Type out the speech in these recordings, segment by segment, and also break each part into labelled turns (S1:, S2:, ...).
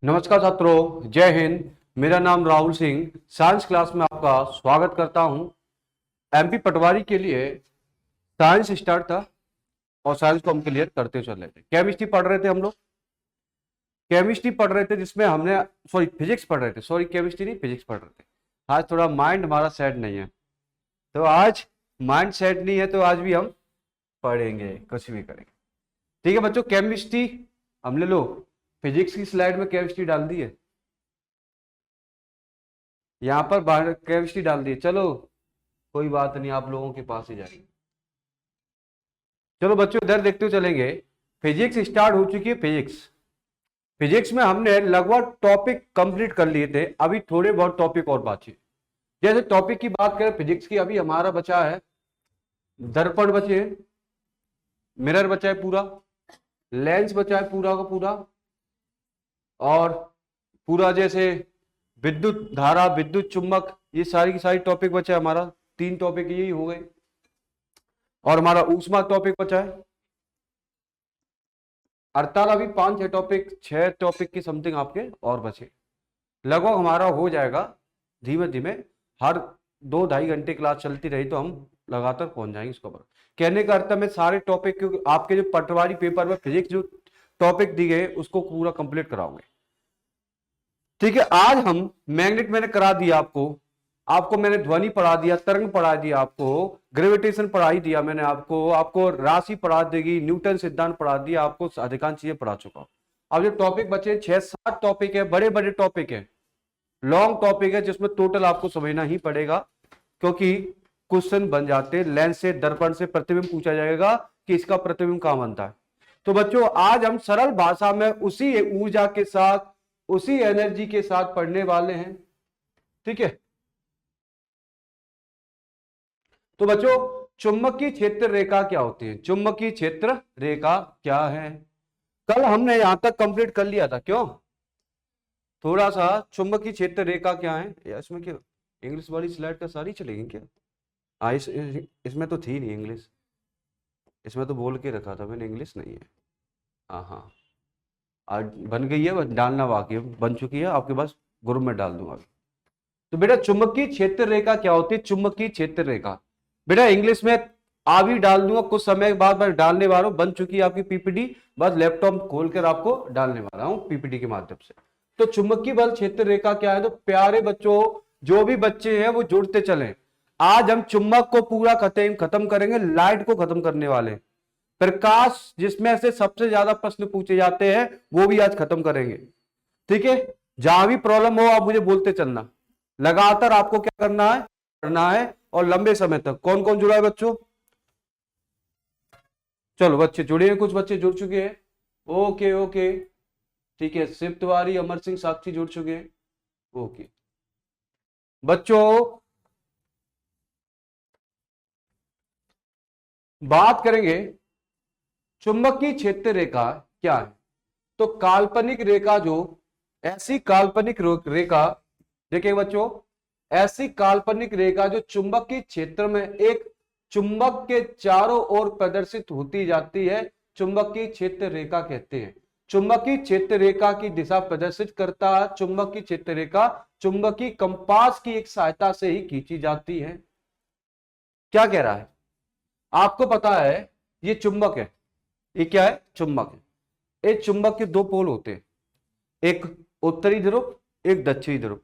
S1: नमस्कार छात्रों, जय हिंद। मेरा नाम राहुल सिंह, साइंस क्लास में आपका स्वागत करता हूं। एमपी पटवारी के लिए साइंस स्टार्ट था और साइंस को हम क्लियर करते चल रहे थे। केमिस्ट्री पढ़ रहे थे हम लोग, केमिस्ट्री पढ़ रहे थे जिसमें हमने फिजिक्स पढ़ रहे थे, केमिस्ट्री नहीं, फिजिक्स पढ़ रहे थे। आज थोड़ा माइंड हमारा सेट नहीं है, तो आज माइंड सेट नहीं है तो आज भी हम पढ़ेंगे, कुछ भी करेंगे। ठीक है बच्चों, केमिस्ट्री हमने लो फिजिक्स की स्लाइड में केमिस्ट्री डाल दी है, यहाँ पर केमिस्ट्री डाल दी है। चलो कोई बात नहीं, आप लोगों के पास ही जाएंगे। चलो बच्चों इधर देखते हुए चलेंगे। फिजिक्स स्टार्ट हो चुकी है। फिजिक्स में हमने लगभग टॉपिक कंप्लीट कर लिए थे, अभी थोड़े बहुत टॉपिक और बाकी। जैसे टॉपिक की बात करें फिजिक्स की, अभी हमारा बचा है दर्पण बचे, मिरर बचा है पूरा, लेंस बचा है पूरा का पूरा, और पूरा जैसे विद्युत धारा, विद्युत चुंबक, ये सारी की सारी टॉपिक बचा है हमारा। 3 टॉपिक यही हो गए, और हमारा ऊष्मा टॉपिक बचा है। अर्थात अभी 5-6 टॉपिक, 6 टॉपिक की समथिंग आपके और बचे। लगभग हमारा हो जाएगा धीमे धीमे। हर 2-2.5 घंटे क्लास चलती रही तो हम लगातार पहुंच जाएंगे इसको पर। कहने का अर्थ मैं सारे टॉपिक आपके जो पटवारी पेपर में फिजिक्स जो टॉपिक दिए गए उसको पूरा कंप्लीट कराओगे। ठीक है, आज हम मैग्नेट मैंने करा दिया आपको मैंने ध्वनि पढ़ा दिया, तरंग पढ़ा दिया, आपको ग्रेविटेशन पढ़ा ही दिया मैंने, आपको राशि पढ़ा देगी, न्यूटन सिद्धांत पढ़ा दिया, आपको अधिकांश चीजें पढ़ा चुका हूं। अब जो टॉपिक बचे 6-7 टॉपिक है, बड़े बड़े टॉपिक है, लॉन्ग टॉपिक है, जिसमें टोटल आपको समझना ही पड़ेगा, क्योंकि क्वेश्चन बन जाते। लेंस से, दर्पण से प्रतिबिंब पूछा जाएगा कि इसका प्रतिबिंब कहां बनता है। तो बच्चों आज हम सरल भाषा में उसी ऊर्जा के साथ, उसी एनर्जी के साथ पढ़ने वाले हैं। ठीक है, तो बच्चों चुंबकीय क्षेत्र रेखा क्या होती है, चुंबकीय क्षेत्र रेखा क्या है, कल हमने यहां तक कंप्लीट कर लिया था। क्यों, थोड़ा सा चुंबकीय क्षेत्र रेखा क्या है या इसमें क्या इंग्लिश वाली स्लाइड का सारी चलेगी क्या? इसमें तो थी नहीं इंग्लिश, इसमें तो बोल के रखा था मैंने, इंग्लिश नहीं है। हाँ हाँ, आज बन गई है, बस डालना बाकी है, बन चुकी है आपके पास, ग्रुप में डाल दूंगा। तो बेटा चुंबकीय क्षेत्र रेखा क्या होती है, चुंबकीय क्षेत्र रेखा बेटा इंग्लिश में आ भी डाल दूंगा कुछ समय के बाद, बस डालने वाला हूं। बन चुकी है आपकी पीपीटी, बस लैपटॉप खोलकर आपको डालने वाला हूं पीपीटी के माध्यम से। तो चुंबकीय बल क्षेत्र रेखा क्या है, तो प्यारे बच्चों जो भी बच्चे हैं वो जुड़ते चलें। आज हम चुंबक को पूरा खत्म करेंगे, लाइट को खत्म करने वाले हैं। प्रकाश जिसमें से सबसे ज्यादा प्रश्न पूछे जाते हैं वो भी आज खत्म करेंगे। ठीक है, जहां भी प्रॉब्लम हो आप मुझे बोलते चलना। लगातार आपको क्या करना है, पढ़ना है, और लंबे समय तक। कौन कौन जुड़ा है बच्चों? चलो बच्चे जुड़े हैं, कुछ बच्चे जुड़ चुके हैं। ओके ओके, ठीक है, शिव तिवारी, अमर सिंह, साक्षी जुड़ चुके हैं। ओके बच्चों, बात करेंगे चुंबकीय क्षेत्र रेखा क्या है। तो काल्पनिक रेखा, जो ऐसी काल्पनिक रेखा, देखिए बच्चों, ऐसी काल्पनिक रेखा जो चुंबकीय क्षेत्र में एक चुंबक के चारों ओर प्रदर्शित होती जाती है, चुंबकीय क्षेत्र रेखा कहते हैं। चुंबकीय क्षेत्र रेखा की दिशा प्रदर्शित करता है चुंबकीय क्षेत्र रेखा, चुंबकीय कंपास की एक सहायता से ही खींची जाती है। क्या कह रहा है, आपको पता है ये चुंबक है, ये क्या है, चुंबक है। एक चुंबक के 2 पोल होते हैं, एक उत्तरी ध्रुव, एक दक्षिणी ध्रुव,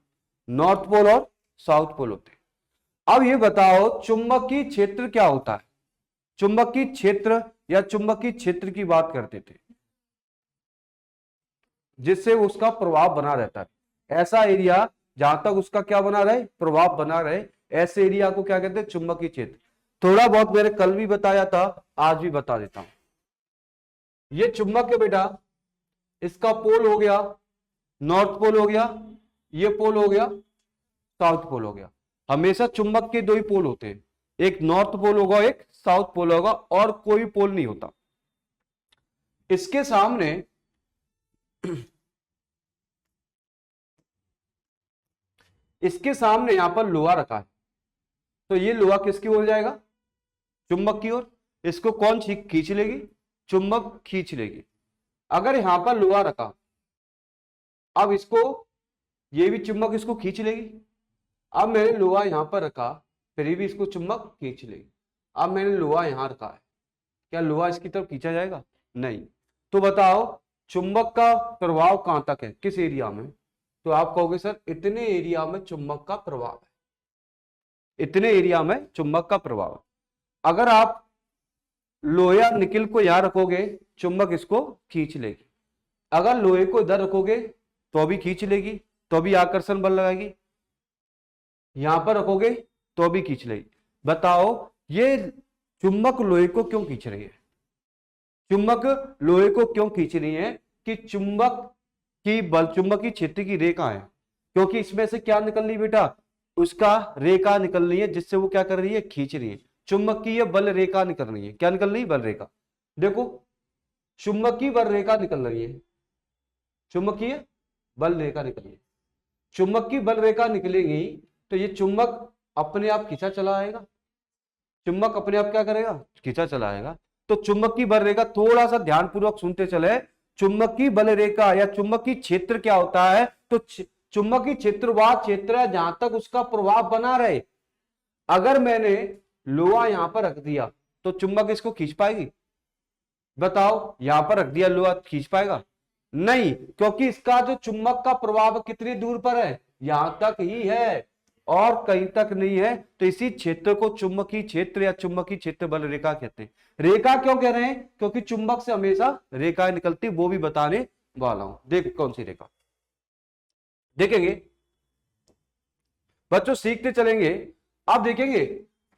S1: नॉर्थ पोल और साउथ पोल होते हैं। अब ये बताओ चुंबकीय क्षेत्र क्या होता है। चुंबकीय क्षेत्र या चुंबकीय क्षेत्र की बात करते थे जिससे उसका प्रभाव बना रहता है। ऐसा एरिया जहां तक उसका क्या बना रहे, प्रभाव बना रहे, ऐसे एरिया को क्या कहते हैं, चुंबकीय क्षेत्र। थोड़ा बहुत मैंने कल भी बताया था, आज भी बता देता हूं। ये चुंबक है बेटा, इसका पोल हो गया नॉर्थ पोल हो गया, ये पोल हो गया साउथ पोल हो गया। हमेशा चुंबक के 2 ही पोल होते हैं, एक नॉर्थ पोल होगा, एक साउथ पोल होगा, और कोई पोल नहीं होता। इसके सामने यहां पर लोहा रखा है, तो ये लोहा किसकी ओर जाएगा, चुंबक की ओर। इसको कौन खींच लेगी, चुंबक खींच लेगी। अगर यहां पर लोहा रखा अब इसको, ये भी चुंबक इसको खींच लेगी। अब मैंने लोहा यहां पर रखा, फिर भी इसको चुंबक खींच लेगी। अब मैंने लोहा यहां रखा है, क्या लोहा इसकी तरफ खींचा जाएगा? नहीं। तो बताओ चुंबक का प्रभाव कहां तक है, किस एरिया में? तो आप कहोगे सर इतने एरिया में चुंबक का प्रभाव है, इतने एरिया में चुंबक का प्रभाव है। अगर आप लोहे या निकिल को यहां रखोगे, चुंबक इसको खींच लेगी। अगर लोहे को इधर रखोगे तो भी खींच लेगी, तो भी आकर्षण बल लगाएगी। यहां पर रखोगे तो भी खींच लेगी। बताओ ये चुंबक लोहे को क्यों खींच रही है? चुंबक लोहे को क्यों खींच रही है? कि चुंबक की बल, चुंबकीय क्षेत्र की रेखा है, क्योंकि इसमें से क्या निकल रही बेटा, उसका रेखा निकल रही है, जिससे वो क्या कर रही है, खींच रही है। चुंबकीय बल रेखा निकल रही है। क्या निकल रही है? बल रेखा। देखो चुंबकीय बल रेखा निकल रही है, चुंबकीय बल रेखा निकल रही है। चुंबकीय बल रेखा निकलेगी तो ये चुंबक अपने आप खींचा चला आएगा। चुंबक अपने आप क्या करेगा? खींचा चला आएगा। तो चुंबकीय बल रेखा, थोड़ा सा ध्यानपूर्वक सुनते चले, चुंबकीय बल रेखा या चुंबकीय क्षेत्र क्या होता है? तो चुंबकीय क्षेत्र वह क्षेत्र है जहां तक उसका प्रभाव बना रहे। अगर मैंने लोहा यहां पर रख दिया तो चुंबक इसको खींच पाएगी? बताओ यहां पर रख दिया लोहा, खींच पाएगा? नहीं, क्योंकि इसका जो चुंबक का प्रभाव कितनी दूर पर है, यहां तक ही है और कहीं तक नहीं है। तो इसी क्षेत्र को चुंबकीय क्षेत्र या चुंबकीय क्षेत्र बल रेखा कहते हैं। रेखा क्यों कह रहे हैं? क्योंकि चुंबक से हमेशा रेखाएं निकलती, वो भी बताने वाला हूं। देख कौन सी रेखा देखेंगे बच्चों, सीखते चलेंगे। अब देखेंगे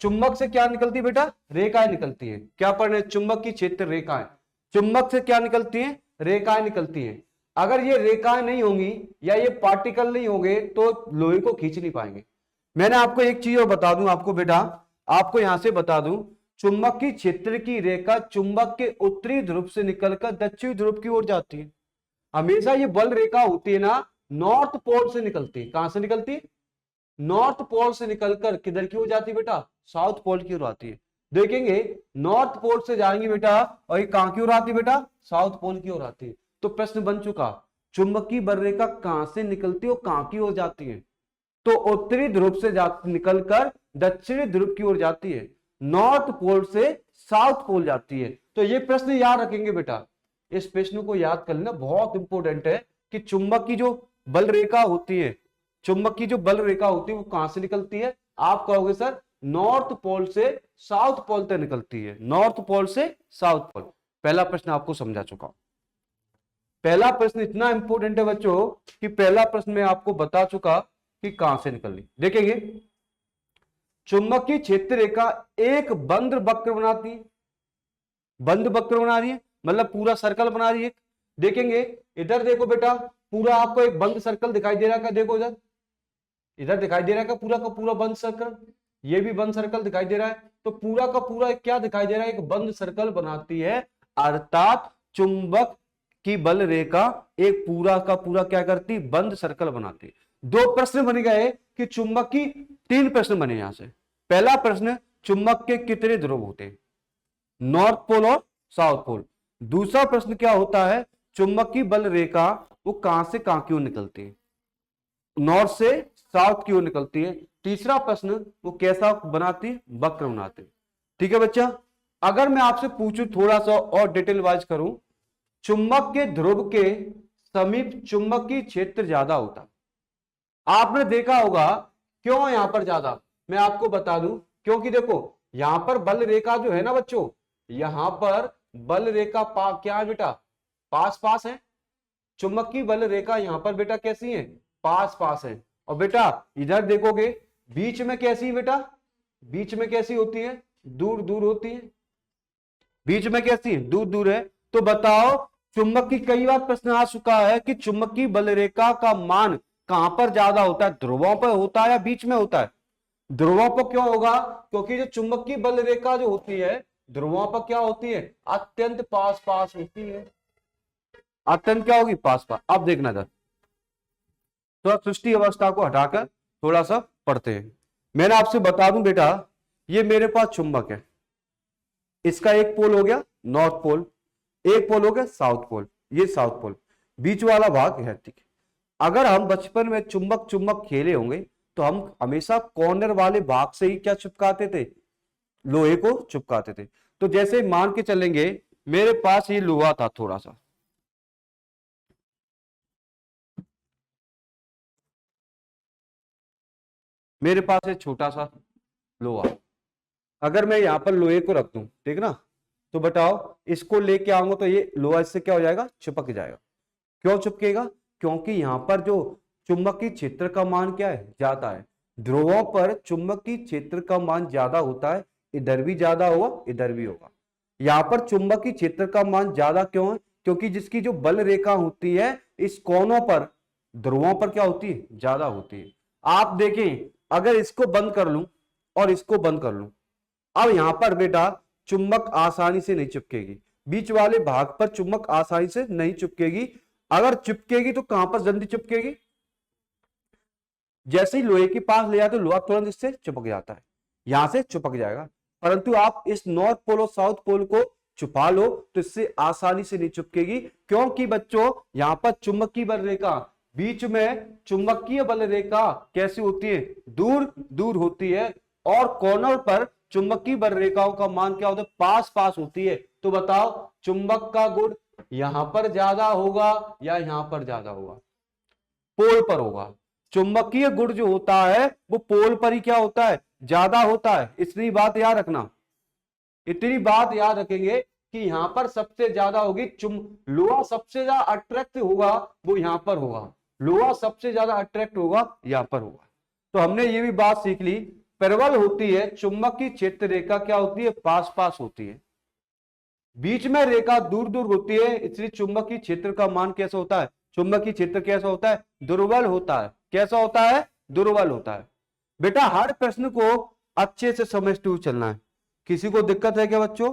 S1: चुंबक से क्या निकलती है बेटा? रेखाएं निकलती है। क्या पढ़ने? चुंबक की क्षेत्र रेखाएं। चुंबक से क्या निकलती है? रेखाएं निकलती हैं। अगर ये रेखाएं नहीं होंगी या ये पार्टिकल नहीं होंगे तो लोहे को खींच नहीं पाएंगे। मैंने आपको एक चीज और बता दूं आपको बेटा, आपको यहां से बता दूं, चुंबक की क्षेत्र की रेखा चुंबक के उत्तरी ध्रुव से निकलकर दक्षिणी ध्रुव की ओर जाती है। हमेशा ये बल रेखा होती है ना, नॉर्थ पोल से निकलती है। कहां से निकलती है? नॉर्थ पोल से निकलकर किधर की ओर जाती है बेटा? साउथ पोल की ओर आती है। देखेंगे नॉर्थ पोल से जाएंगे बेटा, और ये कहां की ओर आती है बेटा? साउथ पोल की ओर आती है। तो प्रश्न बन चुका, चुंबकीय बल रेखा कहां से निकलती है और कहां की ओर जाती है? तो उत्तरी ध्रुव से निकलकर दक्षिणी ध्रुव की ओर जाती है। नॉर्थ पोल से साउथ पोल जाती है। तो ये प्रश्न याद रखेंगे बेटा, इस प्रश्न को याद कर लेना, बहुत इंपॉर्टेंट है कि चुंबक की जो बल रेखा होती है, चुंबक की जो बल रेखा होती है वो कहां से निकलती है? आप कहोगे सर नॉर्थ पोल से साउथ पोल तक निकलती है। नॉर्थ पोल से साउथ पोल। पहला प्रश्न आपको समझा चुका। पहला प्रश्न इतना इंपॉर्टेंट है बच्चों कि पहला प्रश्न मैं आपको बता चुका कि कहां से निकल रही। देखेंगे चुंबकीय क्षेत्र रेखा एक बंद वक्र बनाती है। बंद वक्र बना रही है मतलब पूरा सर्कल बना रही है। देखेंगे इधर देखो बेटा, पूरा आपको एक बंद सर्कल दिखाई दे रहा है। देखो इधर, इधर दिखाई दे रहा है पूरा का पूरा बंद सर्कल। ये भी बंद सर्कल दिखाई दे रहा है। तो पूरा का पूरा क्या दिखाई दे रहा है? एक बंद सर्कल बनाती है। अर्थात चुंबक की बल रेखा एक पूरा का पूरा क्या करती? बंद सर्कल बनाती। दो प्रश्न बन गए कि चुंबक की, तीन प्रश्न बने यहां से। पहला प्रश्न, चुंबक के कितने ध्रुव होते हैं? नॉर्थ पोल और साउथ पोल। दूसरा प्रश्न क्या होता है? चुंबक की बल रेखा वो कहां से कहां की ओर निकलती है? नॉर्थ से साउथ की ओर निकलती है। तीसरा प्रश्न, वो कैसा बनाती है? वक्र बनाती है। ठीक है बच्चा। अगर मैं आपसे पूछूं थोड़ा सा और डिटेल वाइज करूं, चुंबक के ध्रुव के समीप चुंबकीय क्षेत्र ज्यादा होता है। आपने देखा होगा क्यों यहां पर ज्यादा, मैं आपको बता दूं, क्योंकि देखो यहां पर बल रेखा जो है ना बच्चों, यहां पर बल रेखा क्या है बेटा? पास पास है। चुंबकीय बल रेखा यहां पर बेटा कैसी है? पास पास है। और बेटा इधर देखोगे बीच में कैसी है बेटा? बीच में कैसी होती है? दूर दूर होती है। बीच में कैसी है? दूर दूर है। तो बताओ चुंबक की, कई बार प्रश्न आ चुका है कि चुंबकीय बल रेखा का मान कहां पर ज्यादा होता है? ध्रुवों पर होता है या बीच में होता है? ध्रुवों पर क्यों होगा? क्योंकि जो चुंबकीय बल रेखा जो होती है ध्रुवों पर क्या होती है? अत्यंत पास पास होती है। अत्यंत क्या होगी? पास पास। अब देखना था, तो सृष्टि अवस्था को हटाकर थोड़ा सा पढ़ते हैं। मैंने आपसे बता दूं बेटा, ये मेरे पास चुंबक है, इसका एक पोल हो गया नॉर्थ पोल, एक पोल हो गया साउथ पोल, ये साउथ पोल, बीच वाला भाग है। ठीक है, अगर हम बचपन में चुंबक चुंबक खेले होंगे तो हम हमेशा कॉर्नर वाले भाग से ही क्या चिपकाते थे, लोहे को चिपकाते थे। तो जैसे मान के चलेंगे मेरे पास ये लोहा था थोड़ा सा, मेरे पास एक छोटा सा लोहा, अगर मैं यहां पर लोहे को रख दूं, ठीक ना, तो बताओ इसको लेके आऊंगा तो ये लोहा इससे क्या हो जाएगा, चिपक जाएगा। क्यों चिपकेगा, क्योंकि यहां पर जो चुंबकीय क्षेत्र का मान क्या है, ज्यादा है। ध्रुवों पर चुंबकीय क्षेत्र का मान ज्यादा होता है, इधर भी ज्यादा होगा इधर भी होगा। यहां पर चुंबकीय क्षेत्र का मान ज्यादा क्यों है, क्योंकि जिसकी जो बल रेखा होती है इस कोनों पर, ध्रुवों पर क्या होती है, ज्यादा होती है। आप देखें अगर इसको बंद कर लूं और इसको बंद कर लूं, अब यहां पर बेटा चुंबक आसानी से नहीं चिपकेगी, बीच वाले भाग पर चुंबक आसानी से नहीं चिपकेगी। अगर चिपकेगी तो कहां पर जल्दी चिपकेगी, जैसे ही लोहे के पास ले जाते लोहा तुरंत इससे चिपक जाता है, यहां से चिपक जाएगा। परंतु आप इस नॉर्थ पोल और साउथ पोल को छुपा लो तो इससे आसानी से नहीं चिपकेगी, क्योंकि बच्चों यहां पर चुंबकीय बल रेखा, बीच में चुंबकीय बल रेखा कैसी होती है, दूर दूर होती है, और कॉर्नर पर चुंबकीय बल रेखाओं का मान क्या होता है, पास पास होती है। तो बताओ चुंबक का गुण यहां पर ज्यादा होगा या यहां पर ज्यादा होगा, पोल पर होगा। चुंबकीय गुण जो होता है वो पोल पर ही क्या होता है, ज्यादा होता है। इतनी बात याद रखना, इतनी बात याद रखेंगे कि यहां पर सबसे ज्यादा होगी लोहा सबसे ज्यादा अट्रैक्ट होगा वो यहां पर होगा, लोहा सबसे ज्यादा अट्रैक्ट होगा यहां पर होगा। तो हमने ये भी बात सीख ली, प्रबल होती है चुंबकीय क्षेत्र रेखा क्या होती है, पास पास होती है, बीच में रेखा दूर दूर होती है, इसलिए चुंबकीय क्षेत्र का मान कैसा होता है, चुंबकीय क्षेत्र कैसा होता है, दुर्बल होता है। कैसा होता है, दुर्बल होता है। बेटा हर प्रश्न को अच्छे से समझते हुए चलना है। किसी को दिक्कत है क्या बच्चों,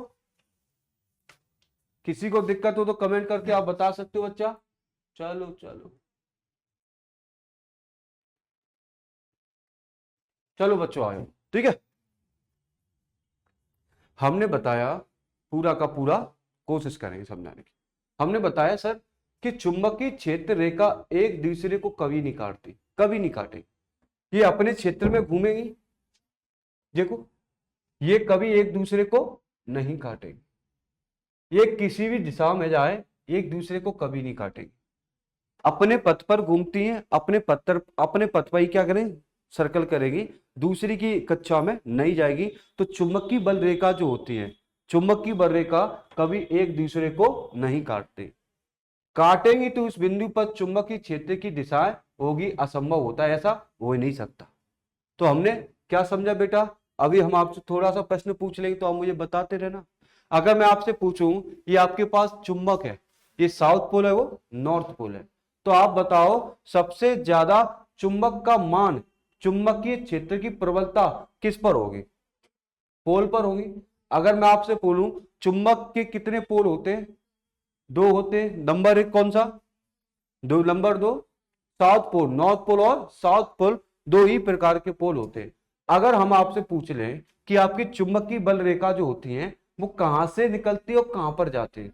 S1: किसी को दिक्कत हो तो कमेंट करके आप बता सकते हो बच्चा। चलो चलो चलो बच्चों आए, ठीक है। हमने बताया पूरा का पूरा, कोशिश करेंगे समझाने की। हमने बताया सर कि चुंबकीय क्षेत्र रेखा एक दूसरे को कभी नहीं काटती, कभी नहीं काटेगी, ये अपने क्षेत्र में घूमेगी, देखो ये कभी एक दूसरे को नहीं काटेगी, ये किसी भी दिशा में जाए एक दूसरे को कभी नहीं काटेगी, अपने पथ पर घूमती हैं, अपने पथ पर ही क्या करें, सर्कल करेगी, दूसरी की कक्षा में नहीं जाएगी। तो चुंबकीय बल रेखा जो होती है, चुंबकीय बल रेखा कभी एक दूसरे को नहीं काटते, काटेंगी तो उस बिंदु पर चुंबकीय क्षेत्र की दिशाएं होगी, असंभव होता है, ऐसा हो ही नहीं सकता। तो हमने क्या समझा बेटा, अभी हम आपसे थोड़ा सा प्रश्न पूछ लेंगे तो आप मुझे बताते रहना। अगर मैं आपसे पूछूं ये आपके पास चुंबक है, ये साउथ पोल है वो नॉर्थ पोल है, तो आप बताओ सबसे ज्यादा चुंबक का मान, चुंबकीय क्षेत्र की प्रबलता किस पर होगी, पोल पर होगी। अगर मैं आपसे बोलूं चुंबक के कितने पोल होते हैं, दो होते हैं, नंबर एक कौन सा, दो, नंबर दो साउथ पोल, नॉर्थ पोल और साउथ पोल, दो ही प्रकार के पोल होते हैं। अगर हम आपसे पूछ लें कि आपकी चुंबकीय बल रेखा जो होती है वो कहां से निकलती है और कहां पर जाती है,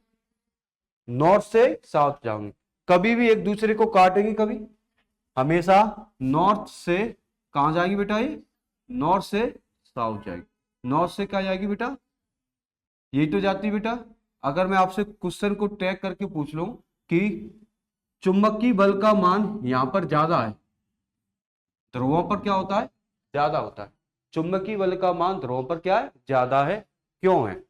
S1: नॉर्थ से साउथ जाऊंगी, कभी भी एक दूसरे को काटेंगे, कभी हमेशा नॉर्थ से कहां जाएगी बेटा, ये नॉर्थ से साउथ जाएगी, नॉर्थ से क्या जाएगी बेटा, यही तो जाती है बेटा। अगर मैं आपसे क्वेश्चन को टैग करके पूछ लूं कि चुंबकीय बल का मान यहां पर ज्यादा है, ध्रुवों पर क्या होता है, ज्यादा होता है, चुंबकीय बल का मान ध्रुवों पर क्या है, ज्यादा है, क्यों है,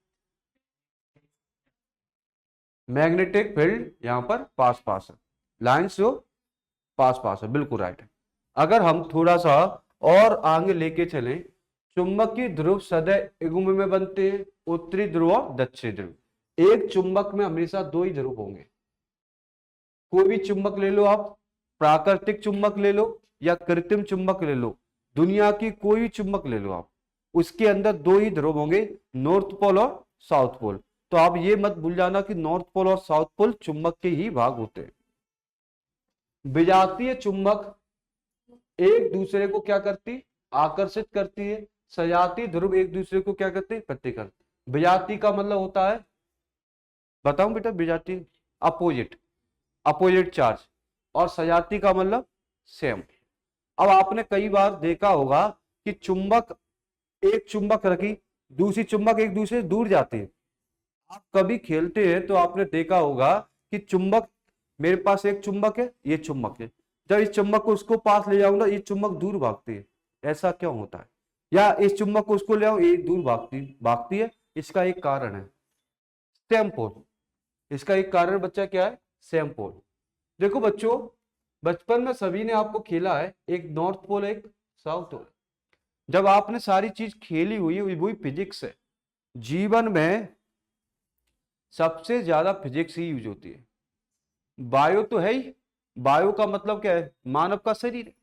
S1: मैग्नेटिक फील्ड यहां पर पास पास है, लाइंस जो पास पास है, बिल्कुल राइट है। अगर हम थोड़ा सा और आगे लेके चलें, चुंबकीय ध्रुव सदैव युग्म में बनते हैं, उत्तरी ध्रुव और दक्षिणी ध्रुव। एक चुंबक में हमेशा दो ही ध्रुव होंगे, कोई भी चुंबक ले लो आप, प्राकृतिक चुंबक ले लो या कृत्रिम चुंबक ले लो, दुनिया की कोई भी चुंबक ले लो आप, उसके अंदर दो ही ध्रुव होंगे, नॉर्थ पोल और साउथ पोल। तो आप ये मत भूल जाना कि नॉर्थ पोल और साउथ पोल चुंबक के ही भाग होते हैं। विजातीय चुंबक एक दूसरे को क्या करती, आकर्षित करती है, सजातीय ध्रुव एक दूसरे को क्या करते हैं, प्रतिकर्षित। विजातीय का मतलब होता है, बताऊं बेटा, विजातीय अपोजिट, अपोजिट चार्ज, और सजाती का मतलब सेम। अब आपने कई बार देखा होगा कि चुंबक, एक चुंबक रखी, दूसरी चुंबक एक दूसरे से दूर जाती है। आप कभी खेलते हैं तो आपने देखा होगा कि चुंबक, मेरे पास एक चुंबक है, ये चुंबक है, जब इस चुंबक को उसको पास ले जाऊंगा ये चुंबक दूर भागती है। ऐसा क्यों होता है? या इस चुंबक को उसको ले आओ ये दूर भागती भागती है। इसका एक कारण है सेम पोल। इसका एक कारण बच्चा क्या है? Same pole. देखो बच्चों, बचपन में सभी ने आपको खेला है, एक नॉर्थ पोल एक साउथ पोल। जब आपने सारी चीज खेली हुई है वही फिजिक्स है। जीवन में सबसे ज्यादा फिजिक्स ही यूज होती है। बायो तो है ही, बायो का मतलब क्या है? मानव का शरीर।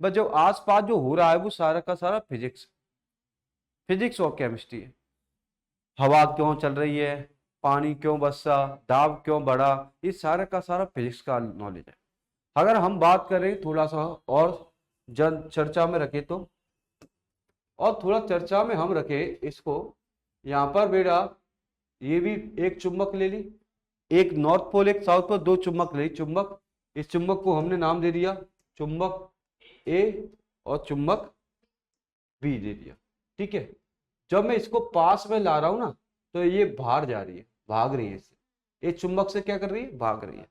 S1: बस जो आसपास जो हो रहा है वो सारा का सारा फिजिक्स, फिजिक्स और केमिस्ट्री है। हवा क्यों चल रही है, पानी क्यों बरसा, दाब क्यों बढ़ा, ये सारा का सारा फिजिक्स का नॉलेज है। अगर हम बात करें थोड़ा सा और जन चर्चा में रखे तो, और थोड़ा चर्चा में हम रखे इसको, यहाँ पर बेटा ये भी एक चुंबक ले ली, एक नॉर्थ पोल एक साउथ पोल, दो चुंबक ले ली। चुंबक, इस चुंबक को हमने नाम दे दिया चुंबक ए और चुंबक बी दे दिया, ठीक है। जब मैं इसको पास में ला रहा हूं ना तो ये बाहर जा रही है, भाग रही है इससे, ये चुंबक से क्या कर रही है? भाग रही है।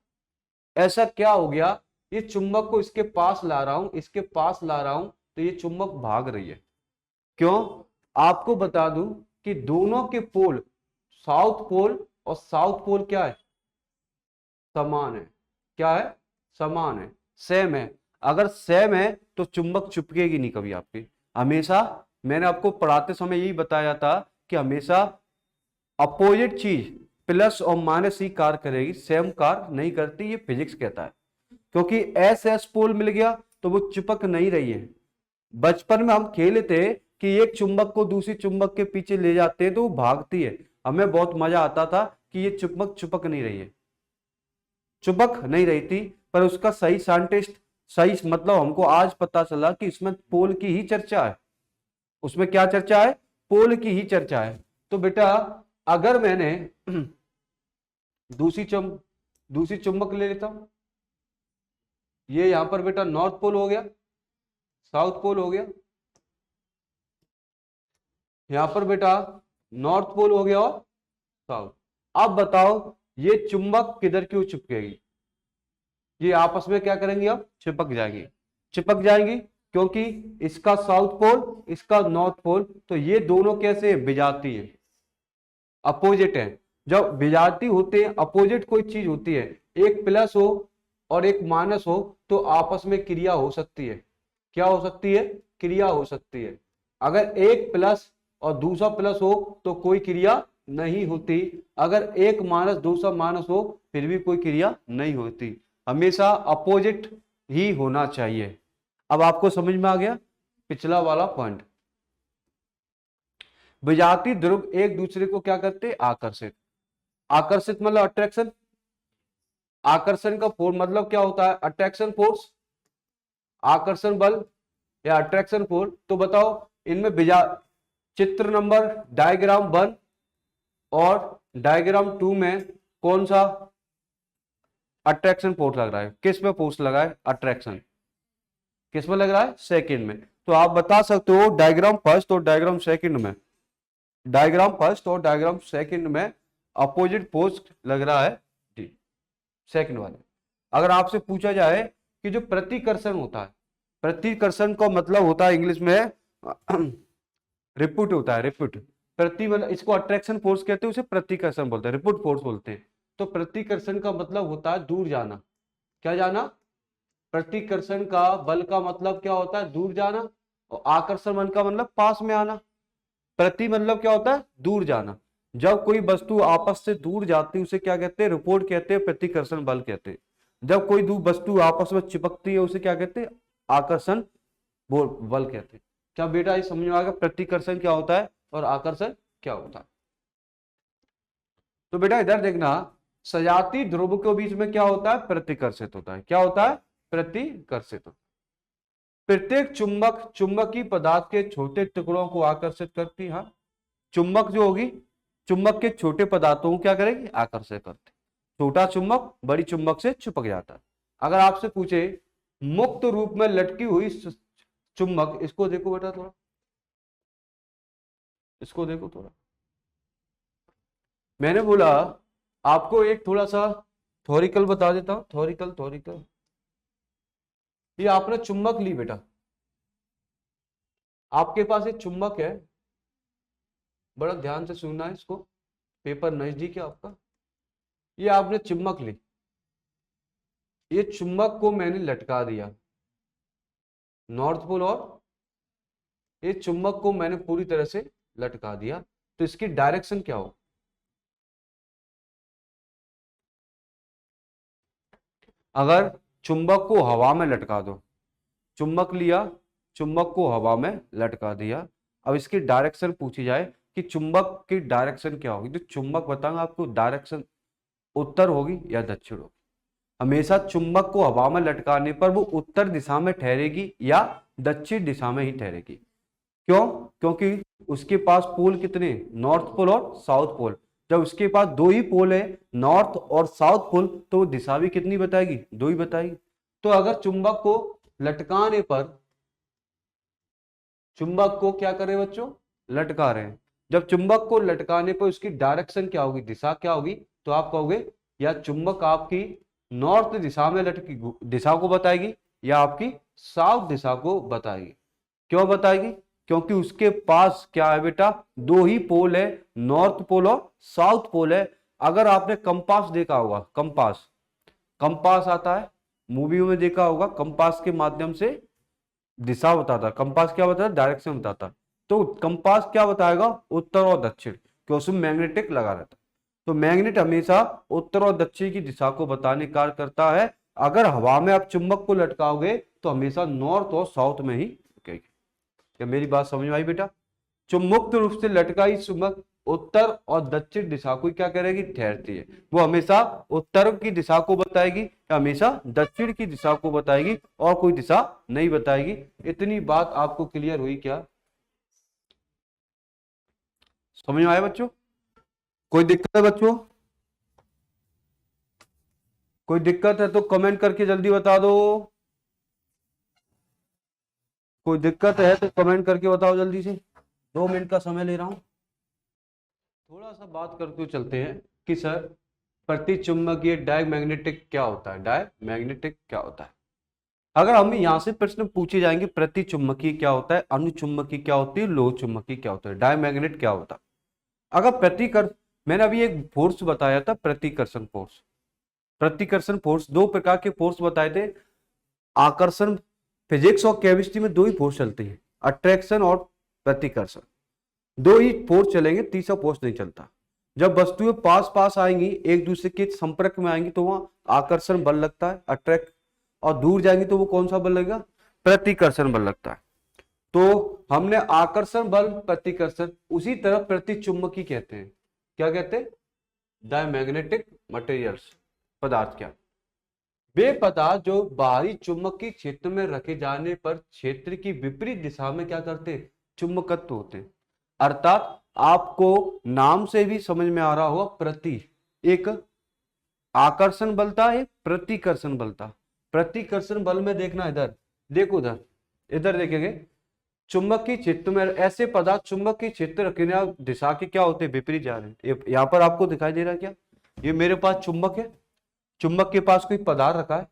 S1: ऐसा क्या हो गया? ये चुंबक को इसके पास ला रहा हूं, इसके पास ला रहा हूं तो ये चुंबक भाग रही है। क्यों? आपको बता दूं कि दोनों के पोल, साउथ पोल और साउथ पोल क्या है? समान है। क्या है? समान है, सेम है। अगर सेम है तो चुंबक चिपकेगी नहीं कभी आपकी। हमेशा मैंने आपको पढ़ाते समय यही बताया था कि हमेशा अपोजिट चीज प्लस और माइनस ही कार्य करेगी, सेम कार्य नहीं करती, ये फिजिक्स कहता है। क्योंकि एस एस पोल मिल गया तो वो चिपक नहीं रही है। बचपन में हम खेले थे कि एक चुंबक को दूसरी चुंबक के पीछे ले जाते हैं तो वो भागती है, हमें बहुत मजा आता था कि ये चुंबक चिपक नहीं रही है, चिपक नहीं रही थी। पर उसका सही साइंटिस्ट, सही मतलब हमको आज पता चला कि इसमें पोल की ही चर्चा है। उसमें क्या चर्चा है? पोल की ही चर्चा है। तो बेटा अगर मैंने दूसरी चुंबक ले लेता हूं, ये यहां पर बेटा नॉर्थ पोल हो गया, साउथ पोल हो गया, यहां पर बेटा नॉर्थ पोल हो गया और साउथ। अब बताओ ये चुंबक किधर क्यों चिपकेगी? ये आपस में क्या करेंगे? अब चिपक जाएंगी। चिपक जाएंगी क्योंकि इसका साउथ पोल इसका नॉर्थ पोल, तो ये दोनों कैसे विजाती है? अपोजिट है। जब विजाती होते हैं, अपोजिट कोई चीज होती है, एक प्लस हो और एक माइनस हो तो आपस में क्रिया हो सकती है। क्या हो सकती है? क्रिया हो सकती है। अगर एक प्लस और दूसरा प्लस हो तो कोई क्रिया नहीं होती। अगर एक माइनस दूसरा माइनस हो फिर भी कोई क्रिया नहीं होती। हमेशा अपोजिट ही होना चाहिए। अब आपको समझ में आ गया पिछला वाला पॉइंट। विजातीय ध्रुव एक दूसरे को क्या करते? आकर्षित। आकर्षित मतलब अट्रैक्शन। आकर्षण का फोर्स मतलब क्या होता है? अट्रैक्शन फोर्स, आकर्षण बल या अट्रैक्शन फोर्स। तो बताओ इनमें चित्र नंबर डायग्राम 1 और डायग्राम 2 में कौन सा अट्रैक्शन फोर्स लग रहा है? किस में फोर्स लगा है? अट्रैक्शन। किस में लग रहा है? सेकंड में। तो आप बता सकते हो डायग्राम फर्स्ट और डायग्राम सेकंड में, डायग्राम फर्स्ट और डायग्राम सेकंड में अपोजिट फोर्स लग रहा है डी, सेकंड वाले। अगर आपसे पूछा जाए कि जो प्रतिकर्षण होता है, प्रतिकर्षण का मतलब होता है इंग्लिश में रिपुट होता है, रिपुट। प्रति मतलब इसको अट्रैक्शन फोर्स कहते हैं, उसे प्रतिकर्षण बोलते हैं, रिपुट फोर्स बोलते हैं। तो प्रतिकर्षण का मतलब होता है दूर जाना। क्या जाना? प्रतिकर्षण का बल का मतलब क्या होता है? दूर जाना। और आकर्षण बल का मतलब पास में आना। प्रति मतलब क्या होता है? दूर जाना। जब कोई वस्तु आपस से दूर जाती है उसे क्या कहते हैं? रिपोर्ट कहते हैं, प्रतिकर्षण बल कहते हैं। जब कोई दो वस्तु आपस में चिपकती है उसे क्या कहते हैं? आकर्षण बल कहते हैं। क्या बेटा ये समझ में आ गया प्रतिकर्षण क्या होता है और आकर्षण क्या होता है? तो बेटा इधर देखना, सजातीय ध्रुव के बीच में क्या होता है? प्रतिकर्षित होता है। क्या होता है? प्रतिकर्षित होता है। प्रत्येक चुंबक चुंबकीय पदार्थ के छोटे टुकड़ों को आकर्षित करती है। हाँ, चुंबक जो होगी चुंबक के छोटे पदार्थों को क्या करेगी? आकर्षित करती। छोटा चुंबक बड़ी चुंबक से चिपक जाता है। अगर आपसे पूछे मुक्त रूप में लटकी हुई चुंबक, इसको देखो बेटा थोड़ा, इसको देखो थोड़ा। मैंने बोला आपको एक थोड़ा सा थ्योरिकल बता देता हूं, थ्योरिकल थ्योरिकल। ये आपने चुंबक ली बेटा, आपके पास एक चुंबक है, बड़ा ध्यान से सुनना है इसको, पेपर नजदीक है आपका। ये आपने चुंबक ली, ये चुंबक को मैंने लटका दिया नॉर्थ पोल, और ये चुंबक को मैंने पूरी तरह से लटका दिया, तो इसकी डायरेक्शन क्या हो? अगर चुंबक को हवा में लटका दो, चुंबक लिया, चुंबक को हवा में लटका दिया, अब इसकी डायरेक्शन पूछी जाए कि चुंबक की डायरेक्शन क्या होगी, तो चुंबक बताऊंगा आपको डायरेक्शन उत्तर होगी या दक्षिण होगी। हमेशा चुंबक को हवा में लटकाने पर वो उत्तर दिशा में ठहरेगी या दक्षिण दिशा में ही ठहरेगी। क्यों? क्योंकि उसके पास पोल कितने, नॉर्थ पोल और साउथ पोल। जब उसके पास दो ही पोल है, नॉर्थ और साउथ पोल, तो दिशा भी कितनी बताएगी, दो ही बताएगी। तो अगर चुंबक को लटकाने पर, चुंबक को क्या करे बच्चों, लटका रहे हैं, जब चुंबक को लटकाने पर उसकी डायरेक्शन क्या होगी, दिशा क्या होगी, तो आप कहोगे या चुंबक आपकी नॉर्थ दिशा में लटकी दिशा को बताएगी या आपकी साउथ दिशा को बताएगी। क्यों बताएगी? क्योंकि उसके पास क्या है बेटा, दो ही पोल है, नॉर्थ पोल और साउथ पोल है। अगर आपने कंपास देखा होगा, कंपास, कंपास आता है मूवियों में देखा होगा, कंपास के माध्यम से दिशा बताता, कंपास क्या बताता, डायरेक्शन बताता। तो कंपास क्या बताएगा, उत्तर और दक्षिण, क्योंकि उसमें मैग्नेटिक लगा रहता है। तो मैग्नेट हमेशा उत्तर और दक्षिण की दिशा को बताने कार्य करता है। अगर हवा में आप चुंबक को लटकाओगे तो हमेशा नॉर्थ और साउथ में ही रुकेगी। क्या मेरी बात समझ में आई बेटा? मुक्त रूप से लटकाई चुंबक उत्तर और दक्षिण दिशा को क्या करेगी, ठहरती है। वो हमेशा उत्तर की दिशा को बताएगी या हमेशा दक्षिण की दिशा को बताएगी, और कोई दिशा नहीं बताएगी। इतनी बात आपको क्लियर हुई क्या, समझ में आया बच्चों? कोई दिक्कत है बच्चों? कोई दिक्कत है तो कमेंट करके जल्दी बता दो। कोई दिक्कत है तो कमेंट करके बताओ जल्दी से, 2 मिनट का समय ले रहा हूं। थोड़ा सा बात करते हुए चलते हैं कि सर प्रतिचुंबकीय डायमैग्नेटिक क्या होता है, डायमैग्नेटिक क्या होता है। अगर हमें यहां से प्रश्न पूछे जाएंगे प्रतिचुंबकीय क्या होता है, अनुचुंबकीय क्या होती है, लोह चुंबकीय क्या होता है, डायमैग्नेट क्या होता है। अगर प्रतिकर, मैंने अभी एक फोर्स बताया था, प्रतिकर्षण फोर्स। प्रतिकर्षण फोर्स, दो प्रकार के फोर्स बताए थे। आकर्षण, फिजिक्स और केमिस्ट्री में दो ही फोर्स चलती है, अट्रैक्शन और प्रतिकर्षण, दो ही फोर्स चलेंगे, तीसरा फोर्स नहीं चलता। जब वस्तुएं पास पास आएंगी, एक दूसरे के संपर्क में आएंगी, तो वहां आकर्षण बल लगता है, अट्रैक्ट, और दूर जाएंगी तो वो कौन सा बल लगेगा, प्रतिकर्षण बल लगता है। तो हमने आकर्षण बल, प्रतिकर्षण, उसी तरह प्रतिचुंबकी कहते हैं, क्या कहते हैं, डायमैग्नेटिक मटेरियल्स, पदार्थ। क्या? वे पदार्थ जो बाहरी चुंबकीय क्षेत्र में रखे जाने पर क्षेत्र की विपरीत दिशा में क्या करते हैं, चुंबकत्व होते हैं। अर्थात आपको नाम से भी समझ में आ रहा होगा, प्रति एक आकर्षण बल था, एक प्रतिकर्षण बल था। प्रतिकर्षण बल में देखना, इधर देखो, उधर इधर देखेंगे, चुंबकीय क्षेत्र में ऐसे पदार्थ चुंबकीय क्षेत्र रखने दिशा के क्या होते हैं, विपरीत जा रहे हैं। यहाँ पर आपको दिखाई दे रहा है क्या, ये मेरे पास चुंबक है, चुंबक के पास कोई पदार्थ रखा है,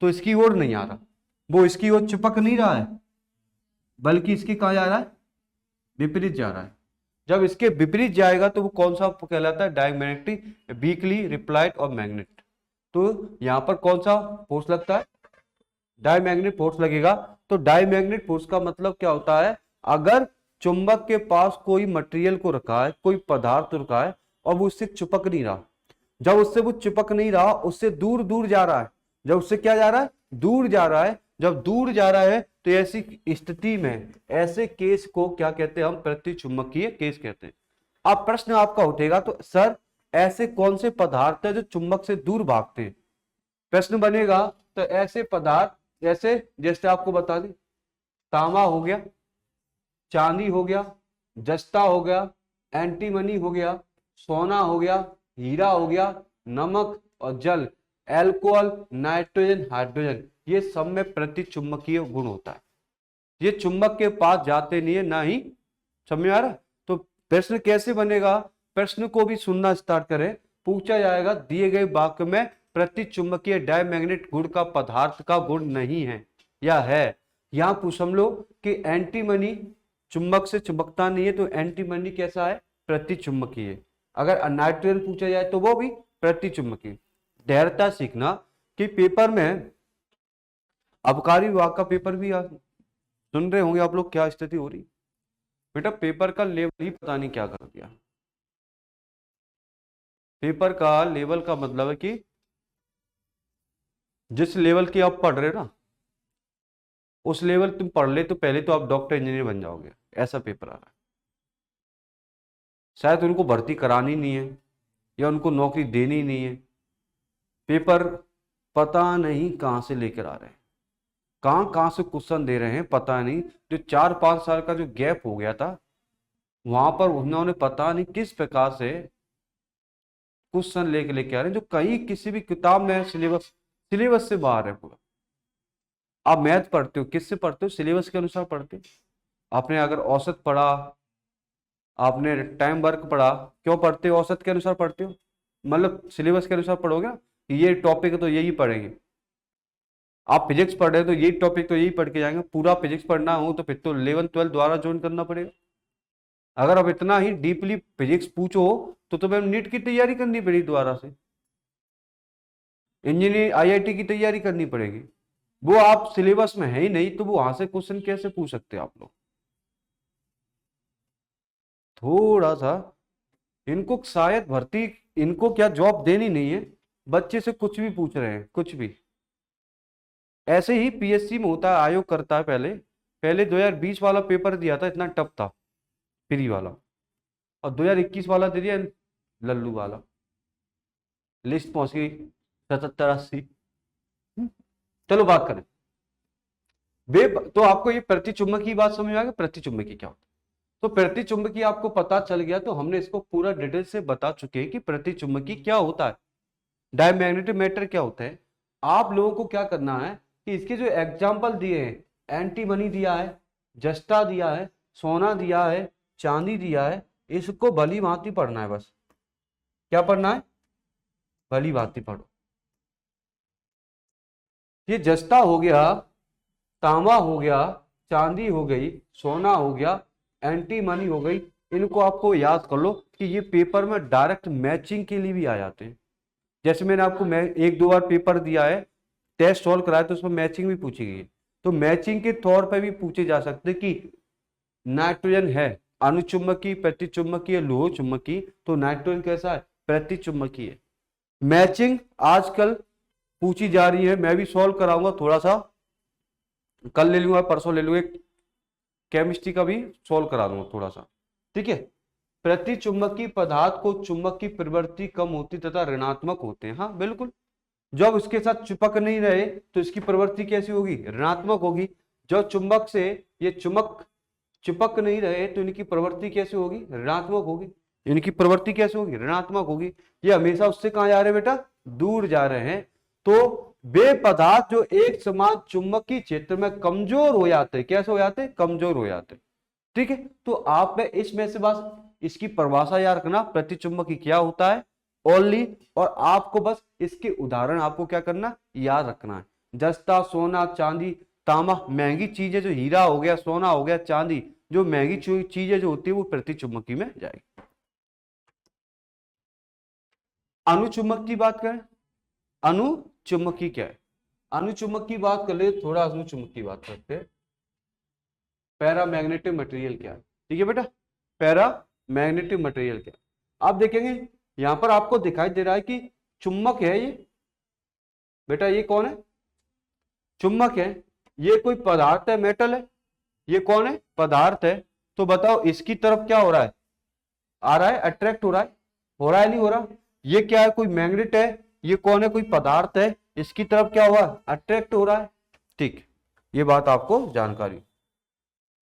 S1: तो इसकी ओर नहीं आ रहा, वो इसकी ओर चिपक नहीं रहा है, बल्कि इसकी कहा जा रहा है, विपरीत जा रहा है। जब इसके विपरीत जाएगा तो वो कौन सा कहलाता है, डायमैग्नेटिक, वीकली रिप्लाइड और मैग्नेट। तो यहां पर कौन सा फोर्स लगता है, डायमैग्नेट फोर्स लगेगा। तो डायमैग्नेट फोर्स का मतलब क्या होता है, अगर चुंबक के पास कोई मटेरियल को रखा है, कोई पदार्थ रखा है, और वो उससे चिपक नहीं रहा, जब उससे वो चिपक नहीं रहा, उससे दूर दूर जा रहा है, जब उससे क्या जा रहा है, दूर जा रहा है, जब दूर जा रहा है, तो ऐसी स्थिति में, ऐसे केस को क्या कहते हैं, हम प्रतिचुंबकीय केस कहते हैं। अब प्रश्न आपका उठेगा, तो सर ऐसे कौन से पदार्थ है जो चुंबक से दूर भागते हैं, प्रश्न बनेगा। तो ऐसे पदार्थ जैसे, जैसे आपको बता दें, तांबा हो गया, चांदी हो गया, जस्ता हो गया, एंटीमनी हो गया, सोना हो गया, हीरा हो गया, नमक और जल, अल्कोहल, नाइट्रोजन, हाइड्रोजन, ये सब में प्रति चुंबकीय गुण होता है। ये चुंबक के पास जाते नहीं है, ना ही, समझ में आ रहा है? तो प्रश्न कैसे बनेगा, प्रश्न को भी सुनना स्टार्ट करें। पूछा जाएगा दिए गए वाक्य में प्रति चुंबकीय डायमैग्नेट गुण का पदार्थ का गुण नहीं है या है। यहां पूछ हम लोग कि एंटीमनी चुंबक से चिपकता नहीं है, तो एंटीमनी कैसा है, प्रति चुंबकीय। अगर नाइट्रोजन पूछा जाए तो वो भी प्रति चुंबकीय। धैर्यता सीखना कि पेपर में आबकारी विभाग का पेपर भी सुन रहे होंगे आप लोग, क्या स्थिति हो रही बेटा, पेपर का लेवल ही पता नहीं क्या कर दिया। पेपर का लेवल का मतलब है कि जिस लेवल की आप पढ़ रहे हो ना, उस लेवल तुम पढ़ ले तो पहले तो आप डॉक्टर इंजीनियर बन जाओगे, ऐसा पेपर आ रहा है। शायद उनको भर्ती करानी नहीं है या उनको नौकरी देनी नहीं है। पेपर पता नहीं कहां से लेकर आ रहे हैं, कहां से क्वेश्चन दे रहे हैं पता नहीं। जो 4-5 साल का जो गैप हो गया था, वहां पर उन्होंने पता नहीं किस प्रकार से क्वेश्चन लेके आ रहे हैं, जो कहीं किसी भी किताब में सिलेबस से बाहर है पूरा। आप मैथ पढ़ते हो, किससे पढ़ते हो, सिलेबस के अनुसार पढ़ते हो। आपने अगर औसत पढ़ा, आपने टाइम वर्क पढ़ा, क्यों पढ़ते हो, औसत के अनुसार पढ़ते हो, मतलब सिलेबस के अनुसार पढ़ोगे ना, ये टॉपिक है तो यही पढ़ेंगे। आप फिजिक्स पढ़ रहे हो तो यही टॉपिक तो यही पढ़ के जाएंगे। पूरा फिजिक्स पढ़ना हो तो फिर तो 11th-12th द्वारा ज्वाइन करना पड़ेगा। अगर आप इतना ही डीपली फिजिक्स पूछो तो तुम्हें नीट की तैयारी करनी पड़ेगी, दोबारा से इंजीनियरिंग आईआईटी की तैयारी करनी पड़ेगी। वो आप सिलेबस में है ही नहीं, तो वो वहां से क्वेश्चन कैसे पूछ सकते हैं आप लोग। थोड़ा सा इनको शायद भर्ती, इनको क्या जॉब देनी नहीं है, बच्चे से कुछ भी पूछ रहे हैं, कुछ भी। ऐसे ही पीएससी में होता है, आयोग करता है। पहले पहले 2020 वाला पेपर दिया था, इतना टफ था फ्री वाला, और 2021 वाला दे दिया लल्लू वाला, लिस्ट पहुंच गई 77-80। चलो बात करें वे, तो आपको ये प्रतिचुंबकी बात समझ में आ गई, प्रतिचुंबकी क्या होता है। तो प्रतिचुंबकी आपको पता चल गया, तो हमने इसको पूरा डिटेल से बता चुके हैं कि प्रतिचुंबकी क्या होता है, डायमैग्नेटिक मैटर क्या होता है। आप लोगों को क्या करना है कि इसके जो एग्जाम्पल दिए हैं, एंटीमनी दिया है, जस्ता दिया है, सोना दिया है, चांदी दिया है, इसको भली भांति पढ़ना है। बस क्या पढ़ना है, भली भांति पढ़ो। ये जस्ता हो गया, तांबा हो गया, चांदी हो गई, सोना हो गया, एंटीमनी हो गई, इनको आपको याद कर लो कि ये पेपर में डायरेक्ट मैचिंग के लिए भी आ जाते हैं। जैसे मैंने आपको 1-2 बार पेपर दिया है, टेस्ट सॉल्व कराया, तो उसमें मैचिंग भी पूछी गई है। तो मैचिंग के तौर पर भी पूछे जा सकते कि नाइट्रोजन है अनुचुंबकी, प्रतिचुंबकीय, लोह चुंबकी, तो नाइट्रोजन कैसा है, प्रतिचुंबकीय। मैचिंग आजकल पूछी जा रही है, मैं भी सॉल्व कराऊंगा थोड़ा सा, कल ले लूंगा, परसों ले लूंगा, केमिस्ट्री का भी सॉल्व करा दूंगा थोड़ा सा, ठीक है। प्रतिचुंबकीय पदार्थ को चुंबक की प्रवृत्ति कम होती तथा ऋणात्मक होते हैं, हाँ बिल्कुल। जब उसके साथ चिपक नहीं रहे तो इसकी प्रवृत्ति कैसी होगी, ऋणात्मक होगी। जब चुंबक से ये चुंबक चिपक नहीं रहे तो इनकी प्रवृत्ति कैसी होगी, ऋणात्मक होगी। इनकी प्रवृत्ति कैसे होगी, ऋणात्मक होगी। ये हमेशा उससे कहां जा रहे हैं बेटा, दूर जा रहे हैं। तो वे पदार्थ जो एक समान चुंबकीय क्षेत्र में कमजोर हो जाते हैं, कैसे हो जाते हैं, कमजोर हो जाते हैं, ठीक है। तो आप में इसमें से बस इसकी परिभाषा याद रखना, प्रतिचुंबकीय क्या होता है ओनली, और आपको बस इसके उदाहरण आपको क्या करना, याद रखना है। जस्ता, सोना, चांदी, तांबा, महंगी चीजें, जो हीरा हो गया, सोना हो गया, चांदी, जो महंगी चीजें जो होती है वो प्रतिचुंबकीय में जाएगी। अनुचुंबक की बात करें, अनुचुंबकी क्या है, अनुचुंबक की बात कर ले, थोड़ा अनुचुंबक की बात करते हैं। पैरामैग्नेटिक मटेरियल क्या है, ठीक है बेटा, पैरामैग्नेटिक मटेरियल क्या है। आप देखेंगे यहां पर आपको दिखाई दे रहा है कि चुंबक है ये बेटा, ये कौन है, चुंबक है। ये कोई पदार्थ है, मेटल है, ये कौन है, पदार्थ है। तो बताओ इसकी तरफ क्या हो रहा है, आ रहा है, अट्रैक्ट हो रहा है नहीं हो रहा। ये क्या है, कोई मैग्नेट है, ये कौन है, कोई पदार्थ है, इसकी तरफ क्या हुआ, अट्रैक्ट हो रहा है, ठीक। ये बात आपको जानकारी।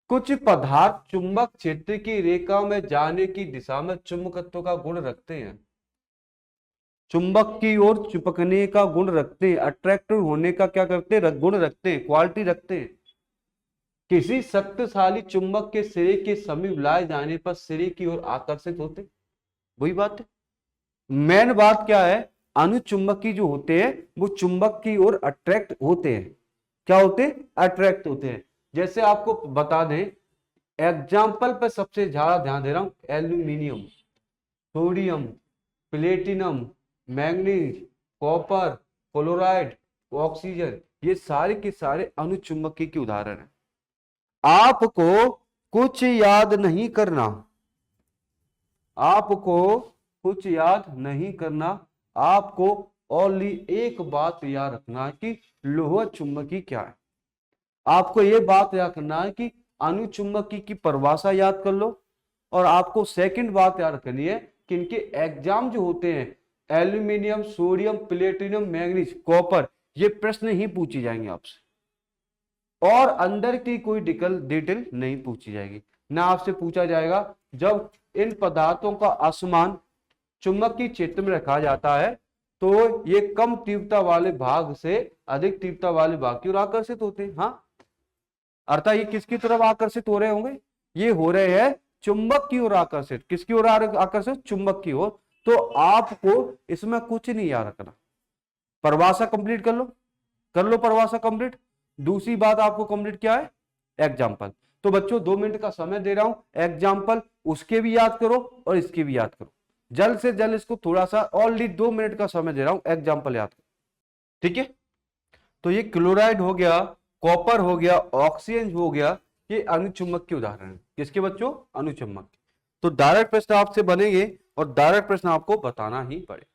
S1: कुछ पदार्थ चुंबक क्षेत्र की रेखा में जाने की दिशा में चुंबकत्व का गुण रखते हैं। चुंबक की ओर चिपकने का गुण रखते हैं, अट्रैक्टिव होने का क्या करते हैं, गुण रखते हैं, क्वालिटी रखते हैं। किसी शक्तिशाली चुंबक के सिरे के समीप लाए जाने पर सिरे की ओर आकर्षित होते, वही बात है। मेन बात क्या है, अनुचुंबकी जो होते हैं वो चुंबक की ओर अट्रैक्ट होते हैं। क्या होते हैं, अट्रैक्ट होते हैं। जैसे आपको बता दें, एग्जाम्पल पर सबसे ज्यादा ध्यान दे रहा हूं, aluminium, sodium, platinum, manganese, copper, chloride, oxygen, ये सारे के सारे अनुचुंबकी के उदाहरण हैं। आपको कुछ याद नहीं करना, आपको कुछ याद नहीं करना, आपको ओनली एक बात याद रखना है कि लोह चुंबकी क्या है। आपको ये बात याद करना है कि अनुचुंबकी की परिभाषा याद कर लो, और आपको सेकंड बात याद करनी है कि इनके एग्जाम जो होते हैं, aluminium, sodium, platinum, manganese, copper, ये प्रश्न ही पूछी जाएंगे आपसे, और अंदर की कोई डिटेल नहीं पूछी जाएगी। ना आपसे पूछा जाएगा जब इन पदार्थों का असमान चुंबकीय क्षेत्र में रखा जाता है तो ये कम तीव्रता वाले भाग से अधिक तीव्रता वाले भाग की ओर आकर्षित होते हैं। हाँ, अर्थात ये किसकी तरफ आकर्षित हो रहे होंगे, ये हो रहे हैं चुंबक की ओर आकर्षित। किसकी ओर आकर्षित, चुंबक की ओर। तो आपको इसमें कुछ नहीं याद रखना, परिभाषा कंप्लीट कर लो परिभाषा कंप्लीट। दूसरी बात आपको कंप्लीट क्या है, एग्जाम्पल। तो बच्चों 2 मिनट का समय दे रहा हूं, एग्जाम्पल उसके भी याद करो और इसके भी याद करो, जल्द से जल्द इसको थोड़ा सा, ऑलरेडी 2 मिनट का समय दे रहा हूं, एग्जाम्पल याद करो, ठीक है। तो ये क्लोराइड हो गया, कॉपर हो गया, ऑक्सीजन हो गया, ये अनुचुंबक के उदाहरण है। किसके बच्चों, अनुचुंबक। तो डायरेक्ट प्रश्न आपसे बनेंगे और डायरेक्ट प्रश्न आपको बताना ही पड़े।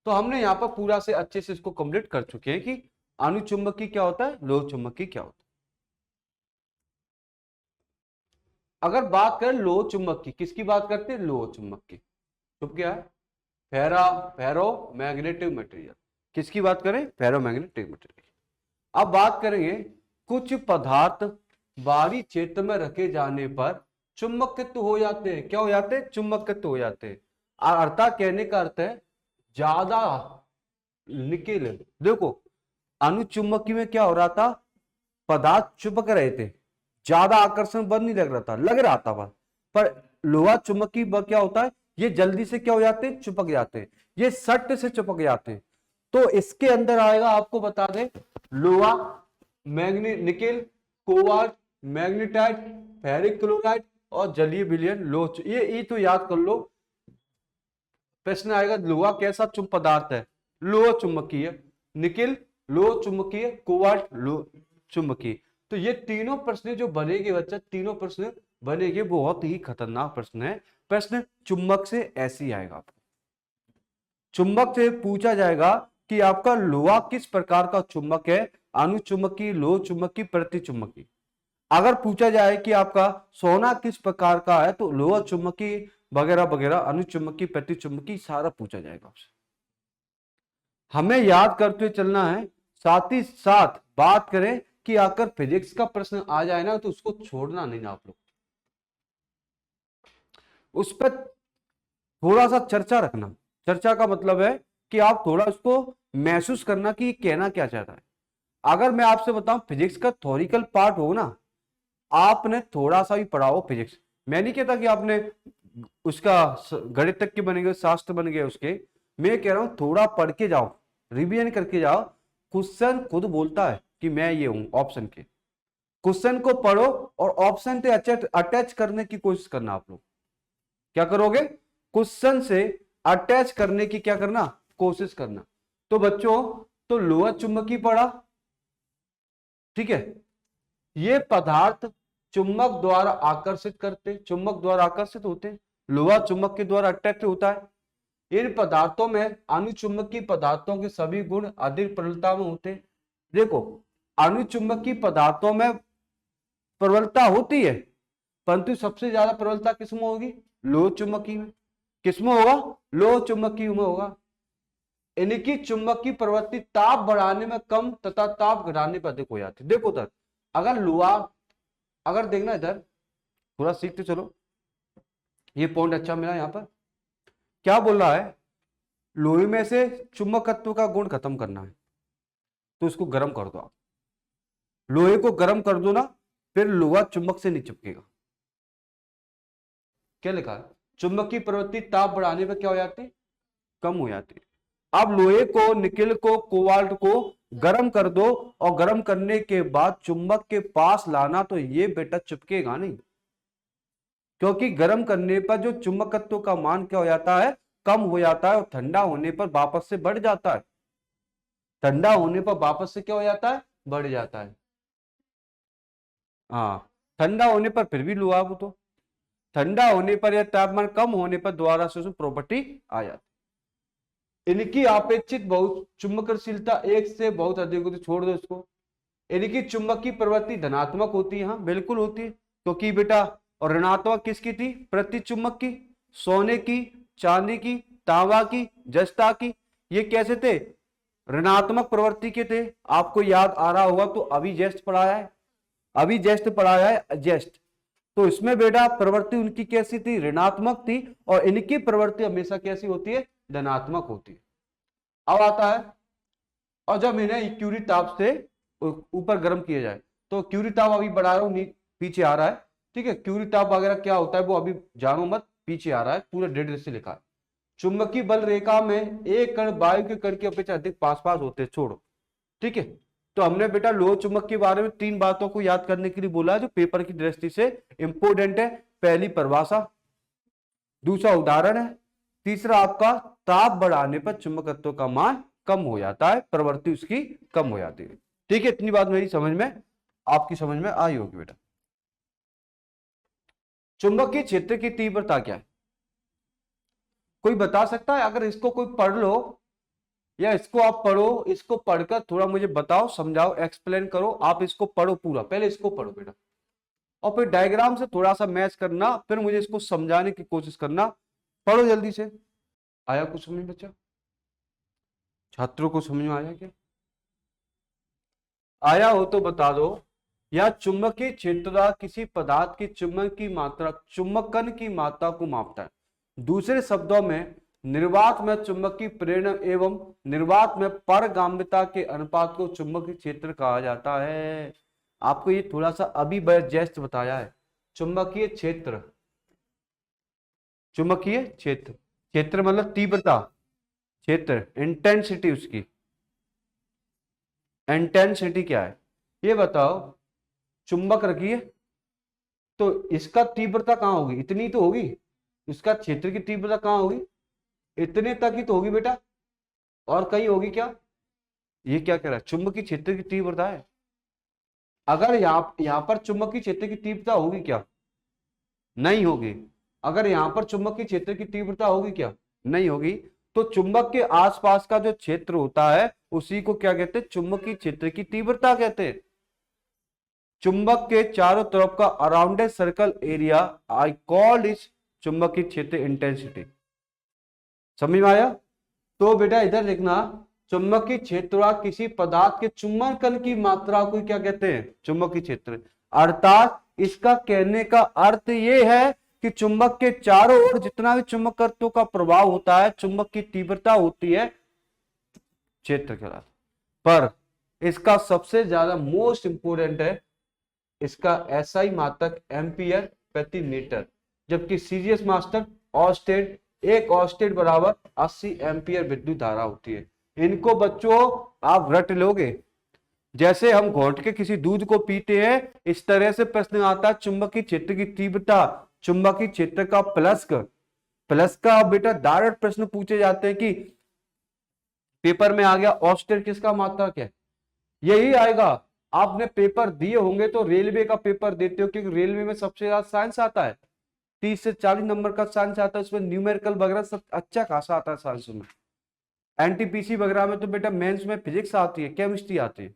S1: तो हमने यहां पर पूरा से अच्छे से इसको कंप्लीट कर चुके हैं कि अनुचुंबकी क्या होता है, लोह चुंबकी क्या होता है। अगर बात करें लोह चुंबक की, किसकी बात करते हैं, लोह चुंबक की। चुप क्या है, फेरोमैग्नेटिक मटेरियल। किसकी बात करें, फेरोमैग्नेटिक मटेरियल। अब बात करेंगे, कुछ पदार्थ बाहरी क्षेत्र में रखे जाने पर चुंबकित्व हो जाते हैं। क्या हो जाते हैं, चुंबकित्व हो जाते हैं। अर्थात कहने का अर्थ है ज्यादा निकेल। देखो अनुचुंबकी में क्या हो रहा था, पदार्थ चिपक रहे थे, ज्यादा आकर्षण बल नहीं लग रहा था, लग रहा था बस। पर लोहा चुंबकी बल क्या होता है, ये जल्दी से क्या हो जाते हैं, चिपक जाते हैं, ये सट से चिपक जाते हैं। तो इसके अंदर आएगा, आपको बता दें, लोहा, nickel, cobalt, magnetite, ferric chloride और जलीय विलयन लोह। ये तो याद कर लो। प्रश्न आएगा लोहा कैसा पदार्थ है, लोह चुंबकीय, निकेल लोह चुंबकीय, कोबाल्ट लोह चुंबकीय। तो ये तीनों प्रश्न जो बनेंगे बच्चा, तीनों प्रश्न बनेंगे, बहुत ही खतरनाक प्रश्न है। प्रश्न चुंबक से ऐसे ही आएगा, आपको चुंबक से पूछा जाएगा कि आपका लोहा किस प्रकार का चुंबक है, अनुचुंबकी, लोह चुंबकी, प्रतिचुंबकी। अगर पूछा जाए कि आपका सोना किस प्रकार का है, तो लोहा चुंबकी वगैरह वगैरह, अनुचुंबकी, प्रतिचुंबकी, सारा पूछा जाएगा आपसे। हमें याद करते हुए चलना है, साथ ही साथ बात करें कि अगर फिजिक्स का प्रश्न आ जाए ना तो उसको छोड़ना नहीं ना आप लोग, उस पर थोड़ा सा चर्चा रखना। चर्चा का मतलब है कि आप थोड़ा उसको महसूस करना कि कहना क्या चाहता है। अगर मैं आपसे बताऊं फिजिक्स का थ्योरिकल पार्ट हो ना, आपने थोड़ा सा भी पढ़ा हो फिजिक्स, मैं नहीं कहता कि आपने उसका गणित तक के बन गए, शास्त्र बन गए उसके, मैं कह रहा हूं थोड़ा पढ़ के जाओ, रिवीजन करके जाओ। क्वेश्चन खुद बोलता है कि मैं ये हूं ऑप्शन के, क्वेश्चन को पढ़ो और ऑप्शन से अटैच करने की कोशिश करना। आप लोग क्या करोगे, क्वेश्चन से अटैच करने की क्या करना, कोशिश करना। तो बच्चों, तो लोहा चुंबकी पढ़ा, ठीक है, ये पदार्थ चुंबक द्वारा आकर्षित करते, चुंबक द्वारा आकर्षित होते हैं, लोहा चुंबक के द्वारा अट्रैक्ट होता है। इन पदार्थों में, अनुचुंबकीय पदार्थों के सभी गुण अधिक प्रबलता में होते हैं। देखो अनुचुंबकीय पदार्थों में प्रबलता होती है, परंतु सबसे ज्यादा प्रबलता किसमें होगी, लोह चुंबकीय में। किसमें होगा, लोह चुंबकीय में होगा। इनकी चुंबकीय प्रवृत्ति ताप बढ़ाने में कम तथा ताप घटाने पर अधिक हो जाती है। देखो सर, अगर लोहा, अगर देखना इधर थोड़ा सीखते चलो, ये पॉइंट अच्छा मिला। यहां पर क्या बोल रहा है, लोहे में से चुंबकत्व का गुण खत्म करना है तो इसको गर्म कर दो आप। लोहे को गर्म कर दो ना, फिर लोहा चुंबक से नहीं चिपकेगा। क्या लिखा है? चुंबक की प्रवृत्ति ताप बढ़ाने पर क्या हो जाती है? कम हो जाती है। अब लोहे को, निकेल को, कोबाल्ट को गर्म कर दो और गर्म करने के बाद चुंबक के पास लाना, तो ये बेटा चिपकेगा नहीं, क्योंकि गर्म करने पर जो चुंबकत्व का मान क्या हो जाता है? कम हो जाता है, और ठंडा होने पर वापस से बढ़ जाता है। ठंडा होने पर वापस से क्या हो जाता है? बढ़ जाता है। हाँ, ठंडा होने पर फिर भी लोहा, वो तो ठंडा होने पर या तापमान कम होने पर दोबारा से उसमें प्रॉपर्टी आ जाती है। इनकी अपेक्षित बहुत चुंबकशीलता एक से बहुत अधिक होती है, छोड़ दो इसको। इनकी चुंबक की प्रवृत्ति धनात्मक होती है, हाँ बिल्कुल होती है, क्योंकि बेटा, और ऋणात्मक किसकी थी? प्रति चुंबक की। सोने की, चांदी की, तांबा की, जस्ता की। ये कैसे थे? ऋणात्मक प्रवृत्ति के थे। आपको याद आ रहा होगा तो अभी जस्ट पढ़ाया है, अभी जस्ट पढ़ाया है, जस्ट। तो इसमें बेटा प्रवृत्ति उनकी कैसी थी? ऋणात्मक थी, और इनकी प्रवृत्ति हमेशा कैसी होती है? धनात्मक होती है। अब आता है, और जब इन्हें इक्यूरी ताप से ऊपर गर्म किया जाए, तो क्यूरी ताप अभी बढ़ा रहा हूं, पीछे आ रहा है, ठीक है। क्यूरी ताप वगैरह क्या होता है वो अभी जानो मत, पीछे आ रहा है, पूरे डेढ़ से लिखा है। चुंबकीय बल रेखा में एक कण वायु के कण की अपेक्षा अधिक पास पास होते हैं, छोड़ो, ठीक है। तो हमने बेटा लोह चुंबक के बारे में 3 बातों को याद करने के लिए बोला है, जो पेपर की दृष्टि से इंपोर्टेंट है। पहली परिभाषा, दूसरा उदाहरण है, तीसरा आपका ताप बढ़ाने पर चुंबकत्व का मान कम हो जाता है, प्रवृत्ति उसकी कम हो जाती है। ठीक है, इतनी बात मेरी समझ में, आपकी समझ में आई होगी बेटा। चुंबकीय क्षेत्र की तीव्रता क्या है? कोई बता सकता है? अगर इसको कोई पढ़ लो, या इसको आप पढ़ो, इसको पढ़कर थोड़ा मुझे बताओ, समझाओ, एक्सप्लेन करो। आप इसको पढ़ो पूरा, पहले इसको पढ़ो बेटा, और फिर डायग्राम से थोड़ा सा मैच करना, फिर मुझे इसको समझाने की कोशिश करना। पढ़ो जल्दी से। आया कुछ समझ बच्चा? छात्रों को समझ में आया क्या? आया हो तो बता दो। या चुंबकीय क्षेत्र किसी पदार्थ की चुंबक की मात्रा, चुंबकन की मात्रा को मापता है। दूसरे शब्दों में, निर्वात में चुंबक की प्रेरणा एवं निर्वात में पारगम्यता के अनुपात को चुंबकीय क्षेत्र कहा जाता है। आपको ये थोड़ा सा अभी जस्ट बताया है। चुंबकीय क्षेत्र, चुंबकीय क्षेत्र, क्षेत्र मतलब तीव्रता, क्षेत्र इंटेंसिटी, उसकी इंटेंसिटी क्या है ये बताओ। चुंबक रखिए, तो इसका तीव्रता कहां होगी? इतनी तो होगी। इसका क्षेत्र की तीव्रता कहां होगी? इतने तक ही तो होगी बेटा, और कहीं होगी क्या? ये क्या कह रहा है? चुंबकीय क्षेत्र की तीव्रता है। अगर यहां पर चुंबकीय क्षेत्र की तीव्रता होगी क्या? नहीं होगी। अगर यहां पर चुंबकीय क्षेत्र की तीव्रता होगी क्या? नहीं होगी। तो चुंबक के आसपास का जो क्षेत्र होता है उसी को क्या कहते हैं? चुंबकीय क्षेत्र की तीव्रता कहते हैं। चुंबक के चारों तरफ का arounded circle area I called इस चुंबकीय क्षेत्र इंटेंसिटी। समझ में आया? तो बेटा इधर लिखना, चुंबकीय क्षेत्र किसी पदार्थ के चुंबकन की मात्रा को क्या कहते हैं? चुंबकीय क्षेत्र। अर्थात इसका कहने का अर्थ यह है कि चुंबक के चारों ओर जितना भी चुंबकत्व का प्रभाव होता है, चुंबक की तीव्रता होती है, क्षेत्र कहलाता। पर इसका सबसे ज्यादा मोस्ट इंपोर्टेंट है इसका एसआई मात्रक एम्पियर प्रति मीटर, जबकि सीजीएस मास्टर ऑस्टेट, एक ऑस्टेट बराबर 80 एम्पियर विद्युत धारा होती है। इनको बच्चों आप रट लोगे। जैसे हम घोंट के किसी दूध को पीते हैं, इस तरह से प्रश्न आता है चुंबकीय क्षेत्र की तीव्रता, चुंबकीय क्षेत्र का प्लस का बेटा डायरेक्ट प्रश्न पूछे जाते हैं कि पेपर में आ गया ऑस्टेट किसका मात्रक है, यही आएगा। आपने पेपर दिए होंगे तो रेलवे का पेपर देते हो, क्योंकि रेलवे में सबसे ज्यादा साइंस आता है, 30 से 40 नंबर का साइंस आता है, उसमें न्यूमेरिकल वगैरह सब अच्छा खासा आता है साइंस में। एनटीपीसी वगैरह में तो बेटा मेंस में फिजिक्स आती है, केमिस्ट्री आती है,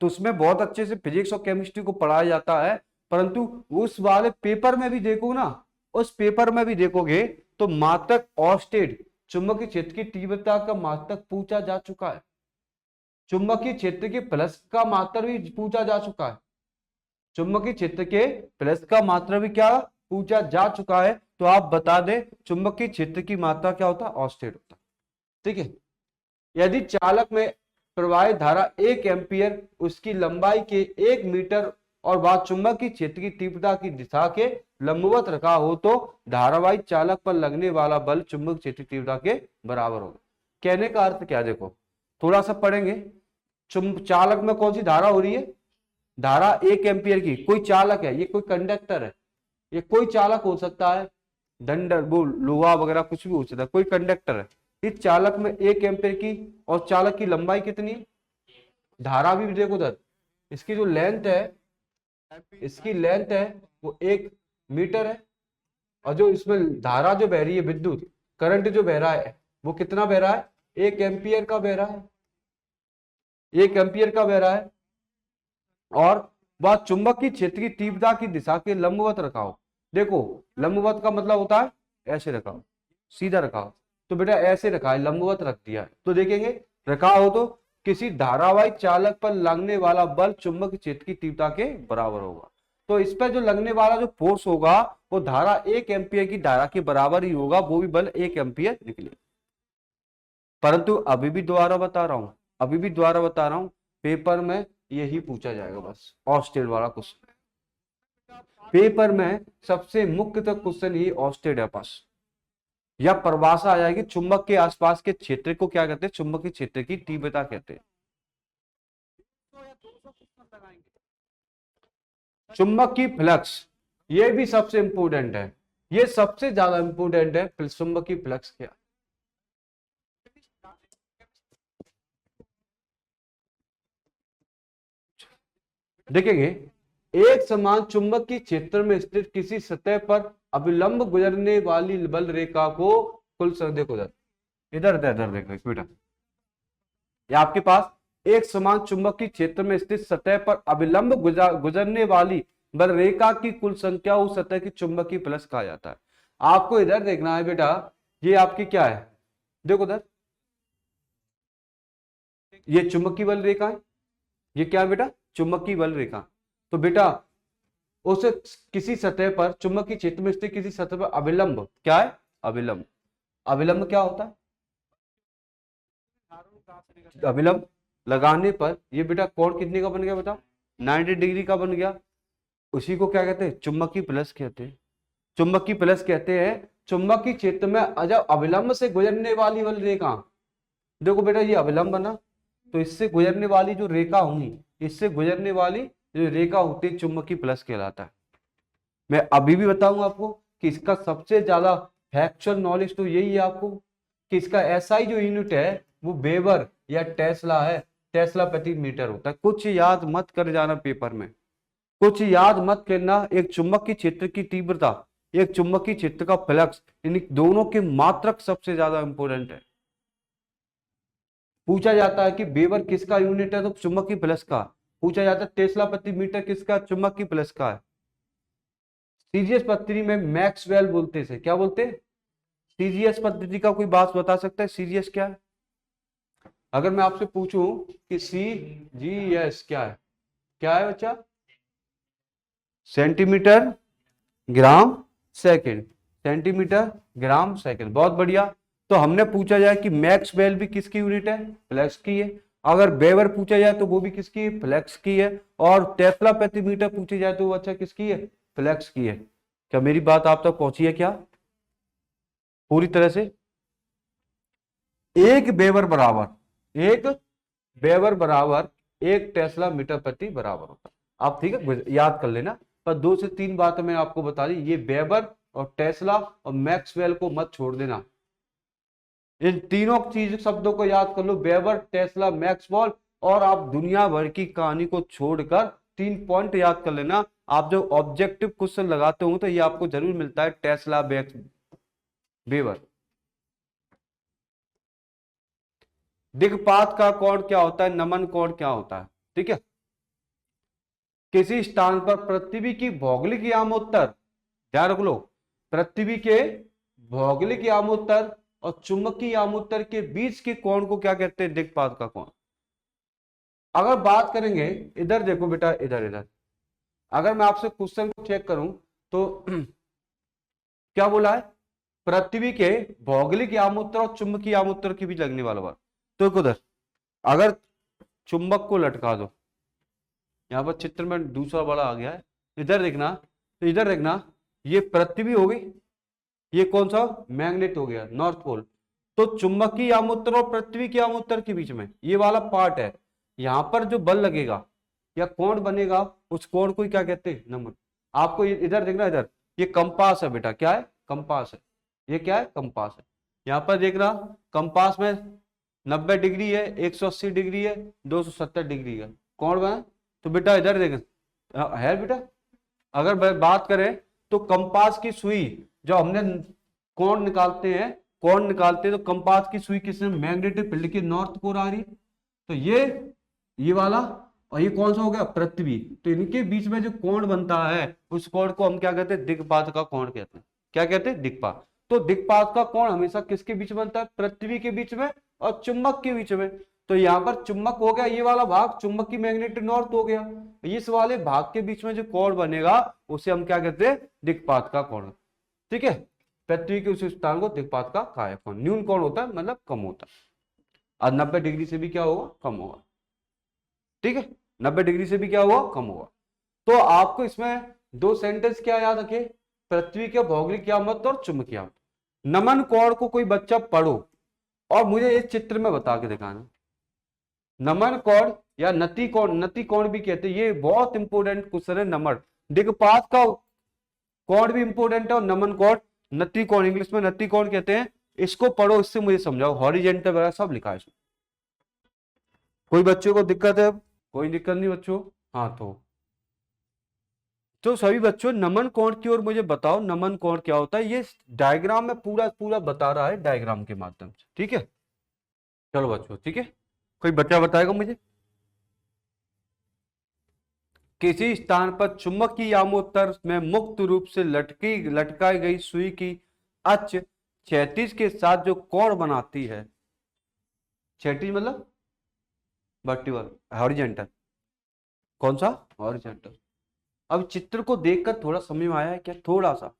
S1: तो उसमें बहुत अच्छे से फिजिक्स और केमिस्ट्री को पढ़ाया जाता है। परंतु उस वाले पेपर में भी देखो ना, उस पेपर में भी देखोगे तो मात्रक ऑस्टेट, चुंबकीय क्षेत्र की तीव्रता का मात्रक पूछा जा चुका है। चुंबकीय क्षेत्र के प्लस का मात्रक भी पूछा जा चुका है। चुंबकीय क्षेत्र के प्लस का मात्रक भी क्या पूछा जा चुका है तो आप बता दें चुंबकीय क्षेत्र की मात्रा क्या होता है, ऑस्टेट होता है। ठीक है, यदि चालक में प्रवाहित धारा 1 एम्पियर उसकी लंबाई के 1 मीटर और वह चुंबकीय क्षेत्र की तीव्रता की दिशा के लंबवत रखा हो तो धारावाही चालक पर लगने वाला बल चुंबकीय क्षेत्र की तीव्रता के बराबर होगा। कहने का अर्थ क्या, देखो थोड़ा सा पढ़ेंगे। चालक में कौन सी धारा हो रही है, धारा 1 एम्पियर की। कोई चालक है, ये कोई कंडक्टर है, ये कोई चालक हो सकता है, डंडर वो लोहा वगैरह कुछ भी हो सकता है, कोई कंडक्टर है। इस चालक में 1 एम्पियर की और चालक की लंबाई कितनी है, धारा भी देखो उधर, इसकी जो लेंथ है, इसकी लेंथ है वो 1 मीटर है, और जो इसमें धारा जो बह रही है, विद्युत करंट जो बह रहा है वो कितना बह रहा है, 1 एम्पियर का बह रहा है, 1 एम्पियर का बह रहा है। और वह चुंबकीय क्षेत्र की तीव्रता की दिशा के लंबवत रखा हो। देखो लंबवत का मतलब होता है ऐसे रखा हो, सीधा रखा हो, तो बेटा ऐसे रखा है, लंबवत रख दिया है, तो देखेंगे रखा हो तो किसी धारावाही चालक पर लगने वाला बल चुंबकीय क्षेत्र की तीव्रता के बराबर होगा। तो इस पर जो लगने वाला जो फोर्स होगा वो धारा 1 एम्पियर की धारा के बराबर ही होगा, वो भी बल 1 एम्पियर निकले। परंतु अभी भी दोबारा बता रहा हूं, पेपर में यही पूछा जाएगा बस, ऑस्टेट वाला क्वेश्चन। पेपर में सबसे मुख्य क्वेश्चन ये ऑस्टेट है बस, या परिभाषा आ जाएगी, चुंबक के आसपास के क्षेत्र को क्या कहते हैं, चुंबकीय क्षेत्र की तीव्रता कहते हैं। चुंबकीय फ्लक्स, ये भी सबसे इंपोर्टेंट है, ये सबसे ज्यादा इंपोर्टेंट है, चुंबकीय फ्लक्स क्या। देखेंगे, एक समान चुंबकीय क्षेत्र में स्थित किसी सतह पर अविलंब गुजरने वाली बल रेखा को कुल देखो इधर देखो बेटा, ये आपके पास एक समान चुंबकीय क्षेत्र में स्थित सतह पर अविलंब गुजरने वाली बल रेखा की कुल संख्या उस सतह की चुंबकीय फ्लक्स कहा जाता है। आपको इधर देखना है बेटा, ये आपकी क्या है, देखो उधर, ये चुंबकीय बल रेखा है, ये क्या है बेटा, चुंबकीय बल रेखा। तो बेटा उस किसी सतह पर चुंबकीय क्षेत्र में स्थित किसी सतह पर अविलंब क्या है, अविलंब, अविलंब क्या होता है, अविलंब लगाने पर ये बेटा कोण कितने का बन गया बेटा, 90 डिग्री का बन गया। उसी को क्या कहते हैं, चुंबकीय प्लस कहते हैं, चुंबकीय प्लस कहते हैं। चुंबकीय क्षेत्र में जब अविलंब से गुजरने वाली बल रेखा, देखो बेटा ये अविलंब बना, तो इससे गुजरने वाली जो रेखा होंगी, इससे गुजरने वाली जो रेखा होती है चुंबकीय प्लस कहलाता है। मैं अभी भी बताऊंगा आपको कि इसका सबसे ज्यादा फैक्चुअल नॉलेज तो यही है आपको कि इसका एसआई जो यूनिट है वो वेबर या टेस्ला है, टेस्ला प्रति मीटर होता है। कुछ याद मत कर जाना पेपर में, कुछ याद मत करना। एक चुंबकीय क्षेत्र की तीव्रता, एक चुंबकीय क्षेत्र का फ्लक्स, इन दोनों के मात्रक सबसे ज्यादा इंपॉर्टेंट है। पूछा जाता है कि वेबर किसका यूनिट है, तो चुंबकीय फ्लक्स का। पूछा जाता है टेस्ला प्रति मीटर किसका, चुंबकीय फ्लक्स का है। सीजीएस पद्धति में मैक्सवेल बोलते से, क्या बोलते हैं, सीजीएस पद्धति का कोई बात बता सकता है, सीजीएस क्या है। अगर मैं आपसे पूछूं कि सीजीएस क्या है बच्चा, centimetre gram second, centimetre gram second, बहुत बढ़िया। तो हमने पूछा जाए कि मैक्सवेल भी किसकी यूनिट है, फ्लक्स की है। अगर वेबर पूछा जाए तो वो भी किसकी है, फ्लक्स की है। और टेस्ला प्रति मीटर पूछी जाए तो वो अच्छा किसकी है, फ्लक्स की है। क्या मेरी बात आप तक पहुंची है क्या पूरी तरह से। एक वेबर बराबर एक टेस्ला मीटर प्रति बराबर होता है। आप ठीक है याद कर लेना, पर 2 से 3 बातें मैं आपको बता दी, ये वेबर और टेस्ला और मैक्सवेल को मत छोड़ देना। इन तीनों चीज शब्दों को याद कर लो, वेबर, टेस्ला, मैक्सवेल, और आप दुनिया भर की कहानी को छोड़कर 3 पॉइंट याद कर लेना। आप जो ऑब्जेक्टिव क्वेश्चन लगाते हो तो ये आपको जरूर मिलता है, टेस्ला, वेबर। दिक्पात का कोण क्या होता है, नमन कोण क्या होता है, ठीक है। किसी स्थान पर पृथ्वी की भौगोलिक यामोत्तर, ध्यान रख लो, पृथ्वी के भौगोलिक यामोत्तर और चुंबकीय यामोत्तर के बीच के कोण को क्या कहते हैं, दिक्पात का कोण। अगर बात करेंगे, इधर देखो बेटा, इधर अगर मैं आपसे क्वेश्चन को चेक करूं तो क्या बोला है, पृथ्वी के भौगोलिक यामोत्तर और चुंबकीय यामोत्तर के बीच लगने वाला बल। तो उधर अगर चुंबक को लटका दो, यहाँ पर चित्र में दूसरा बड़ा आ गया है, इधर देखना, तो इधर देखना, ये पृथ्वी हो गई, ये कौन सा मैग्नेट हो गया नॉर्थ पोल। तो चुंबकीय यामोत्तर और पृथ्वी के यामोत्तर के बीच में ये वाला पार्ट है, यहां पर जो बल लगेगा या कोण बनेगा, उस कोण को क्या कहते हैं, नमन। आपको इधर देखना, इधर ये कंपास है बेटा, क्या है, कंपास है, ये क्या है, कंपास है। यहाँ पर देखना, कंपास में 90 डिग्री है, 180 डिग्री है, 270 डिग्री है, कोण बना। तो बेटा इधर देखना है बेटा, अगर बात करें तो कंपास की सुई, जो हमने कोण निकालते हैं, कोण निकालते हैं, तो कंपास की सुई किसने, मैग्नेटिक फील्ड की नॉर्थ को आ रही। तो ये वाला, और ये कौन सा हो गया, पृथ्वी। तो इनके बीच में जो कोण बनता है, उस कोण को हम क्या कहते हैं, दिक्पात का कोण कहते हैं। क्या कहते हैं, दिक्पात। तो दिक्पात का कोण हमेशा किसके बीच में बनता है, पृथ्वी के बीच में और चुंबक के बीच में। तो यहाँ पर चुंबक हो गया, ये वाला भाग चुंबक की मैग्नेटिक नॉर्थ हो गया, इस वाले भाग के बीच में जो कोण बनेगा उसे हम क्या कहते हैं, दिक्पात का कोण। ठीक है, पृथ्वी के उस स्थान को दिक्पात का काय कोण। न्यून कोण होता है मतलब कम होता है, और 90 डिग्री से भी क्या होगा, कम होगा। ठीक है, 90 डिग्री से भी क्या होगा, कम होगा। तो आपको इसमें दो सेंटेंस क्या याद रखे, पृथ्वी के भौगोलिक यामोत्तर और चुंबकीय यामोत्तर। नमन कोण को कोई बच्चा पढ़ो और मुझे इस चित्र में बता के दिखाना। नमन कोण या नति कोण, नति कोण भी कहते हैं, ये बहुत इंपॉर्टेंट क्वेश्चन है। नमन दिक्पात का कोण भी इंपॉर्टेंट है, और नमन कोण, नति कोण, इंग्लिश में नति कोण कहते हैं। इसको पढ़ो, इससे मुझे समझाओ, हॉरिजेंटल वगैरह सब लिखा है इसमें। कोई बच्चों को दिक्कत है, कोई दिक्कत नहीं बच्चों, हाँ। तो सभी बच्चों नमन कोण की ओर मुझे बताओ, नमन कोण क्या होता है। ये डायग्राम में पूरा पूरा बता रहा है, डायग्राम के माध्यम से। ठीक है, चलो बच्चों, ठीक है, कोई बच्चा बताएगा मुझे। किसी स्थान पर चुंबकीय यामोत्तर में मुक्त रूप से लटकाई गई सुई की अक्ष क्षैतिज के साथ जो कोण बनाती है, क्षैतिज मतलब वर्टिकल, हॉरिजॉन्टल, कौन सा, हॉरिजॉन्टल। अब चित्र को देखकर थोड़ा समझ में आया है क्या, थोड़ा सा।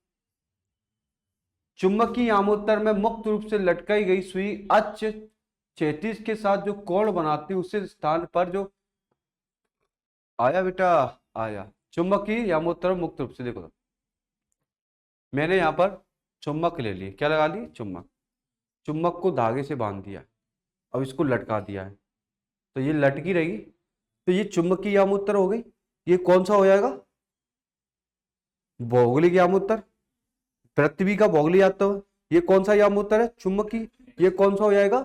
S1: चुंबकीय यामोत्तर में मुक्त रूप से लटकाई गई सुई अक्ष क्षैतिज के साथ जो कोण बनाती है, उस स्थान पर जो आया बेटा, आया चुंबकीय यामोत्तर मुक्त रूप से। देखो मैंने यहां पर चुंबक ले लिए, क्या लगा ली, चुंबक। चुंबक को धागे से बांध दिया, अब इसको लटका दिया है, तो ये लटकी रहेगी। तो ये चुंबकीय यामोत्तर हो गई। ये कौन सा हो जाएगा, भौगोलिक यामोत्तर, पृथ्वी का भौगोलिक यामोत्तर। ये कौन सा यामोत्तर है, चुंबकीय। ये कौन सा हो जाएगा,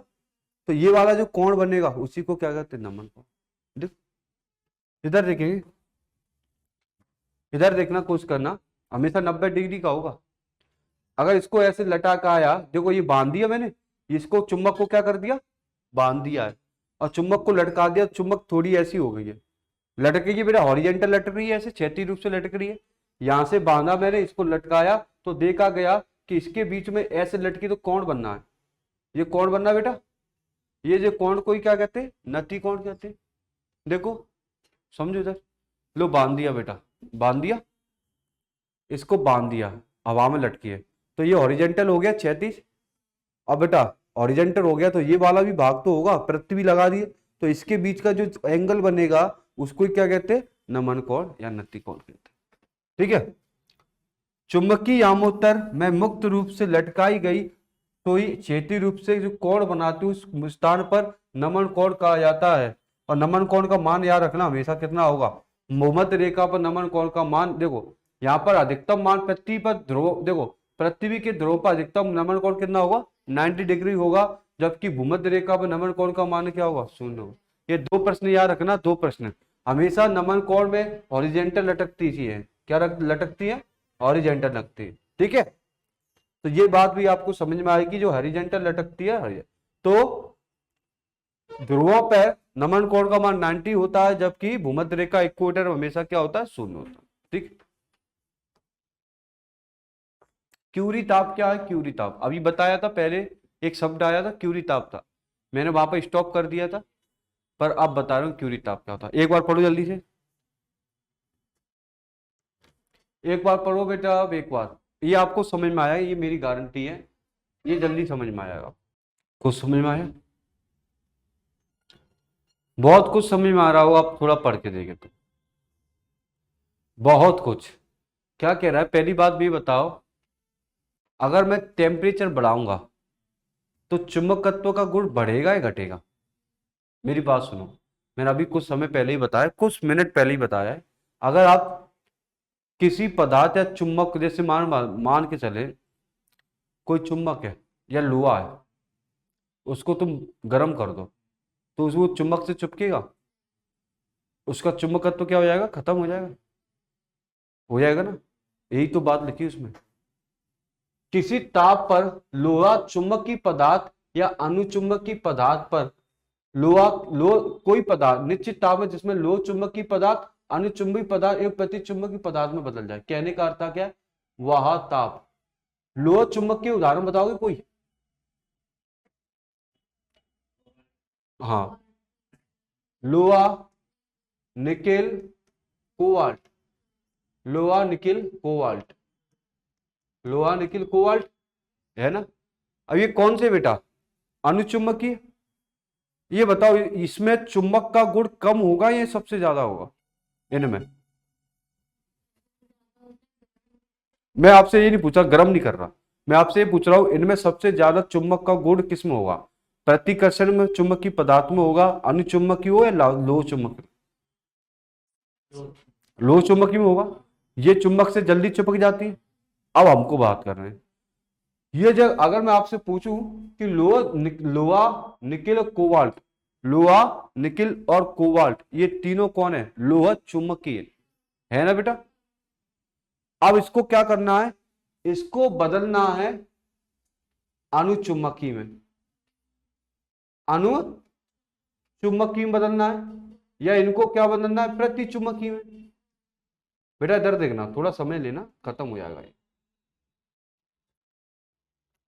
S1: तो ये वाला जो कोण बनेगा उसी को क्या कहते हैं, नमन कोण। इधर देखेंगे, इधर देखना, कोशिश करना, हमेशा 90 डिग्री का होगा। अगर इसको ऐसे लटा के आया, देखो ये बांध दिया मैंने, इसको चुंबक को क्या कर दिया, बांध दिया है, और चुंबक को लटका दिया। चुंबक थोड़ी ऐसी हो गई है, लटकेगी बेटा, हॉरिजेंटल लटक रही है, ऐसे क्षैतिज रूप से लटक रही है। यहां से बांधा मैंने, इसको लटकाया, तो देखा गया कि इसके बीच में ऐसे लटकी, तो कोण बनना है, ये कोण बनना बेटा। ये जो कोण को ही क्या कहते हैं, नति कोण कहते हैं। देखो समझो इधर, लो बांध दिया बेटा, बांध दिया, इसको बांध दिया, हवा में लटकी है, तो ये हॉरिजेंटल हो गया, क्षैतिज। अब बेटा हॉरिजेंटल हो गया, तो ये वाला भी भाग तो होगा, पृथ्वी लगा दिए, तो इसके बीच का जो एंगल बनेगा उसको क्या कहते हैं, नमन कोण या नति कोण कहते हैं। ठीक है, चुंबकीय यामोत्तर में मुक्त रूप से लटकाई गई सुई क्षैतिज रूप से जो कोण बनाती है, उस स्थान पर नमन कोण कहा जाता है। और नमन कोण का मान याद रखना हमेशा कितना होगा, भूमध्य रेखा पर नमन कोण का मान, देखो यहाँ पर अधिकतम मान पृथ्वी पर ध्रुव, देखो पृथ्वी के ध्रुव पर अधिकतम नमन कोण कितना होगा, 90 डिग्री होगा, जबकि भूमध्य रेखा पर नमन कोण का मान क्या होगा, 0 होगा। ये दो प्रश्न याद रखना, दो प्रश्न। हमेशा नमन कोण में हॉरिजेंटल लटकती है, क्या लटकती है, हॉरिजेंटल लगती है। ठीक है, तो ये बात भी आपको समझ में आएगी, जो हॉरिजेंटल लटकती है। तो ध्रुवों पर नमन कोण का मान 90 होता है, जबकि भूमध्य रेखा इक्वेटर हमेशा क्या होता है, 0 होता है। ठीक, क्यूरी ताप क्या है, क्यूरी ताप अभी बताया था, पहले एक शब्द आया था क्यूरी ताप था, मैंने वहां पर स्टॉप कर दिया था, पर अब बता रहा हूं क्यूरी ताप क्या होता है। एक बार पढ़ो जल्दी से, एक बार पढ़ो बेटा, अब एक बार ये आपको समझ में आया, ये मेरी गारंटी है, ये जल्दी समझ में आएगा। कुछ समझ में आया? बहुत कुछ समझ में आ रहा हो, आप थोड़ा पढ़ के देखे तो बहुत कुछ। क्या कह रहा है, पहली बात भी बताओ, अगर मैं टेम्परेचर बढ़ाऊंगा तो चुंबकत्व का गुण बढ़ेगा या घटेगा? मेरी बात सुनो, मैंने अभी कुछ समय पहले ही बताया, कुछ मिनट पहले ही बताया है, अगर आप किसी पदार्थ या चुंबक, जैसे मान मान के चले कोई चुंबक है या लोहा है, उसको तुम गर्म कर दो तो वो चुंबक से चिपकेगा, उसका चुंबकत्व क्या हो जाएगा, खत्म हो जाएगा ना। यही तो बात लिखी उसमें। किसी ताप पर लोहा चुंबकीय पदार्थ या अनुचुंबकीय पदार्थ पर लोहा लो कोई पदार्थ निश्चित ताप है जिसमें लोह चुंबकीय पदार्थ अनुचुंबकीय पदार्थ एक प्रतिचुंबकीय पदार्थ में बदल जाए। कहने का अर्थ क्या है, वह ताप। लोह चुंबक के उदाहरण बताओगे कोई? हाँ, लोहा, निकेल, कोबाल्ट, लोहा निकेल कोबाल्ट, लोहा निकेल कोबाल्ट, है ना। अब ये कौन से बेटा, अनुचुंबकीय। ये बताओ इसमें चुंबक का गुण कम होगा या सबसे ज्यादा होगा इनमें? मैं आपसे ये नहीं पूछा, गर्म नहीं कर रहा, मैं आपसे ये पूछ रहा हूं इनमें सबसे ज्यादा चुंबक का गुण किसमें होगा? प्रतिकर्षण में चुंबकीय पदार्थ में होगा, अनुचुंबकीय हो या लोह चुंबकीय? लोह चुंबकीय में होगा, ये चुंबक से जल्दी चिपक जाती है। अब हमको बात कर रहे हैं, ये जब अगर मैं आपसे पूछूं कि लोहा निकिल और कोबाल्ट, लोहा निकिल और कोबाल्ट ये तीनों कौन है, लोह चुंबकीय है ना बेटा। अब इसको क्या करना है, इसको बदलना है अनुचुंबकीय में, अनुचुंबकीय में बदलना है, या इनको क्या बदलना है, प्रतिचुंबकीय में। बेटा इधर देखना, थोड़ा समय लेना, खत्म हो जाएगा ये।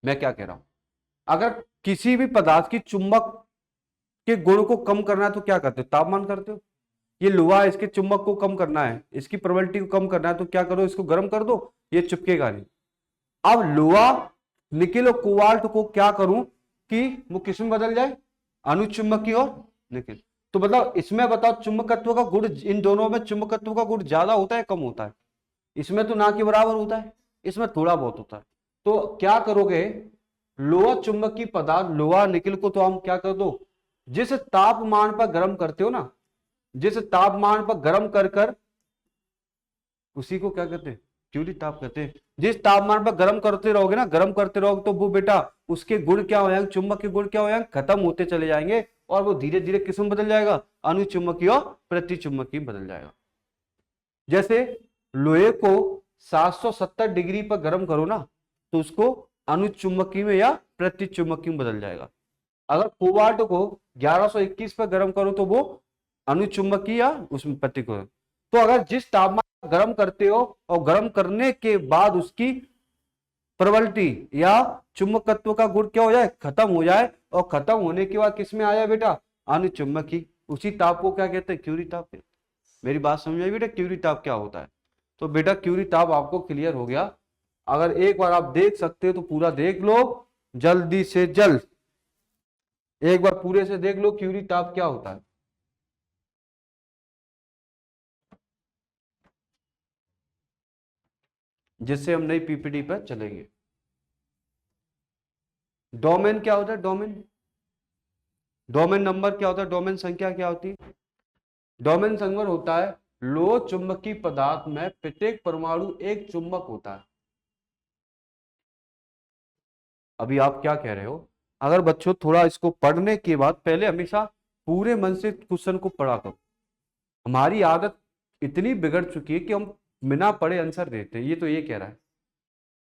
S1: मैं क्या कह रहा हूं, अगर किसी भी पदार्थ की चुंबक के गुण को कम करना है तो क्या करते हो, तापमान करते हो। ये लोहा है, इसके चुंबक को कम करना है, इसकी प्रबलिटी को कम करना है तो क्या करो, इसको गर्म कर दो, ये चिपकेगा नहीं। अब लोहा निकिल और कोबाल्ट को क्या करूं कि वो किसमें बदल जाए, अनुचुंबकीय और निकिल। तो मतलब इसमें बताओ चुंबकत्व का गुण, इन दोनों में चुंबकत्व का गुण ज्यादा होता है कम होता है? इसमें तो ना के बराबर होता है, इसमें थोड़ा बहुत होता है। तो क्या करोगे, लोहा चुंबकीय पदार्थ लोहा निकिल को तो हम क्या कर दो, जिस तापमान पर गर्म करते हो ना, जिस तापमान पर गर्म कर कर, उसी को क्या कहते हैं, क्यूरी ताप कहते हैं। जिस तापमान पर गर्म करते रहोगे ना, गर्म करते रहोगे तो वो बेटा उसके गुण क्या हो जाएंगे, चुंबक के गुण क्या हो जाएंगे, खत्म होते चले जाएंगे, और वो धीरे धीरे किस में बदल जाएगा, अनुचुंबकीय और प्रतिचुंबकीय बदल जाएगा। जैसे लोहे को 770 डिग्री पर गर्म करो ना तो उसको अनुचुंबकीय में या प्रतिचुंबकीय में बदल जाएगा। अगर कोबाल्ट को 1121 पर गर्म करो तो वो अनुचुंबकीय या उसमें प्रतिकूल। तो अगर जिस तापमान गर्म करते हो और गर्म करने के बाद उसकी प्रबलिटी या चुंबकत्व का गुण क्या हो जाए, खत्म हो जाए, और खत्म होने के बाद किसमें आ जाए बेटा, अनुचुंबकीय, उसी ताप को क्या कहते हैं, क्यूरी ताप कहते हैं। मेरी बात समझ आई बेटा, क्यूरी ताप क्या होता है? तो बेटा क्यूरी ताप आपको क्लियर हो गया। अगर एक बार आप देख सकते हो तो पूरा देख लो, जल्दी से जल्द एक बार पूरे से देख लो क्यूरी ताप क्या होता है। जिससे हम नई पीपीटी पर चलेंगे। डोमेन क्या होता है, डोमेन, डोमेन नंबर क्या होता है, डोमेन संख्या क्या होती है? डोमेन संख्या होता है लोह चुंबकीय पदार्थ में प्रत्येक परमाणु एक चुंबक होता है। अभी आप क्या कह रहे हो, अगर बच्चों थोड़ा इसको पढ़ने के बाद पहले हमेशा पूरे मन से क्वेश्चन को पढ़ा करो। हमारी आदत इतनी बिगड़ चुकी है कि हम बिना पढ़े आंसर देते हैं। ये तो ये कह रहा है,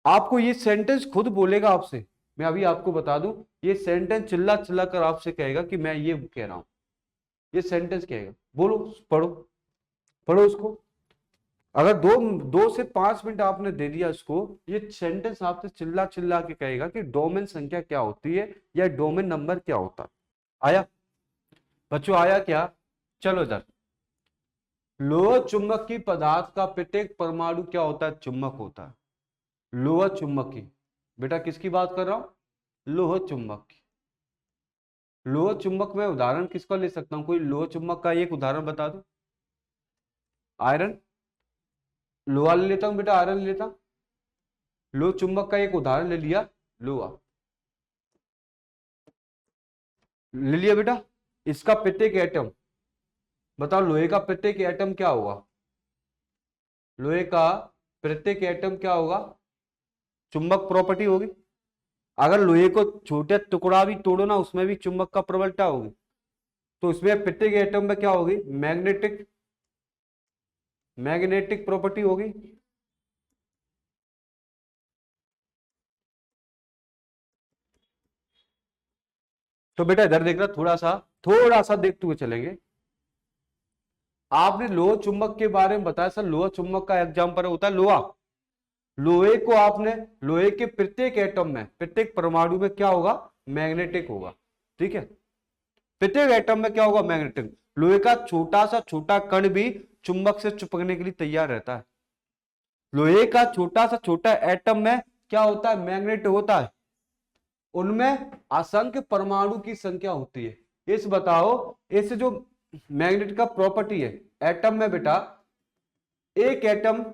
S1: आपको ये सेंटेंस खुद बोलेगा आपसे, मैं अभी आपको बता दूं, ये सेंटेंस चिल्ला चिल्ला कर आपसे कहेगा कि मैं ये कह रहा हूं, ये सेंटेंस कहेगा, बोलो, पढ़ो, पढ़ो उसको। अगर 2 से 5 मिनट आपने दे दिया इसको, ये सेंटेंस आपसे चिल्ला चिल्ला के कहेगा कि डोमेन संख्या क्या होती है या डोमेन नंबर क्या होता है। आया बच्चों, आया क्या? चलो इधर, लोह चुंबकीय पदार्थ का प्रत्येक परमाणु क्या होता है, चुंबक होता है। लोह चुंबकी। बेटा किसकी बात कर रहा हूं? लोह चुंबक की। लोह चुंबक में उदाहरण किसका ले सकता हूं? कोई लोह चुंबक का एक उदाहरण बता दो। आयरन। लोहा ले लेता हूं बेटा, आयरन ले लेता हूं। लोह चुंबक का एक उदाहरण ले लिया, लोहा ले लिया बेटा। इसका प्रत्येक एटम, बताओ लोहे का प्रत्येक एटम क्या होगा? लोहे का प्रत्येक एटम क्या होगा? चुंबक प्रॉपर्टी होगी। अगर लोहे को छोटे टुकड़ा भी तोड़ो ना, उसमें भी चुंबक का प्रबलता होगी। तो उसमें प्रत्येक एटम में क्या होगी? मैग्नेटिक, मैग्नेटिक प्रॉपर्टी होगी। तो बेटा इधर देखना, थोड़ा सा देखते हुए चलेंगे। आपने लोह चुंबक के बारे में बताया सर, लोह चुंबक का एग्जाम्पल होता है लोहा। लोहे को आपने, लोहे के प्रत्येक एटम में, प्रत्येक परमाणु में क्या होगा? मैग्नेटिक होगा। ठीक है, प्रत्येक एटम में क्या होगा? मैग्नेटिक। लोहे का छोटा सा छोटा कण भी चुंबक से चिपकने के लिए तैयार रहता है। लोहे का छोटा सा छोटा एटम में क्या होता है? मैग्नेट होता है। उनमें असंख्य परमाणु की संख्या होती है। इस बताओ, इस जो मैग्नेट का प्रॉपर्टी है एटम में बेटा, एक एटम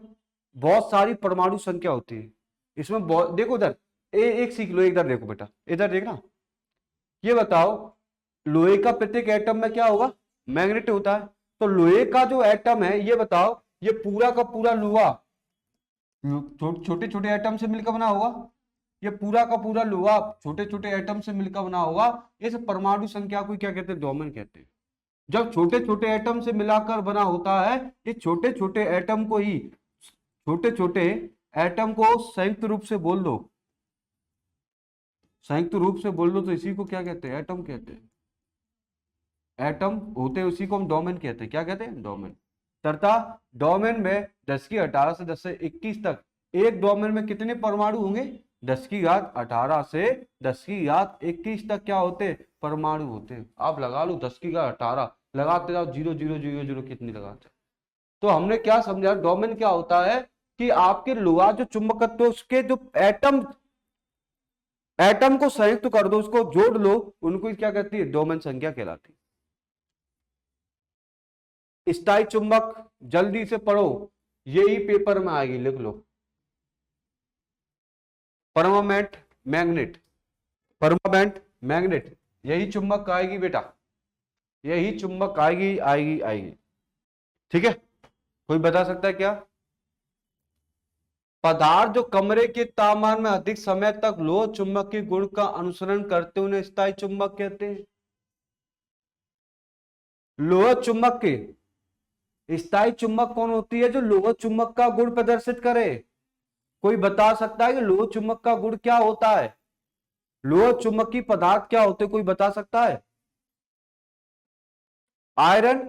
S1: बहुत सारी परमाणु संख्या होती है। इसमें बहुत, देखो उधर एक सीख लो, इधर देखो बेटा, इधर देखना। ये बताओ लोहे का प्रत्येक एटम में क्या होगा? मैग्नेट होता है। तो लोहे का जो एटम है, ये बताओ, ये पूरा का पूरा लोहा छोटे छोटे एटम से मिलकर बना होगा। ये पूरा का पूरा लोहा छोटे छोटे एटम से मिलकर बना होगा। इस परमाणु संख्या को क्या कहते हैं? डोमेन कहते हैं। जब छोटे छोटे एटम से मिलाकर बना होता है, ये छोटे छोटे एटम को ही, छोटे छोटे एटम को संयुक्त रूप से बोल दो, संयुक्त रूप से बोल दो, तो इसी को क्या कहते हैं? एटम कहते हैं। एटम होते हैं, उसी को हम डोमेन कहते हैं। क्या कहते हैं? डोमेन। तथा डोमेन में 10 की 18 से 10 से 21 तक, एक डोमेन में कितने परमाणु होंगे? 10 की घात 18 से 10 की घात 21 तक क्या होते हैं? परमाणु होते हैं। आप लगा लो 10 की घात 18, लगाते जाओ 0 0 0 0 कितनी लगाते। तो हमने क्या समझा? डोमेन क्या होता है कि आपके लोहा जो चुंबकत्व, उसके जो एटम, एटम को संयुक्त कर दो, उसको जोड़ लो, उनको क्या कहती है? डोमेन संख्या कहलाती है। स्थायी चुंबक जल्दी से पढ़ो, यही पेपर में आएगी, लिख लो। परमानेंट मैग्नेट, परमानेंट मैग्नेट, यही चुंबक आएगी बेटा, यही चुंबक आएगी, आएगी आएगी। ठीक है, कोई बता सकता है क्या? पदार्थ जो कमरे के तापमान में अधिक समय तक लोह चुंबक के गुण का अनुसरण करते उन्हें स्थायी चुंबक कहते हैं। लोह चुंबक के स्थायी चुंबक कौन होती है? जो लोह चुंबक का गुण प्रदर्शित करे। कोई बता सकता है कि लोह चुंबक का गुण क्या होता है? लोह चुंबकीय पदार्थ क्या होते, कोई बता सकता है? आयरन,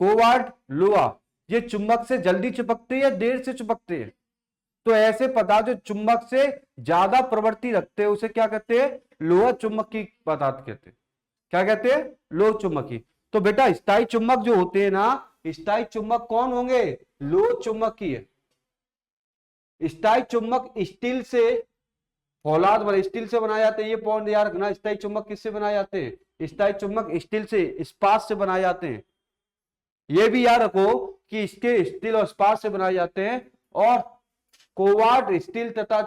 S1: कोबाल्ट, लोहा, ये चुंबक से जल्दी चिपकते हैं या देर से चिपकते हैं? तो ऐसे पदार्थ जो चुंबक से ज्यादा प्रवृत्ति रखते हैं उसे क्या कहते हैं? लोह चुंबकीय पदार्थ कहते हैं। क्या कहते हैं? लोह चुंबकीय। तो बेटा स्थायी चुंबक जो होते हैं ना, स्थायी चुंबक कौन होंगे? लोह चुंबकीय। स्थायी चुंबक स्टील से, फौलाद वाले स्टील से बनाए जाते हैं। ये पॉइंट याद रखना। स्थायी चुंबक किससे बनाए जाते हैं? स्थायी चुंबक स्टील से, इस्पात से बनाए जाते हैं। ये भी याद रखो कि इसके स्टील और इस्पात से बनाए जाते हैं। और कोबाल्ट स्टील तथा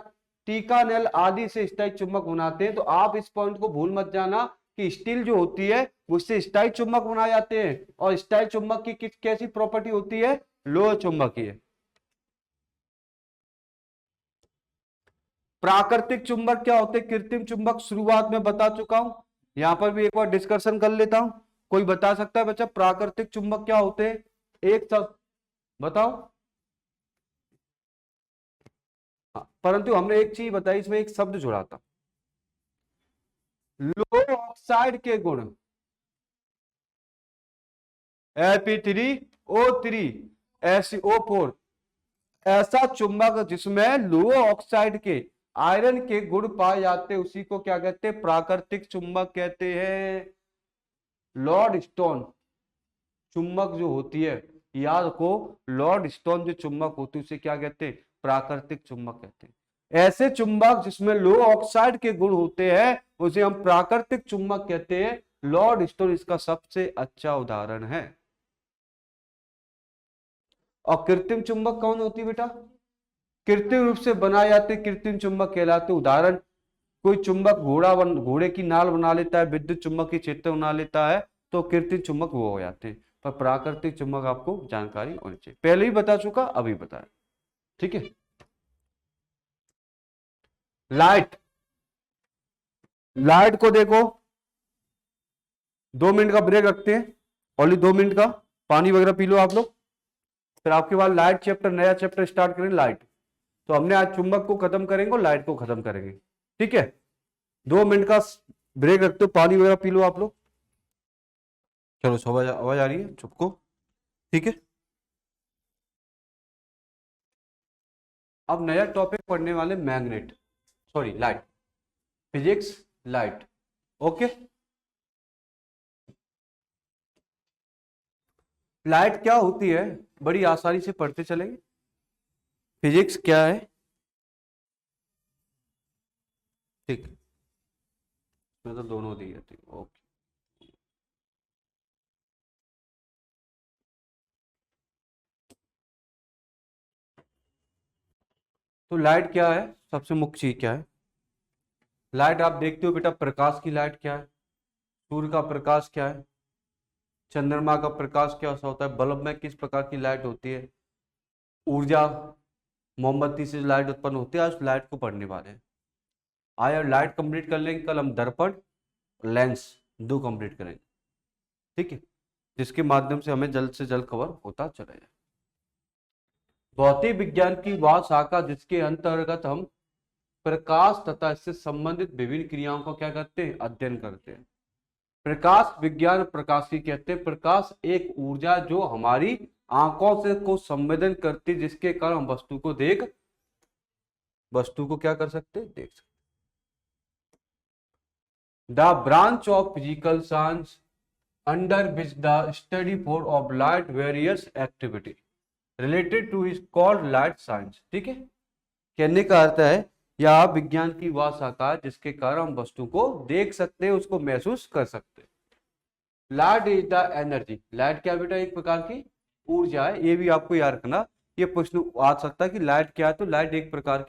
S1: टीकानेल आदि से स्थायी चुंबक बनाते हैं। तो आप इस पॉइंट को भूल मत जाना कि स्टील जो होती है उससे स्थायी चुंबक बनाए जाते हैं। और स्थायी चुंबक की कैसी प्रॉपर्टी होती है? लोह चुंबकीय। प्राकृतिक चुंबक क्या होते हैं? कृत्रिम चुंबक शुरुआत में बता चुका हूं, यहां पर भी एक बार डिस्कशन कर लेता हूं। कोई बता सकता है बच्चा प्राकृतिक चुंबक क्या होते हैं? एक शब्द बताओ। हाँ, परंतु हमने एक चीज बताई, इसमें एक शब्द जोड़ा था, लोह ऑक्साइड के गुण। Fe3O3 SO4, ऐसा चुंबक जिसमें लोह ऑक्साइड के, आयरन के गुण पाए जाते हैं उसी को क्या कहते हैं? प्राकृतिक चुंबक कहते हैं। लॉर्ड स्टोन चुंबक जो होती है, याद रखो, लॉर्ड स्टोन जो चुंबक होती है उसे क्या कहते हैं? प्राकृतिक चुंबक कहते हैं। ऐसे चुंबक जिसमें लो ऑक्साइड के गुण होते हैं उसे हम प्राकृतिक चुंबक कहते हैं। लॉर्ड स्टोन इसका सबसे अच्छा उदाहरण है। और कृत्रिम चुंबक कौन होती है बेटा? कृत्रिम रूप से बनाए जाते कृत्रिम चुंबक कहलाते। उदाहरण, कोई चुंबक घोड़े की नाल बना लेता है, विद्युत चुंबकीय क्षेत्र बना लेता है, तो कृत्रिम चुंबक वो हो जाते हैं। पर प्राकृतिक चुंबक आपको जानकारी होनी चाहिए। पहले ही बता चुका, अभी बताया, ठीक है। लाइट, लाइट को देखो, 2 मिनट का ब्रेक रखते हैं, ओनली 2 मिनट का। पानी वगैरह पी लो आप लोग, फिर आपके बाद लाइट चैप्टर, नया चैप्टर स्टार्ट करें, लाइट। तो हमने आज चुंबक को खत्म करेंगे और लाइट को खत्म करेंगे, ठीक है। 2 मिनट का ब्रेक रखते हो, पानी वगैरह पी लो आप लोग। चलो, आवाज आ रही है, चुप को, ठीक है। अब नया टॉपिक पढ़ने वाले magnet, sorry light, physics light, okay. Light क्या होती है, बड़ी आसानी से पढ़ते चलेंगे। फिजिक्स क्या है, ठीक, मैं तो दोनों दी जाती, ओके। तो लाइट क्या है, सबसे मुख्य चीज क्या है? लाइट आप देखते हो बेटा, प्रकाश की लाइट क्या है, सूर्य का प्रकाश क्या है, चंद्रमा का प्रकाश क्या सा होता है, बल्ब में किस प्रकार की लाइट होती है, ऊर्जा, मोमबत्ती से लाइट उत्पन्न होती है। आज लाइट को पढ़ने वाले हैं। आज लाइट कंप्लीट कर लेंगे, कल हम दर्पण, लेंस दो कंप्लीट करेंगे, ठीक है, जिसके माध्यम से हमें जल्द से जल्द कवर होता चला जाए। भौतिक विज्ञान की वह शाखा जिसके अंतर्गत हम प्रकाश तथा इससे संबंधित विभिन्न क्रियाओं का क्या करते हैं, अध्ययन करते हैं। प्रकाश विज्ञान प्रकाशी कहते हैं। प्रकाश एक ऊर्जा जो हमारी आंखों से को संवेदन करती, जिसके कारण हम वस्तु को क्या कर सकते, देख सकते। The branch of physical science under which the study for of light various activity related two is called light science, ठीक है। कहने का अर्थ है यह विज्ञान की वह शाखा जिसके कारण हम वस्तु को देख सकते हैं, उसको महसूस कर सकते हैं। Light is the energy, light क्या बेटा, एक प्रकार की ऊर्जा है। ये भी आपको याद रखना, ये प्रश्न आ सकता है कि लाइट क्या है, तो लाइट एक प्रकार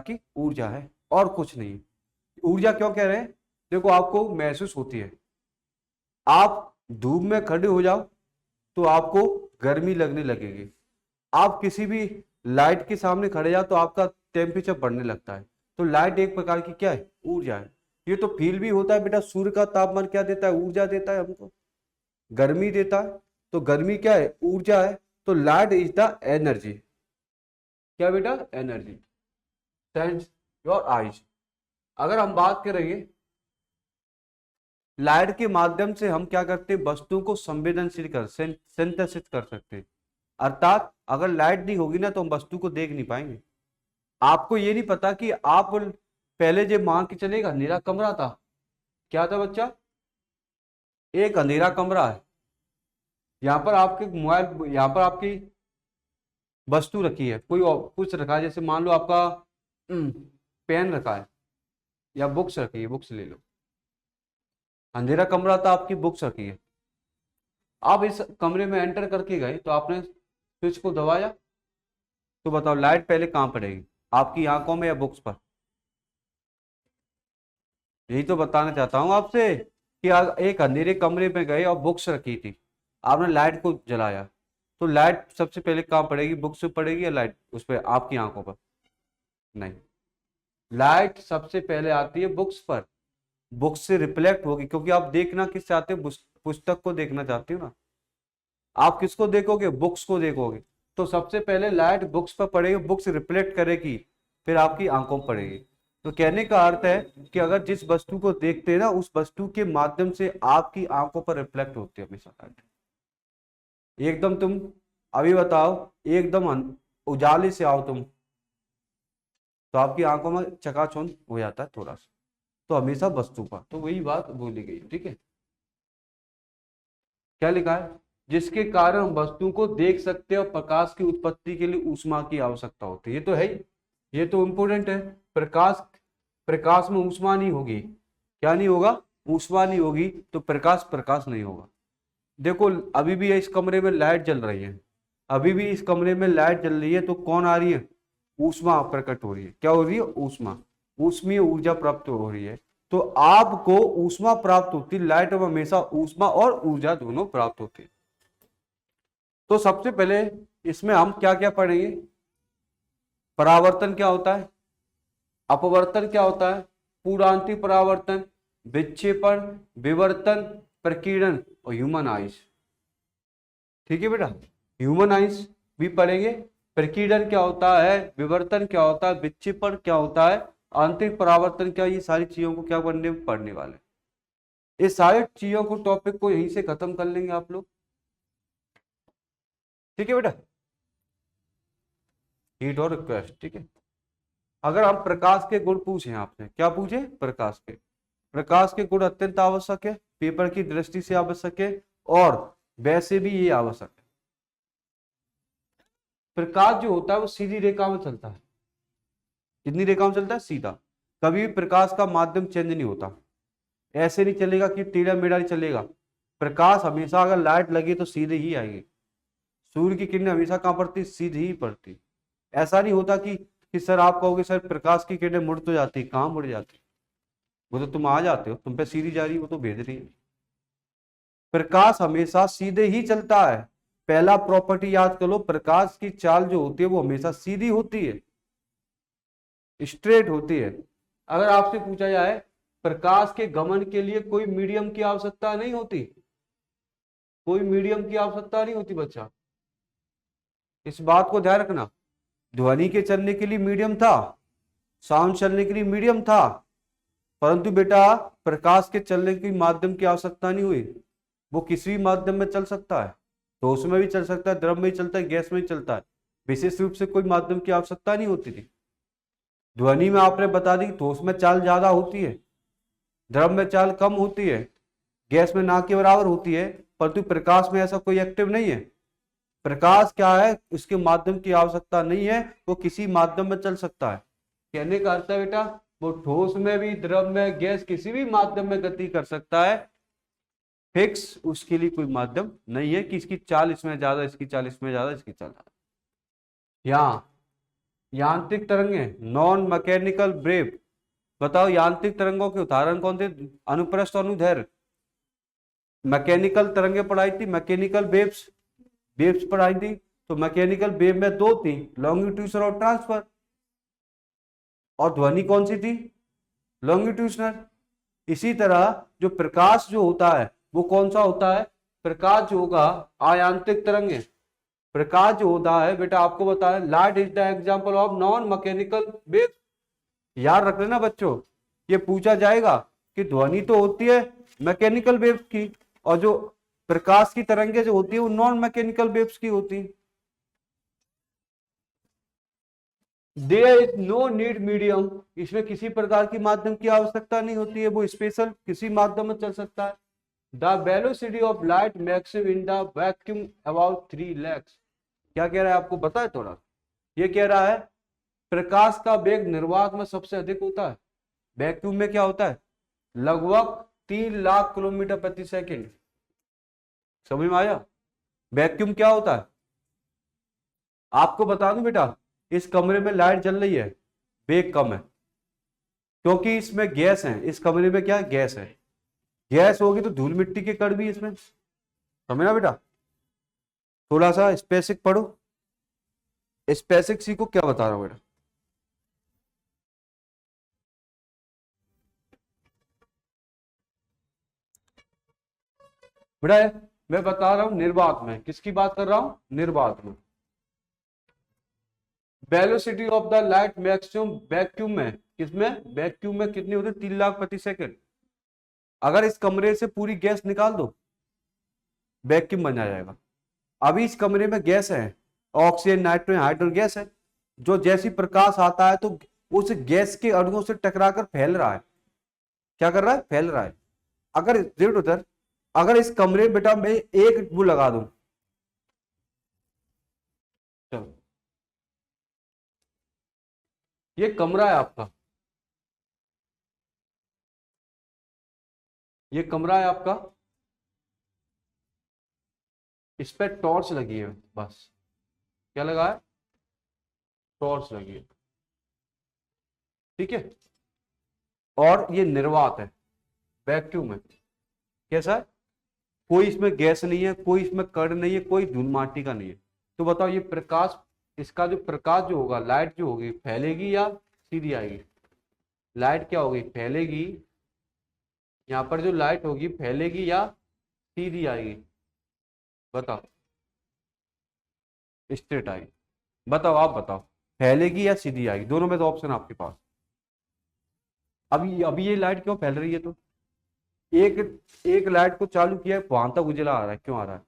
S1: की ऊर्जा है और कुछ नहीं। ऊर्जा क्यों कह रहे हैं, देखो आपको महसूस होती है। आप धूप में खड़े हो जाओ तो आपको गर्मी लगने लगेगी। आप किसी भी लाइट के सामने खड़े जाओ तो आपका टेम्परेचर बढ़ने लगता है। तो लाइट एक प्रकार की क्या है, ऊर्जा है। ये तो फील भी होता है बेटा, सूर्य का तापमान क्या देता है, ऊर्जा देता है, हमको गर्मी देता है। तो गर्मी क्या है, ऊर्जा है। तो लाइट इज द एनर्जी, क्या बेटा, एनर्जी। Sense your eyes. अगर हम बात करेंगे लाइट के माध्यम से हम क्या करते हैं, वस्तु को संवेदनशील संश्लेषित कर सकते हैं। अर्थात अगर लाइट नहीं होगी ना तो हम वस्तु को देख नहीं पाएंगे। आपको ये नहीं पता कि आप पहले जब मान के चलेगा अंधेरा कमरा था, क्या था बच्चा, एक अंधेरा कमरा है, यहाँ पर आपके मोबाइल, यहाँ पर आपकी वस्तु रखी है, कोई कुछ रखा है, जैसे मान लो आपका पेन रखा है या बुक्स रखी है, बुक्स ले लो। अंधेरा कमरा था, आपकी बुक्स रखी है। आप इस कमरे में एंटर करके गए तो आपने स्विच को दबाया, तो बताओ लाइट पहले कहाँ पड़ेगी, आपकी आंखों में या बुक्स पर? यही तो बताना चाहता हूं आपसे कि एक अंधेरे कमरे में गए और बुक्स रखी थी, आपने लाइट को जलाया, तो लाइट सबसे पहले कहाँ पड़ेगी, बुक्स पे पड़ेगी या लाइट उस पर, आपकी आंखों पर? नहीं, लाइट सबसे पहले आती है बुक्स पर। बुक्स से रिफ्लेक्ट होगी, क्योंकि आप देखना किस चाहते हो, पुस्तक को देखना चाहते हो ना। आप किसको देखोगे, बुक्स को देखोगे। तो सबसे पहले लाइट बुक्स पर पड़ेगी, बुक्स रिफ्लेक्ट करेगी, फिर आपकी आंखों पर पड़ेगी। तो कहने का अर्थ है कि अगर जिस वस्तु को देखते हैं ना, उस वस्तु के माध्यम से आपकी आंखों पर रिफ्लेक्ट होती है हमेशा लाइट। एकदम तुम अभी बताओ, एकदम उजाले से आओ तुम, तो आपकी आंखों में चकाचौंध हो जाता है थोड़ा सा। तो हमेशा वस्तु पर, तो वही बात बोली गई, ठीक है। क्या लिखा है, जिसके कारण वस्तु को देख सकते हैं और प्रकाश की उत्पत्ति के लिए ऊष्मा की आवश्यकता होती है। ये तो है ही, ये तो इंपोर्टेंट है। प्रकाश प्रकाश में ऊष्मा नहीं होगी, क्या नहीं होगा, ऊष्मा नहीं होगी तो प्रकाश प्रकाश नहीं होगा। देखो अभी भी इस कमरे में लाइट जल रही है, अभी भी इस कमरे में लाइट जल रही है तो कौन आ रही है, ऊष्मा प्रकट हो रही है। क्या हो रही है, ऊष्मा, ऊष्मीय ऊर्जा प्राप्त हो रही है। तो आपको ऊष्मा प्राप्त होती है, लाइट में हमेशा ऊष्मा और ऊर्जा दोनों प्राप्त होती है। तो सबसे पहले इसमें हम क्या क्या पढ़ेंगे, परावर्तन क्या होता है, अपवर्तन क्या होता है, पूर्णांतिक परावर्तन, विक्षेपण, विवर्तन, प्रकीर्णन और ह्यूमन आइज। ठीक है बेटा, ह्यूमन आइज भी पढ़ेंगे। प्रकीर्णन क्या होता है, विवर्तन क्या होता है, विक्षेपण क्या होता है, आंतरिक परावर्तन क्या, ये सारी चीजों को क्या पढ़ने वाले। इस सारी चीजों को टॉपिक को यहीं से खत्म कर लेंगे आप लोग। ठीक है बेटा, हीट और रिक्वेस्ट। ठीक है, अगर हम प्रकाश के गुण पूछें आपसे, क्या पूछे, प्रकाश के गुण अत्यंत आवश्यक है, पेपर की दृष्टि से आवश्यक है और वैसे भी ये आवश्यक है। प्रकाश जो होता है वो सीधी रेखा में चलता है। कितनी रेखा में चलता है, सीधा। कभी भी प्रकाश का माध्यम चेंज नहीं होता, ऐसे नहीं चलेगा कि टेढ़ा मेढ़ा नहीं चलेगा। प्रकाश हमेशा अगर लाइट लगी तो सीधे ही आएगी। सूर्य की किरणें हमेशा कहां पड़ती, सीधी ही पड़ती। ऐसा नहीं होता कि सर आप कहोगे सर प्रकाश की किरणें मुड़ तो जाती, कहां मुड़ जाती, वो तो तुम आ जाते हो, तुम पे सीधी जा रही है, वो तो भेज रही है। प्रकाश हमेशा सीधे ही चलता है। पहला प्रॉपर्टी याद कर लो, प्रकाश की चाल जो होती है वो हमेशा सीधी होती है, स्ट्रेट होती है। अगर आपसे पूछा जाए प्रकाश के गमन के लिए कोई मीडियम की आवश्यकता नहीं होती, कोई मीडियम की आवश्यकता नहीं होती बच्चा, इस बात को ध्यान रखना। ध्वनि के चलने के लिए मीडियम था, साउंड चलने के लिए मीडियम था, परंतु बेटा प्रकाश के चलने की माध्यम की आवश्यकता नहीं हुई। वो किसी भी माध्यम में चल सकता है, ठोस में भी चल सकता है, द्रव में भी चलता है, गैस में भी चलता है। विशेष रूप से कोई माध्यम की आवश्यकता नहीं होती थी। ध्वनि में आपने बता दी ठोस में चाल ज्यादा होती है, द्रव में चाल कम होती है, गैस में ना के बराबर होती है, परंतु प्रकाश में ऐसा कोई एक्टिव नहीं है। प्रकाश क्या है, उसके माध्यम की आवश्यकता नहीं है, वो किसी माध्यम में चल सकता है। कहने का अर्थ है बेटा वो ठोस में भी, द्रव में, गैस, किसी भी माध्यम में गति कर सकता है। फिक्स उसके लिए कोई माध्यम नहीं है कि इसकी चाल इसमें ज्यादा, इसकी चाल इसमें ज्यादा, इसकी चाल ज्यादा। यहाँ यांत्रिक तरंगे, नॉन मैकेनिकल वेव, बताओ यांत्रिक तरंगों के उदाहरण कौन थे, अनुप्रस्थ और अनुदैर्घ्य। मैकेनिकल तरंगे पढ़ाई थी, मैकेनिकल वेव्स, वेव्स पढ़ाई थी। तो मैकेनिकल वेव में दो थी, लॉन्गिट्यूडनल और ट्रांसफर। और ध्वनि कौन सी थी, लॉन्गिट्यूडनल। इसी तरह जो प्रकाश जो होता है वो कौन सा होता है, प्रकाश जो होगा आयांत्रिक तरंगे। प्रकाश जो होता है बेटा आपको बताया, light is the example of non mechanical wave. याद रख लेना बच्चों, ये पूछा जाएगा कि ध्वनि तो होती है मैकेनिकल वेव्स की, और जो प्रकाश की तरंगे जो होती है वो नॉन मैकेनिकल वेव्स की होती है। There is no need medium, इसमें किसी प्रकार की माध्यम की आवश्यकता नहीं होती है, वो स्पेशल किसी माध्यम में चल सकता है। The velocity of light maximum in the vacuum about 3 lakhs। क्या कह रहा है आपको पता है थोड़ा, ये कह रहा है प्रकाश का वेग निर्वात में सबसे अधिक होता है, वैक्यूम में क्या होता है, लगभग 3 लाख किलोमीटर प्रति सेकंड। समझ में आया, वैक्यूम क्या होता है। आपको बता दूं बेटा, इस कमरे में लाइट जल रही है, वेग कम है, क्योंकि इसमें गैस है। इस कमरे में क्या है, गैस है। गैस होगी तो धूल मिट्टी के कण भी इसमें, समझना बेटा। थोड़ा सा स्पेसिक पढ़ो, स्पेसिक सीखो, क्या बता रहा हूं बेटा। बेटा मैं बता रहा हूं निर्वात में, किसकी बात कर रहा हूं, निर्वात में। Velocity of the light maximum vacuum में, किसमें, वैक्यूम में कितनी होती है, 3 लाख प्रति सेकंड। अगर इस कमरे से पूरी गैस निकाल दो, वैक्यूम बन जाएगा। अभी इस कमरे में गैस है, ऑक्सीजन, नाइट्रोजन, हाइड्रोजन गैस है, जो जैसी प्रकाश आता है तो उस गैस के अणुओं से टकराकर फैल रहा है। क्या कर रहा है, फैल रहा है। अगर उधर, अगर इस कमरे बेटा में एक वो लगा दूं, ये कमरा है आपका, ये कमरा है आपका, इस पे टॉर्च लगी है, बस। क्या लगा है? टॉर्च लगी है, ठीक है। और ये निर्वात है, वैक्यूम है। कैसा है? कोई इसमें गैस नहीं है, कोई इसमें कण नहीं है, कोई धूल माटी का नहीं है। तो बताओ ये प्रकाश, इसका जो प्रकाश जो होगा, लाइट जो होगी, फैलेगी या सीधी आएगी? लाइट क्या होगी? फैलेगी। यहाँ पर जो लाइट होगी फैलेगी या सीधी आएगी? बताओ। स्ट्रेट आएगी। बताओ, आप बताओ, फैलेगी या सीधी आएगी? दोनों में तो ऑप्शन आपके पास। अभी ये लाइट क्यों फैल रही है? तो एक एक लाइट को चालू किया है, वहां तक उजला आ रहा है, क्यों आ रहा है?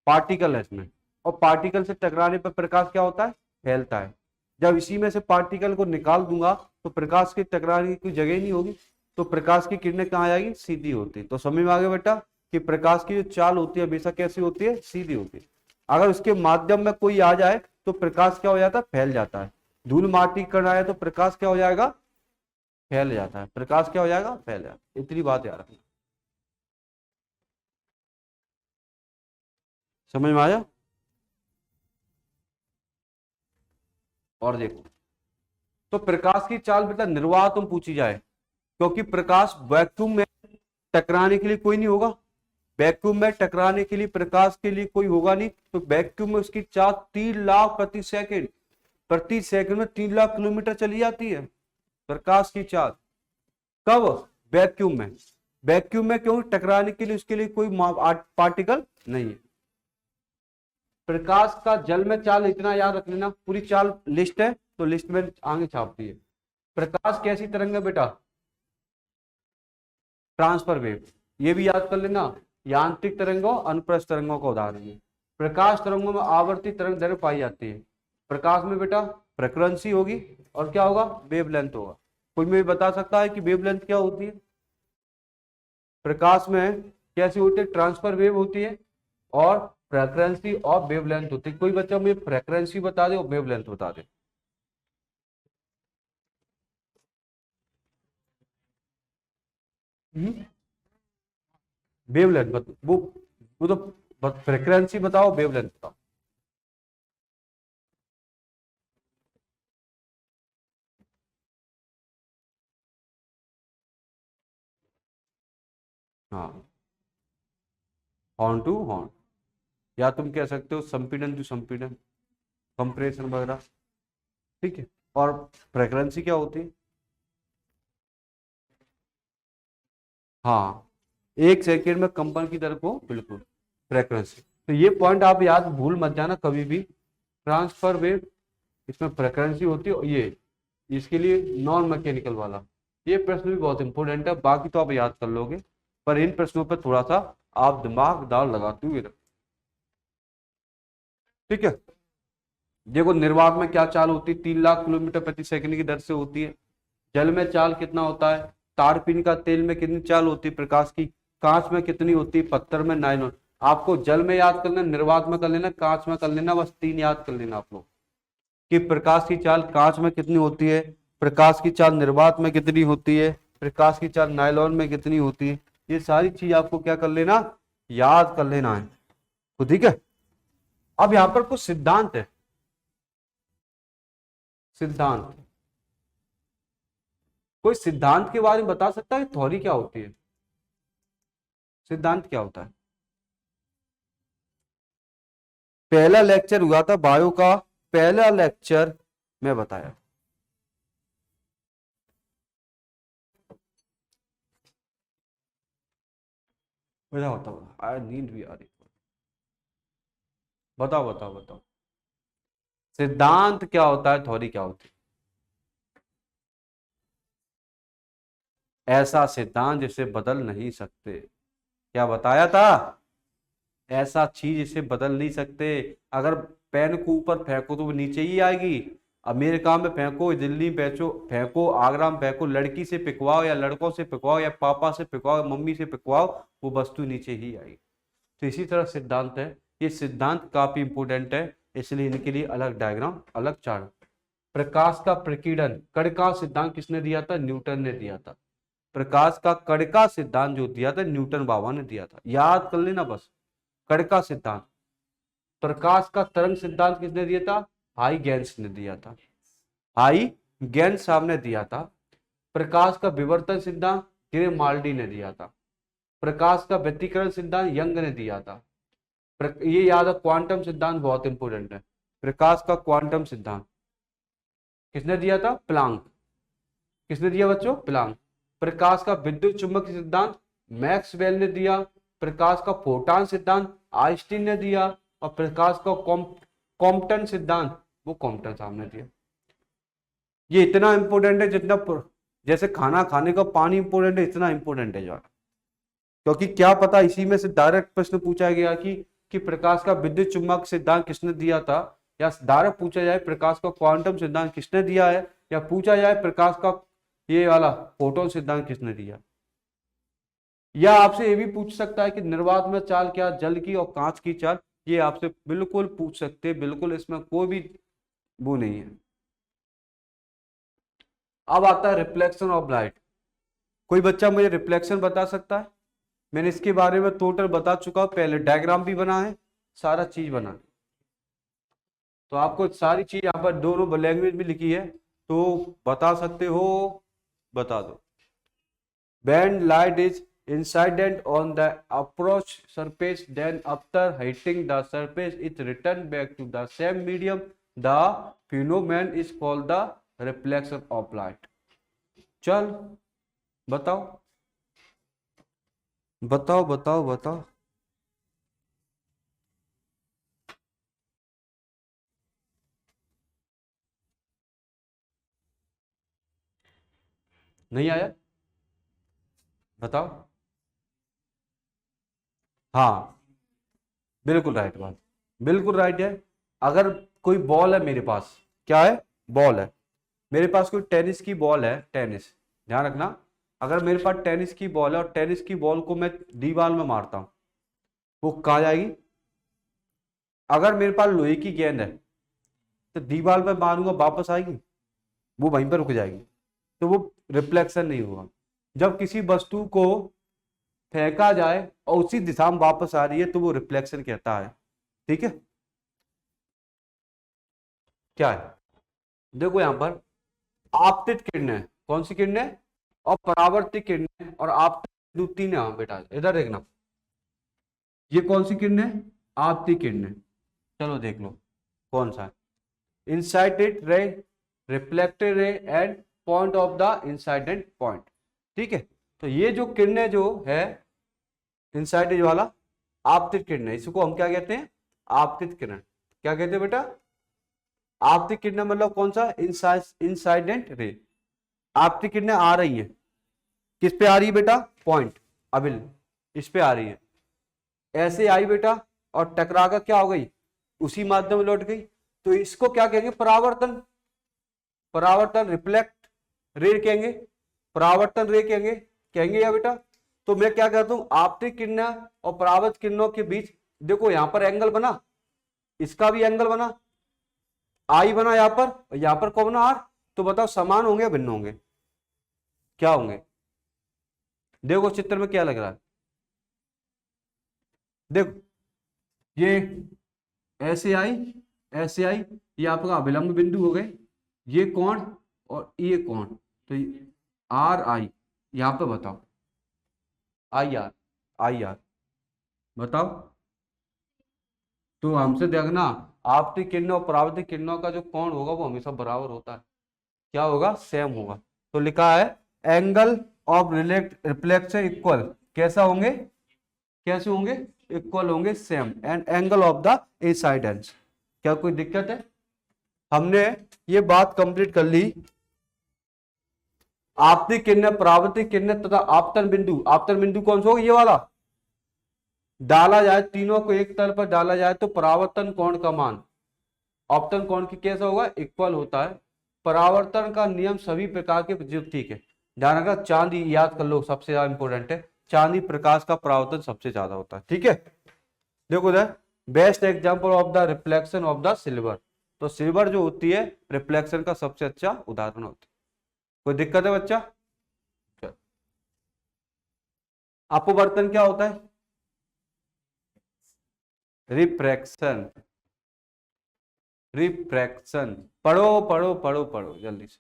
S1: पार्टिकल है इसमें, और पार्टिकल से टकराने पर प्रकाश क्या होता है? फैलता है। जब इसी में से पार्टिकल को निकाल दूंगा तो प्रकाश के टकराने की कोई जगह ही नहीं होगी, तो प्रकाश की किरणें कहाँ आएगी? सीधी होती। तो समझ में आ गया बेटा कि प्रकाश की जो चाल होती है हमेशा कैसी होती है? सीधी होती है। अगर उसके माध्यम में कोई आ जाए तो प्रकाश क्या हो जाता है? फैल जाता है। धूल माटी कण आए तो प्रकाश क्या हो जाएगा? फैल जाता है। प्रकाश क्या हो जाएगा? फैल जाएगा। इतनी बात याद रखना। समझ में आया? और देखो, तो प्रकाश की चाल बेटा निर्वात तुम पूछी जाए, क्योंकि प्रकाश वैक्यूम में टकराने के लिए कोई नहीं होगा। वैक्यूम में टकराने के लिए प्रकाश के लिए कोई होगा नहीं, तो वैक्यूम में उसकी चाल 3 लाख प्रति सेकंड में 3 लाख किलोमीटर चली जाती है प्रकाश की चाल। कब? वैक्यूम में। वैक्यूम में क्यों? टकराने के लिए उसके लिए कोई पार्टिकल नहीं है। प्रकाश का जल में चाल इतना याद रख लेना, पूरी चाल लिस्ट है तो लिस्ट में आगे छाप दी है। प्रकाश कैसी तरंग है बेटा? Transfer wave. ये भी याद कर लेना, यांत्रिक तरंगों अनुप्रस्थ तरंगों का उदाहरण है। प्रकाश तरंगों में आवर्ती तरंग दैर्घ्य पाई जाती है। प्रकाश में बेटा फ्रीक्वेंसी होगी और क्या होगा? वेवलेंथ होगा। कोई मुझे बता सकता है कि वेवलेंथ क्या होती है? प्रकाश में कैसी होती है? ट्रांसफर वेव होती है और फ्रीक्वेंसी और वेवलेंथ होती है। कोई बच्चा मुझे फ्रीक्वेंसी बता दे और वेवलेंथ बता दे। वेवलेंथ वो तो फ्रीक्वेंसी बताओ, वेवलेंथ बताओ। हाँ, हॉर्न टू हॉर्न, या तुम कह सकते हो संपीड़न टू संपीड़न, कंप्रेशन वगैरह, ठीक है। और फ्रीक्वेंसी क्या होती है? हाँ, 1 सेकेंड में कंपन की दर को, बिल्कुल, फ्रीक्वेंसी। तो ये पॉइंट आप याद भूल मत जाना कभी भी। ट्रांसफर वेव, इसमें फ्रीक्वेंसी होती है, और ये इसके लिए नॉन मैकेनिकल वाला। ये प्रश्न भी बहुत इंपॉर्टेंट है, बाकी तो आप याद कर लोगे, पर इन प्रश्नों पर थोड़ा सा आप दिमाग दाल लगाते हुए रखो, ठीक है। देखो, निर्वात में क्या चाल होती है? 3 लाख किलोमीटर प्रति सेकंड की दर से होती है। जल में चाल कितना होता है? तारपीन का तेल में कितनी चाल होती है प्रकाश की? कांच में कितनी होती है? पत्थर में, नायलॉन। आपको जल में याद कर लेना, निर्वात में कर लेना, कांच में कर लेना, बस 3 याद कर लेना आप लोग, कि प्रकाश की चाल कांच में कितनी होती है, प्रकाश की चाल निर्वात में कितनी होती है, प्रकाश की चाल नायलॉन में कितनी होती है। ये सारी चीज आपको क्या कर लेना? याद कर लेना है, तो ठीक है। अब यहां पर कुछ सिद्धांत है। सिद्धांत, कोई सिद्धांत के बारे में बता सकता है? थ्योरी क्या होती है? सिद्धांत क्या होता है? पहला लेक्चर हुआ था बायो का, पहला लेक्चर मैं बताया। बताओ बताओ, नींद भी आ रही। बताओ बताओ बताओ, सिद्धांत क्या होता है, थ्योरी क्या होती है? ऐसा सिद्धांत जिसे बदल नहीं सकते। क्या बताया था? ऐसा चीज इसे बदल नहीं सकते। अगर पेन को ऊपर फेंको तो वो नीचे ही आएगी। अमेरिका में फेंको, दिल्ली में फेंको, फेंको आगरा में फेंको, लड़की से पिकवाओ या लड़कों से पिकवाओ या पापा से पिकवाओ या मम्मी से पिकवाओ, वो वस्तु नीचे ही आएगी। तो इसी तरह सिद्धांत है। ये सिद्धांत काफी इंपोर्टेंट है, इसलिए इनके लिए अलग डायग्राम, अलग चार्ट। प्रकाश का प्रकीर्णन, कण का सिद्धांत किसने दिया था? न्यूटन ने दिया था। प्रकाश का कण का सिद्धांत जो दिया था न्यूटन बाबा ने दिया था, याद कर लेना बस, कण का सिद्धांत। प्रकाश का तरंग सिद्धांत किसने दिया था? हाइगेंस ने दिया था, हाइगेंस साहब ने दिया था। प्रकाश का विवर्तन सिद्धांत ग्रेमाल्डी ने दिया था। प्रकाश का व्यतिकरण सिद्धांत यंग ने दिया था। ये याद है, क्वांटम सिद्धांत बहुत इंपोर्टेंट है। प्रकाश का क्वांटम सिद्धांत किसने दिया था? प्लांक। किसने दिया बच्चों? प्लांक। प्रकाश का विद्युत चुंबकीय सिद्धांत मैक्सवेल ने दिया। प्रकाश का फोटॉन सिद्धांत आइंस्टीन ने दिया। और प्रकाश का कॉम्पटन सिद्धांत वो कॉम्पटन साहब ने दिया। ये इतना इंपोर्टेंट है जितना जैसे खाना खाने का पानी इंपोर्टेंट है, इतना इंपोर्टेंट है यार। क्योंकि क्या पता इसी में से डायरेक्ट प्रश्न पूछा गया कि प्रकाश का विद्युत चुंबक सिद्धांत किसने दिया था, या डायरेक्ट पूछा जाए प्रकाश का क्वांटम सिद्धांत किसने दिया है, या पूछा जाए प्रकाश का ये वाला फोटोन सिद्धांत किसने दिया। या आपसे ये भी पूछ सकता है कि निर्वात में चाल क्या, जल की और कांच की चाल, ये आपसे बिल्कुल पूछ सकते हैं, बिल्कुल इसमें कोई भी वो नहीं है। अब आता है रिफ्लेक्शन ऑफ लाइट। कोई बच्चा मुझे रिफ्लेक्शन बता सकता है? मैंने इसके बारे में टोटल बता चुका हूं, पहले डायग्राम भी बना है, सारा चीज बना है। तो आपको सारी चीज यहाँ पर दोनों लैंग्वेज में लिखी है, तो बता सकते हो, बता दो। When light is incident on the approach surface, then after hitting the surface, it returns back to the same medium. The phenomenon is called the reflection of light. चल बताओ बताओ बताओ बताओ। नहीं आया? बताओ। हाँ बिल्कुल राइट बात, बिल्कुल राइट है। अगर कोई बॉल है मेरे पास, क्या है? बॉल है मेरे पास, कोई टेनिस की बॉल है, टेनिस, ध्यान रखना। अगर मेरे पास टेनिस की बॉल है और टेनिस की बॉल को मैं दीवार में मारता हूं, वो कहाँ जाएगी? अगर मेरे पास लोहे की गेंद है तो दीवार पे मारूंगा, वापस आएगी? वो वहीं पर रुक जाएगी, तो वो रिफ्लेक्शन नहीं हुआ। जब किसी वस्तु को फेंका जाए और उसी दिशा में वापस आ रही है तो वो रिफ्लेक्शन कहता है। ठीक है, क्या है? देखो यहां पर आपतित किरणें, कौन सी किरणें? और परावर्तित किरणें और आपतित तीन है बेटा, इधर देखना। ये कौन सी किरणें? आपतित किरणें। चलो देख लो कौन सा है। इंसाइडेंट ray, reflected ray and point of the incident point. ठीक है, तो ये जो किरणें जो है इंसाइडेड वाला आपतित किरणें, इसको हम क्या कहते हैं? आपतित किरण। क्या कहते हैं बेटा? आपतित किरणें मतलब कौन सा? इंसाइडेंट रे। आपतित किरणें आ रही है, किस पे आ रही है बेटा? पॉइंट, अबिल, इस पे आ रही है। ऐसे आई बेटा और टकरा कर क्या हो गई? उसी माध्यम में लौट गई, तो इसको क्या कहेंगे? परावर्तन। परावर्तन, रिफ्लेक्ट रे कहेंगे, परावर्तन रे कहेंगे, कहेंगे या बेटा? तो मैं क्या कहता हूं, आपतित किरणें और परावर्तित किरणों के बीच देखो यहां पर एंगल बना, इसका भी एंगल बना, आई बना यहां पर, और यहां पर कौन बना? आर। तो बताओ समान होंगे या भिन्न होंगे? क्या होंगे? देखो चित्र में क्या लग रहा है, देखो ये ऐसे आई, ऐसे आई, ये आपका अभिलंब बिंदु हो गए, ये कोण और ये कोण, तो आर आई, यहां पे बताओ आई आर, आई आर, बताओ। तो हमसे देखना आपतित किरणों और परावर्तित किरणों का जो कोण होगा वो हमेशा बराबर होता है। क्या होगा? सेम होगा। तो लिखा है एंगल ऑफ रिफ्लेक्शन इक्वल, कैसा होंगे? कैसे होंगे? इक्वल होंगे, same, and angle of the incidence. क्या कोई दिक्कत है? हमने ये बात कंप्लीट कर ली। आपतित किरणें, परावर्तित किरणें तथा आपतन बिंदु। आपतन बिंदु कौन सा होगा? ये वाला डाला जाए, तीनों को एक तल पर डाला जाए तो परावर्तन कोण का मान आपतन कोण की कैसा होगा? इक्वल होता है। परावर्तन का नियम सभी प्रकार के, ठीक है ध्यान रखना, चांदी याद कर लो, सबसे ज्यादा इंपॉर्टेंट है। चांदी प्रकाश का परावर्तन सबसे ज्यादा होता है। ठीक है, देखो इधर best example of the reflection of the silver. तो सिल्वर जो होती है रिफ्लेक्शन का सबसे अच्छा उदाहरण होती है। कोई दिक्कत है बच्चा? चलो, अपवर्तन क्या होता है? रिफ्रैक्शन। रिफ्रैक्शन। पढ़ो पढ़ो पढ़ो पढ़ो जल्दी से,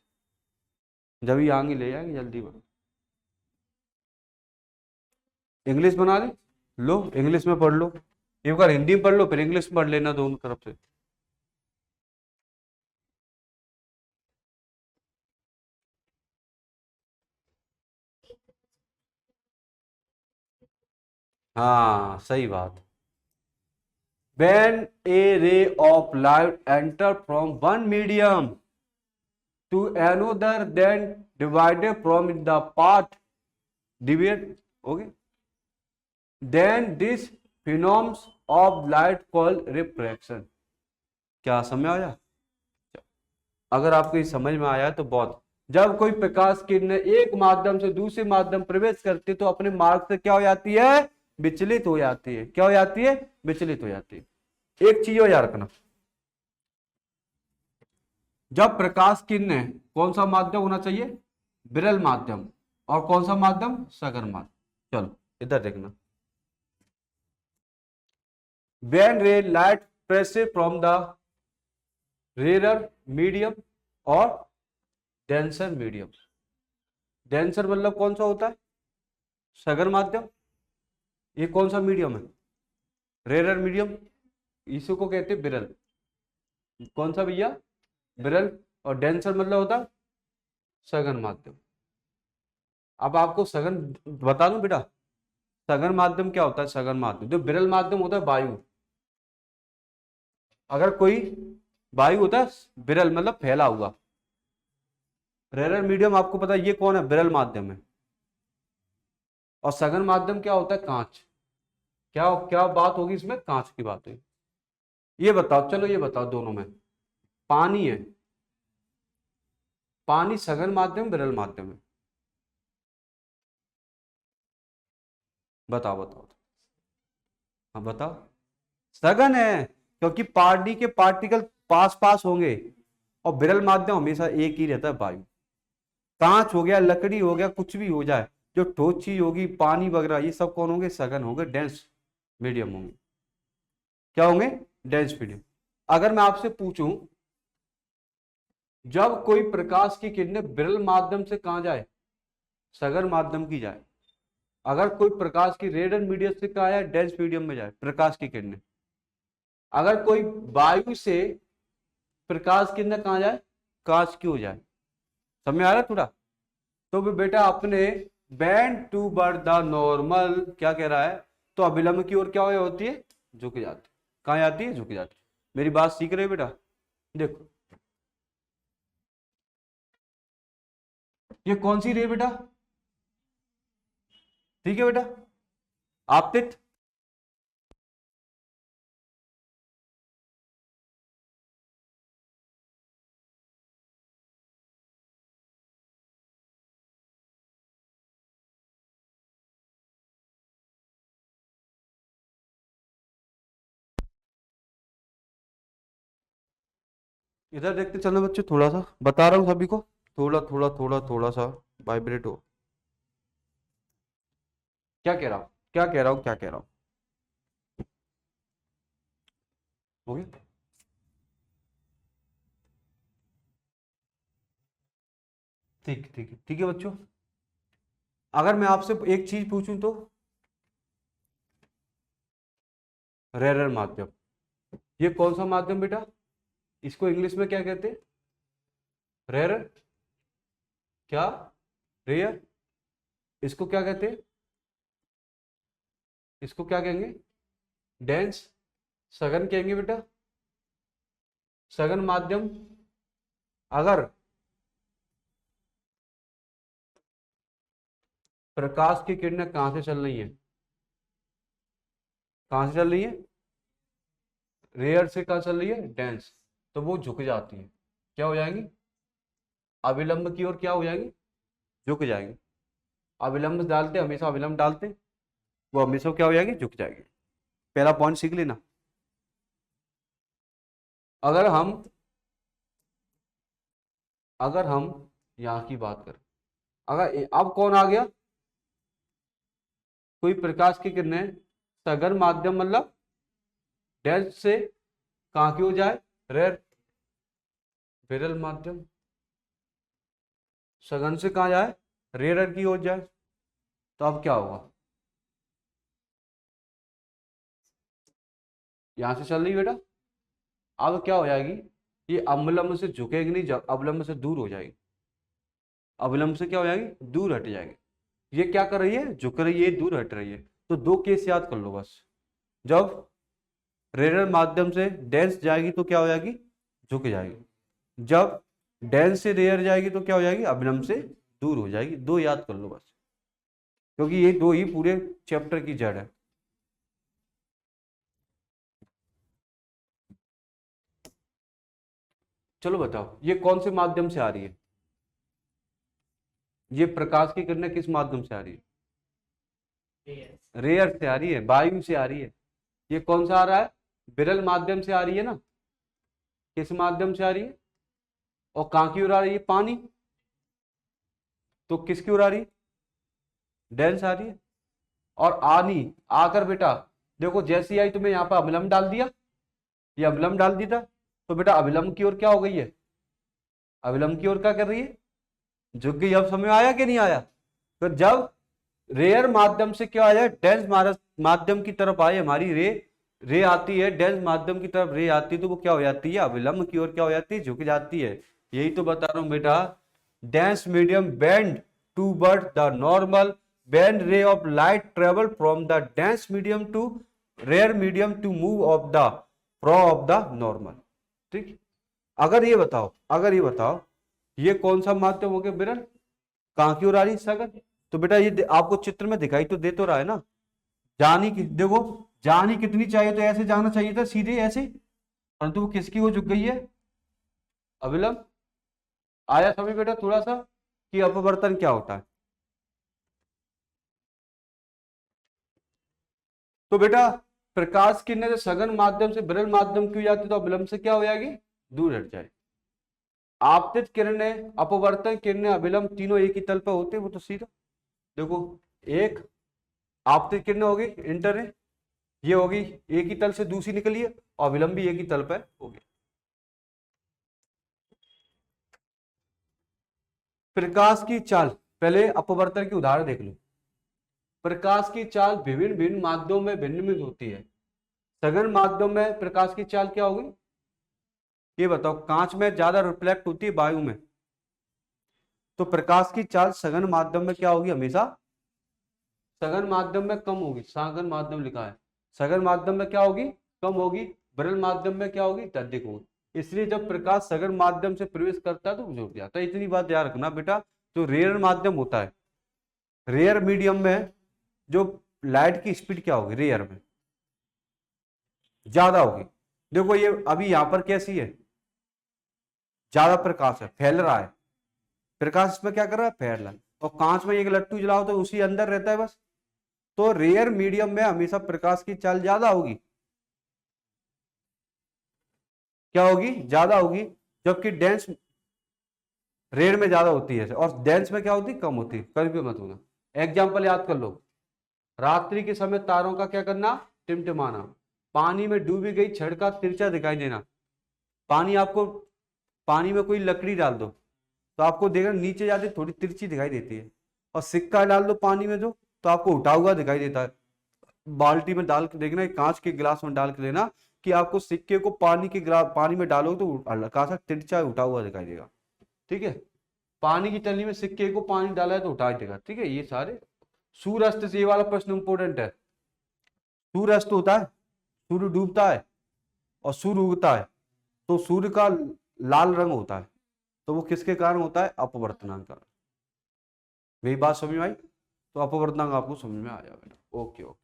S1: जब ही आगे ले जाएंगे, जल्दी पढ़ो। इंग्लिश बना ले लो, इंग्लिश में पढ़ लो, एक बार हिंदी में पढ़ लो फिर इंग्लिश में पढ़ लेना दोनों तरफ से। हाँ सही बात। When a ray of light enter from one medium to another, then divided from the path deviate, okay, then this phenomenon of light called refraction। क्या समझ आया? अगर आपको ये समझ में आया तो बहुत। जब कोई प्रकाश किरण एक माध्यम से दूसरे माध्यम प्रवेश करती है तो अपने मार्ग से क्या हो जाती है? विचलित हो जाती है। क्या हो जाती है? विचलित हो जाती है। एक चीज हो याद रखना, जब प्रकाश किरण, कौन सा माध्यम होना चाहिए? विरल माध्यम। और कौन सा माध्यम? सघन माध्यम। चलो इधर देखना, when ray light passes from the rarer medium और denser medium। डेंसर मतलब कौन सा होता है? सघन माध्यम। ये कौन सा मीडियम है? Rarer medium. इसी को कहते हैं विरल। कौन सा भैया? विरल। और डेंसर मतलब होता है सघन माध्यम। अब आपको सघन बता दूं बेटा, सघन माध्यम क्या होता है? सघन माध्यम जो विरल माध्यम होता है वायु। अगर कोई वायु होता है विरल मतलब फैला हुआ। रेरर मीडियम आपको पता है ये कौन है? विरल माध्यम है। और सघन माध्यम क्या होता है? कांच। क्या क्या बात होगी इसमें? कांच की बात होगी। ये बताओ, चलो ये बताओ, दोनों में पानी है, पानी सघन माध्यम विरल माध्यम है? बताओ बताओ। हाँ बताओ। सघन है, क्योंकि पानी के पार्टिकल पास पास होंगे। और विरल माध्यम हमेशा एक ही रहता है, वायु। कांच हो गया, लकड़ी हो गया, कुछ भी हो जाए, जो ठोस चीज होगी, पानी वगैरह, ये सब कौन होंगे? सघन होंगे, डेंस मीडियम होंगे। क्या होंगे? Dense medium. अगर मैं आपसे पूछूं, जब कोई प्रकाश की किरणें विरल माध्यम से कहां जाए? सघन माध्यम की जाए। अगर कोई प्रकाश की रेडियल मीडियम से कहा जाए? डेंस मीडियम में जाए प्रकाश की किरणें। अगर कोई वायु से प्रकाश की किरणें कहां जाए? कांच की हो जाए। समझ में आ रहा है थोड़ा? तो भी बेटा अपने बैंड टू बर द नॉर्मल क्या कह रहा है? तो अभिलंब की ओर क्या होती है? झुक जाती। कहां जाती है? झुक जाती। मेरी बात सीख रहे हो बेटा? देखो ये कौन सी रे बेटा? ठीक है बेटा, आपतित। इधर देखते चलो बच्चे, थोड़ा सा बता रहा हूँ सभी को, थोड़ा थोड़ा थोड़ा थोड़ा सा वाइब्रेट हो। क्या कह रहा हूँ? क्या कह रहा हूँ? क्या कह रहा हूँ? हो गया? ठीक ठीक है, ठीक है बच्चों। अगर मैं आपसे एक चीज पूछूं तो, रेरर माध्यम, ये कौन सा माध्यम बेटा? इसको इंग्लिश में क्या कहते हैं? रेरर। क्या? रेयर। इसको क्या कहते हैं? इसको क्या कहेंगे? डेंस। सघन कहेंगे बेटा। सघन माध्यम अगर प्रकाश की किरणें कहां से चल रही है? कहां से चल रही है? रेयर से कहां चल रही है? डेंस। तो वो झुक जाती है। क्या हो जाएंगी? अविलंब की ओर क्या हो जाएंगी? झुक जाएंगे। अविलंब डालते, हमेशा अविलंब डालते, वो हमेशा क्या हो जाएगी? झुक जाएगी। पहला पॉइंट सीख लेना। अगर हम अगर हम यहाँ की बात करें, अगर अब कौन आ गया, कोई प्रकाश की किरणें सघन माध्यम मतलब डेंस से कहाँ की हो जाए, रेयर, विरल माध्यम, सघन से कहाँ जाए, रेयर की हो जाए, तो अब क्या होगा, यहां से चल रही बेटा, अब क्या हो जाएगी, ये अवलंब से झुकेगी नहीं, अवलंब से दूर हो जाएगी, अवलंब से क्या हो जाएगी, दूर हट जाएगी। ये क्या कर रही है, झुक रही है, दूर हट रही है। तो दो केस याद कर लो बस, जब रेयर माध्यम से डेंस जाएगी तो क्या हो जाएगी, झुक जाएगी, जब डेंस से रेयर जाएगी तो क्या हो जाएगी, अवलंब से दूर हो जाएगी। दो याद कर लो बस, क्योंकि ये दो ही पूरे चैप्टर की जड़ है। चलो बताओ, ये कौन से माध्यम से आ रही है, ये प्रकाश की किरणें किस माध्यम से आ रही है, रेयर से आ रही है, वायु से आ रही है। ये कौन सा आ रहा है, विरल माध्यम से आ रही है ना, किस माध्यम से आ रही है, और कहां की ओर आ रही है, पानी, तो किसकी ओर आ रही है, डेंस आ रही है। और आनी आकर बेटा देखो, जैसी आई तुम्हें यहाँ पर अविलंब डाल दिया, ये अविलंब डाल दिया था, तो बेटा अविलंब की ओर क्या हो गई है, अविलंब की ओर क्या कर रही है, झुक गई। अब समझ में आया कि नहीं आया, तो जब रेयर माध्यम से क्या आया, डेंस माध्यम की तरफ आई हमारी रे, रे आती है डेंस माध्यम की तरफ, रे आती है तो वो क्या हो जाती है, अविलंब की ओर क्या हो जाती है, झुक जाती है। यही तो बता रहा हूं बेटा, dense medium bend toward the normal, when ray of light travel from the dense medium to rare medium to move of the pro of the normal। ठीक, अगर ये बताओ, अगर ये बताओ ये कौन सा माध्यम हो गया विरल, कहां की ओर आ रही सगर, तो बेटा ये आपको चित्र में दिखाई तो दे तो रहा है ना, जानी की देखो, जानी कितनी चाहिए, तो ऐसे जाना चाहिए था सीधे ऐसे, परंतु वो किसकी हो झुक गई है, अविलंब। आया समझ बेटा थोड़ा सा कि अपवर्तन क्या होता है। तो बेटा प्रकाश किरणें से सघन माध्यम से विरल माध्यम की हो जाती तो अविलंब से क्या हो जाएगी, दूर हट जाए। आपतित किरणें, अपवर्तन किरणें, अविलंब तीनों एक ही तल पर होते, वो तो सीधा देखो, एक आपतित किरणें होगी इंटर है, ये होगी एक ही तल से दूसरी निकली है, और अविलंब भी एक ही तल पर होगी। प्रकाश की चाल, पहले अपवर्तन की उदाहरण देख लो। प्रकाश की चाल विभिन्न भिन्न माध्यमों में भिन्न भिन्न होती है। सघन माध्यम में प्रकाश की चाल क्या होगी, ये बताओ, कांच में ज्यादा रिफ्लेक्ट होती है वायु में, तो प्रकाश की चाल सघन माध्यम में क्या होगी, हमेशा सघन माध्यम में कम होगी, सघन माध्यम लिखा है, सघन माध्यम में क्या होगी, कम होगी, विरल माध्यम में क्या होगी, अधिक होगी। इसलिए जब प्रकाश सघन माध्यम से प्रवेश करता है तो जुड़ जाता है। इतनी बात याद रखना बेटा, जो रेयर माध्यम होता है, रेयर मीडियम में जो लाइट की स्पीड क्या होगी, रेयर में ज्यादा होगी। देखो ये अभी यहां पर कैसी है, ज्यादा प्रकाश है, फैल रहा है, प्रकाश इसमें क्या कर रहा है, फैल रहा है, और कांच में एक लट्टू जलाओ तो उसी अंदर रहता है बस। तो रेयर मीडियम में हमेशा प्रकाश की चाल ज्यादा होगी, क्या होगी, ज्यादा होगी, जबकि डेंस रेयर में ज्यादा होती है, और डेंस में क्या होती है, कम होती है। कभी भी मत होना। एग्जाम्पल याद कर लो, रात्रि के समय तारों का क्या करना, टिमटिमाना, पानी में डूबी गई छड़ का तिरछा दिखाई देना। पानी आपको, पानी में कोई लकड़ी डाल दो तो आपको देखना नीचे जाती थोड़ी तिरछी दिखाई देती है, और सिक्का डाल दो पानी में जो, तो आपको उठा हुआ दिखाई देता है। बाल्टी में डाल के देखना, कांच के गिलास में डाल के देना, कि आपको सिक्के को पानी के गिलास, पानी में डालोगे तो हल्का सा तिरछा उठा हुआ दिखाई देगा। ठीक है, पानी की टली में सिक्के को पानी डाला है तो उठा देगा। ठीक है, ये सारे सूर्यास्त से, ये वाला प्रश्न इंपोर्टेंट है। सूर्यास्त होता है, सूर्य डूबता है और सूर्य उगता है, तो सूर्य का लाल रंग होता है, तो वो किसके कारण होता है, अपवर्तनांक कारण। वही बात समझ में आई, तो अपवर्तनांक आपको समझ में आ जाएगा। ओके ओके,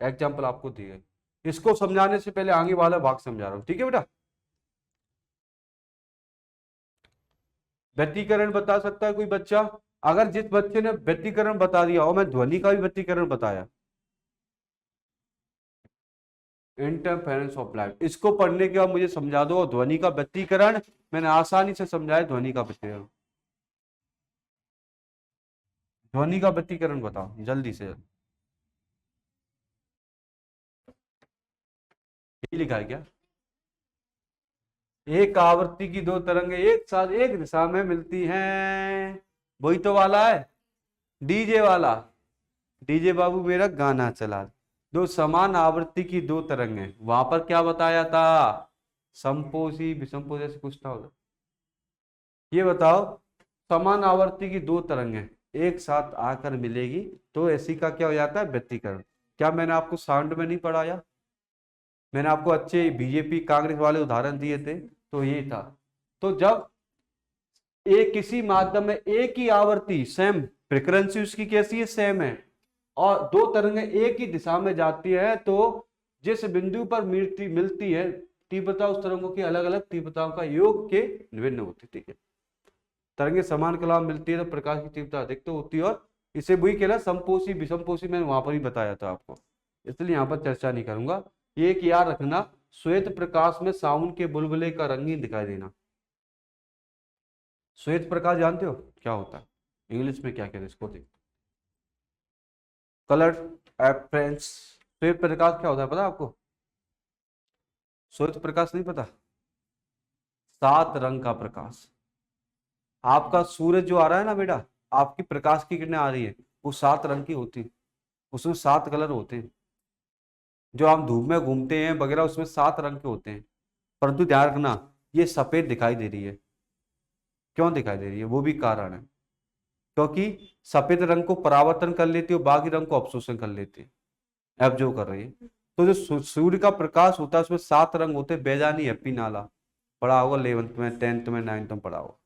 S1: एग्जाम्पल आपको दी गई, इसको समझाने से पहले आगे वाला भाग समझा रहा हूं। ठीक है बेटा, व्यतिकरण बता सकता है कोई बच्चा, अगर जिस बच्चे ने व्यतिकरण बता दिया और मैं ध्वनि का भी व्यतिकरण बताया, इंटरफेरेंस ऑफ लाइट। इसको पढ़ने के बाद मुझे समझा दो ध्वनि का व्यतिकरण। मैंने आसानी से समझाया ध्वनि का व्यतिकरण। ध्वनि का व्यतिकरण बताओ जल्दी से जल्दी। ये लिखा है क्या? एक आवृत्ति की दो तरंगे एक साथ एक दिशा में मिलती हैं, वही तो वाला है डीजे वाला। डीजे बाबू मेरा गाना चला। दो समान आवृत्ति की दो तरंगे, वहां पर क्या बताया था? समपोषी विषमपोषी ऐसे कुछ था उधर। ये बताओ, समान आवृत्ति की दो तरंगे एक साथ आकर मिलेगी तो ऐसी का क्या हो जाता है? व्यतिकरण। क्या मैंने आपको साउंड में नहीं पढ़ाया? मैंने आपको अच्छे बीजेपी कांग्रेस वाले उदाहरण दिए थे, तो ये था। तो जब एक किसी माध्यम में एक ही आवृत्ति सेम, फ्रीक्वेंसी उसकी कैसी है? सेम है, और दो तरंगें एक ही दिशा में जाती है, तो जिस बिंदु पर मिलती है तीव्रता उस तरंगों की अलग अलग तीव्रताओं का योग के भिन्न होती। ठीक है, तरंगे समान कला मिलती है तो प्रकाश की तीव्रता अधिक तो होती है, और इसे वही कहला समपोषी विषमपोषी। मैंने वहां पर ही बताया था आपको, इसलिए यहाँ पर चर्चा नहीं करूंगा। ये एक याद रखना, श्वेत प्रकाश में साउंड के बुलबुले का रंगीन दिखाई देना। श्वेत प्रकाश जानते हो क्या होता है? इंग्लिश में क्या कहते हैं इसको? देख, कलर एप्रेंस। श्वेत प्रकाश क्या होता है पता है आपको? श्वेत प्रकाश नहीं पता? सात रंग का प्रकाश। आपका सूरज जो आ रहा है ना बेटा, आपकी प्रकाश की किरणें आ रही है, वो सात रंग की होती, उसमें सात कलर होते हैं। जो हम धूप में घूमते हैं वगैरह उसमें सात रंग के होते हैं, परंतु ध्यान रखना ये सफेद दिखाई दे रही है। क्यों दिखाई दे रही है? वो भी कारण है, क्योंकि सफेद रंग को परावर्तन कर लेती है और बाकी रंग को अवशोषण कर लेती है, एब्जॉर्ब कर रही है। तो जो सूर्य का प्रकाश होता है उसमें सात रंग होते हैं। बेजानी हैप्पी नाला पढ़ा होगा 11th में, 10th में, 9th में पढ़ा होगा,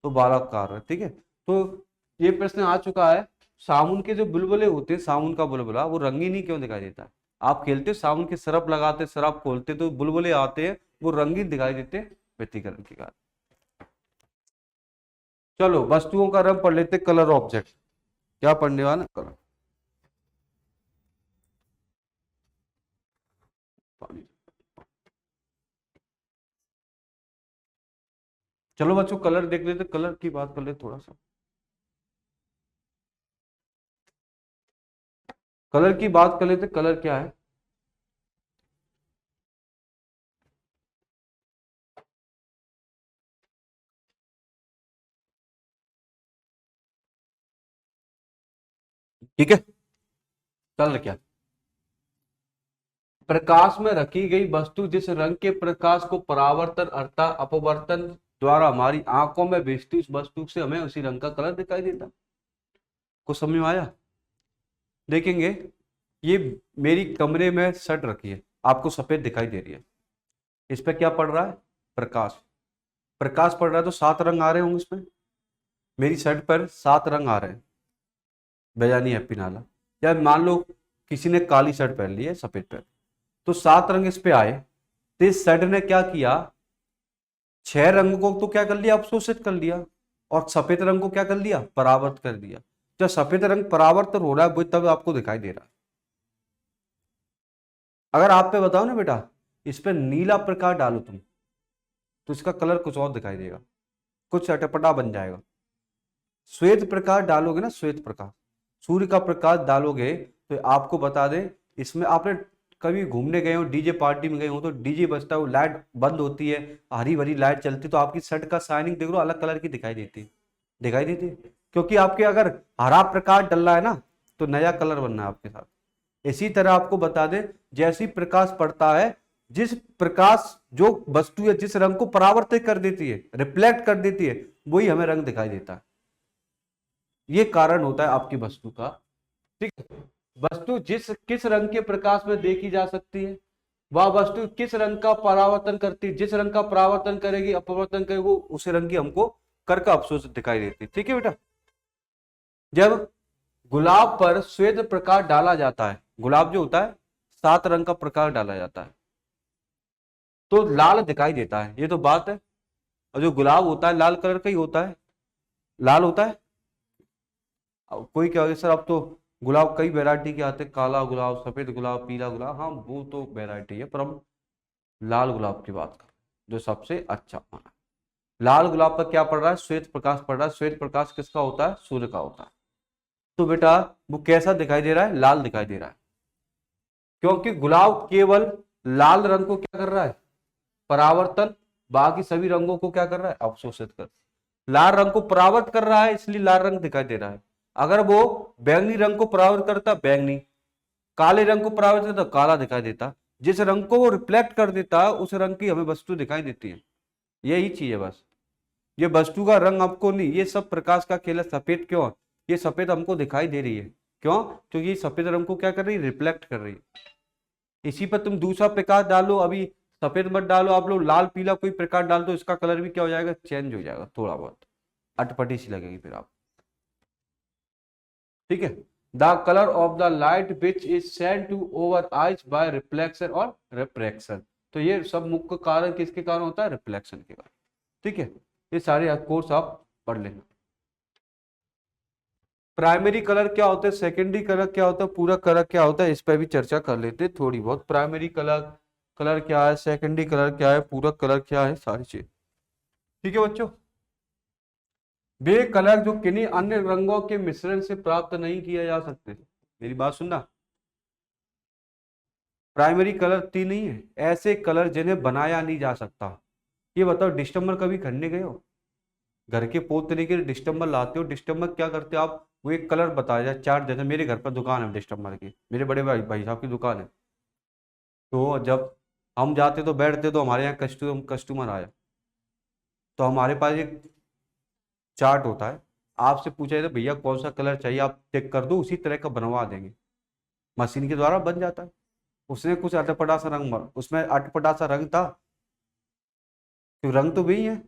S1: तो 12 कारण। ठीक है, तो ये प्रश्न आ चुका है, साबुन के जो बुलबुले होते हैं, साबुन का बुलबुला वो रंगीन ही क्यों दिखाई देता है? आप खेलते हो साबुन के सरफ लगाते, सरफ खोलते तो बुलबुले आते हैं, वो रंगीन दिखाई देते हैं व्यतिकरण के कारण। चलो वस्तुओं का रंग पढ़ लेते, कलर ऑब्जेक्ट। क्या पढ़ने वाला? कलर। चलो बच्चों कलर देख लेते, कलर की बात कर ले थोड़ा सा। कलर की बात कर लेते, कलर क्या है? ठीक है, कलर क्या? प्रकाश में रखी गई वस्तु जिस रंग के प्रकाश को परावर्तन अर्थात अपवर्तन द्वारा हमारी आंखों में भेजती उस वस्तु से हमें उसी रंग का कलर दिखाई देता। कुछ समझ में आया? देखेंगे, ये मेरी कमरे में शर्ट रखी है, आपको सफेद दिखाई दे रही है, इस पे क्या पड़ रहा है? प्रकाश। प्रकाश पड़ रहा है तो सात रंग आ रहे होंगे इसमें। मेरी शर्ट पर सात रंग आ रहे हैं, बेजानी हैप्पी नाला। या मान लो किसी ने काली शर्ट पहन ली है सफेद पर, तो सात रंग इस पे आए, तो इस शर्ट ने क्या किया? छह रंग को तो क्या कर लिया? अवशोषित कर लिया, और सफेद रंग को क्या कर लिया? परावर्त कर दिया। जब सफेद रंग परावर्तन हो रहा है वो तब आपको दिखाई दे रहा है। अगर आप पे बताओ ना बेटा, इस पे नीला प्रकाश डालो तुम, तो इसका कलर कुछ और दिखाई देगा, कुछ अटपटा बन जाएगा। श्वेत प्रकाश डालोगे ना, श्वेत प्रकाश, सूर्य का प्रकाश डालोगे, तो आपको बता दें, इसमें आपने कभी घूमने गए हो, डीजे पार्टी में गए हो, तो डीजे बजता है, वो लाइट बंद होती है, हरी भरी लाइट चलती, तो आपकी शर्ट का शाइनिंग देख लो अलग कलर की दिखाई देती है, दिखाई देती है, क्योंकि आपके अगर हरा प्रकाश डल रहा है ना, तो नया कलर बनना है आपके साथ। इसी तरह आपको बता दें, जैसी प्रकाश पड़ता है, जिस प्रकाश जो वस्तु है जिस रंग को परावर्तित कर देती है, रिफ्लेक्ट कर देती है, वही हमें रंग दिखाई देता है। ये कारण होता है आपकी वस्तु का। ठीक है, वस्तु जिस किस रंग के प्रकाश में देखी जा सकती है, वह वस्तु किस रंग का परावर्तन करती है, जिस रंग का परावर्तन करेगी, अपवर्तन करेगी, वो उसी रंग की हमको कर का अवशोषित दिखाई देती है। ठीक है बेटा, जब गुलाब पर श्वेत प्रकाश डाला जाता है, गुलाब जो होता है सात रंग का प्रकाश डाला जाता है, तो लाल दिखाई देता है, ये तो बात है। और जो गुलाब होता है लाल कलर का ही होता है, लाल होता है। कोई क्या सर अब तो गुलाब कई वैरायटी के आते हैं, काला गुलाब, सफेद गुलाब, पीला गुलाब, हाँ वो तो वैरायटी है, पर हम लाल गुलाब की बात कर, जो सबसे अच्छा माना। लाल गुलाब पर क्या पड़ रहा है? श्वेत प्रकाश पड़ रहा है। श्वेत प्रकाश किसका होता है? सूर्य का होता है। तो बेटा वो कैसा दिखाई दे रहा है? लाल दिखाई दे रहा है, क्योंकि गुलाब केवल लाल रंग को क्या कर रहा है? परावर्तन, बाकी सभी रंगों को क्या कर रहा है? अवशोषित कर। लाल रंग को परावर्त कर रहा है, इसलिए लाल रंग दिखाई दे रहा है। अगर वो बैंगनी रंग को परावर्त करता, बैंगनी, काले रंग को परावर्त करता, काला दिखाई देता। जिस रंग को वो रिफ्लेक्ट कर देता है उस रंग की हमें वस्तु दिखाई देती है। यही चीज है बस। ये वस्तु का रंग हमको नहीं, ये सब प्रकाश का खेल है। सफेद क्यों? ये सफेद हमको दिखाई दे रही है, क्यों? क्योंकि ये सफेद रंग को क्या कर रही है? रिफ्लेक्ट कर रही है। इसी पर तुम दूसरा प्रकाश डालो, अभी सफेद मत डालो, आप लोग लाल पीला कोई प्रकाश डाल दो, इसका कलर भी क्या हो जाएगा? चेंज हो जाएगा, थोड़ा बहुत अटपटी सी लगेगी फिर आप। ठीक है। The colour of the light which is send to over eyes by reflection और रिफ्रैक्शन। तो ये सब मुख्य कारण किसके कारण होता है? रिफ्लेक्शन के कारण। ठीक है, ये सारे कोर्स आप पढ़ लेना। प्राइमरी कलर क्या होता है, सेकेंडरी कलर क्या होता है, पूरा कलर क्या होता है, इस पर भी चर्चा कर लेते हैं थोड़ी बहुत। प्राइमरी कलर, कलर क्या है, सेकेंडरी कलर क्या है, पूरा कलर क्या है, सारी चीज। ठीक है बच्चों। वे कलर जो किन्हीं अन्य रंगों के मिश्रण से प्राप्त नहीं किया जा सकते। मेरी बात सुनना। प्राइमरी कलर तीन नहीं है, ऐसे कलर जिन्हें बनाया नहीं जा सकता। ये बताओ, डिस्टेंबर कभी खरीदने गए हो? घर के पोतने के लिए डिस्टेंबर लाते हो, डिस्टेंबर क्या करते हो आप? वो एक कलर बताया जाए, चार्ट, जैसे मेरे घर पर दुकान है डिस्टेंबर की, मेरे बड़े भाई भाई साहब की दुकान है। तो जब हम जाते तो बैठते तो हमारे यहाँ कस्टमर आया, तो हमारे पास एक चार्ट होता है। आपसे पूछा जाता है भैया कौन सा कलर चाहिए, आप टिक कर दो, उसी तरह का बनवा देंगे, मशीन के द्वारा बन जाता है। उसने कुछ अटपटा सा रंग उसमें अटपटा सा रंग था, तो रंग तो वही है।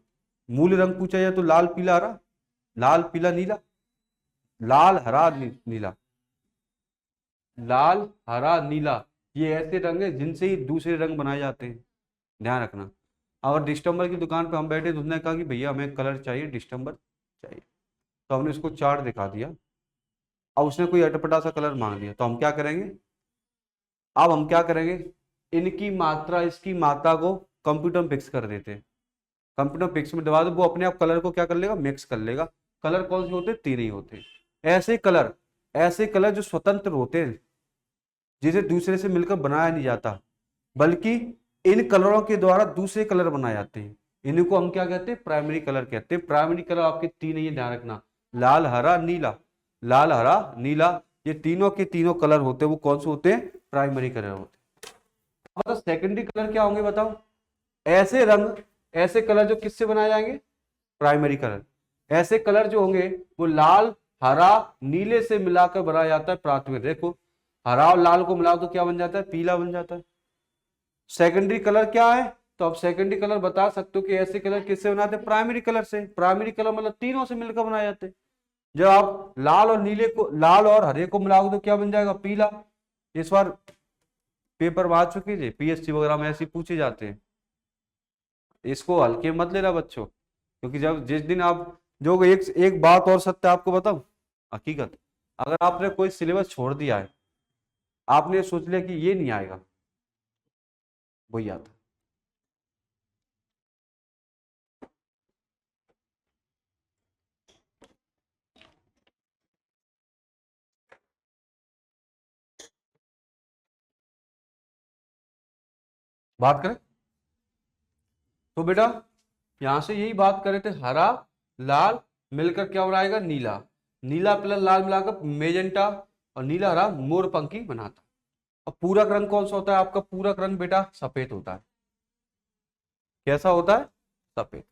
S1: मूल रंग पूछा जाए तो लाल पीला हरा, लाल पीला नीला, लाल हरा नीला, लाल हरा नीला, ये ऐसे रंग है जिनसे ही दूसरे रंग बनाए जाते हैं, ध्यान रखना। अगर डिस्टेंबर की दुकान पे हम बैठे तो उसने कहा कि भैया हमें कलर चाहिए, डिस्टेंबर चाहिए, तो हमने उसको चार्ट दिखा दिया। अब उसने कोई अटपटा सा कलर मांग दिया, तो हम क्या करेंगे? अब हम क्या करेंगे? इनकी मात्रा, इसकी मात्रा को कंप्यूटर में फिक्स कर देते हैं। कंप्यूटर फिक्स में दबा दो, वो अपने आप कलर को क्या कर लेगा? मिक्स कर लेगा। कलर कौन से होते हैं? तीन ही होते हैं। ऐसे कलर जो स्वतंत्र होते हैं, जिसे दूसरे से मिलकर बनाया नहीं जाता, बल्कि इन कलरों के द्वारा दूसरे कलर बनाए जाते हैं, इनको हम क्या कहते हैं? प्राइमरी कलर कहते हैं। प्राइमरी कलर आपके तीन ही है, ध्यान रखना, लाल हरा नीला, लाल हरा नीला, ये तीनों के तीनों कलर होते हैं, वो कौन से होते हैं? प्राइमरी कलर होते हैं। अब बताओ सेकेंडरी कलर क्या होंगे, बताओ? ऐसे रंग, ऐसे कलर जो किससे बनाए जाएंगे? Primary colour. ऐसे कलर जो होंगे वो लाल हरा नीले से मिलाकर बनाया जाता है प्राथमिक। देखो, हरा और लाल को मिलाओ तो क्या बन जाता है? पीला बन जाता है। सेकेंडरी कलर क्या है? तो आप सेकेंडरी कलर बता सकते हो कि ऐसे कलर किससे बनाते हैं? प्राइमरी कलर से। प्राइमरी कलर मतलब तीनों से मिलकर बनाए जाते हैं। जब आप लाल और नीले को, लाल और हरे को मिलाओगे तो क्या बन जाएगा? पीला। इस बार पेपर में आ चुकी है, पीएससी वगैरह में ऐसे पूछे जाते हैं, इसको हल्के मत लेना बच्चों, क्योंकि जब जिस दिन आप जो एक एक बात और सत्य आपको बताऊं, हकीकत, अगर आपने कोई सिलेबस छोड़ दिया है, आपने सोच लिया कि ये नहीं आएगा, वही आता है। बात करें तो बेटा, यहां से यही बात करे थे, हरा लाल मिलकर क्या बनाएगा? नीला। नीला प्लस लाल मिलाकर मेजेंटा, और नीला हरा मोरपंखी बनाता। अब पूरक रंग कौन सा होता है आपका? पूरक रंग बेटा सफेद होता है। कैसा होता है? सफेद।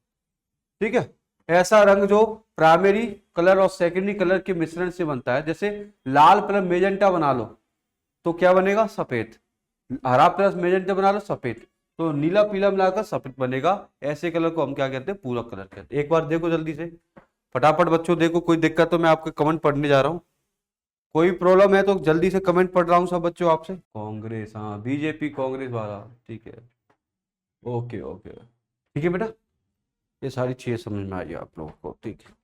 S1: ठीक है। ऐसा रंग जो प्राइमरी कलर और सेकेंडरी कलर के मिश्रण से बनता है, जैसे लाल प्लस मेजेंटा बना लो तो क्या बनेगा? सफेद। हरा प्लस मेजेंटा बना लो, सफेद। तो नीला पीला मिलाकर सफेद बनेगा। ऐसे कलर को हम क्या कहते हैं? पूरक कलर कहते हैं। एक बार देखो जल्दी से, फटाफट बच्चों देखो, कोई दिक्कत तो मैं आपके कमेंट पढ़ने जा रहा हूँ, कोई प्रॉब्लम है तो जल्दी से कमेंट पढ़ रहा हूँ सब बच्चों आपसे। कांग्रेस, हाँ बीजेपी कांग्रेस वाला, ठीक है, ओके ओके, ठीक है बेटा, ये सारी चीजें समझ में आई आप लोगों को, ठीक है,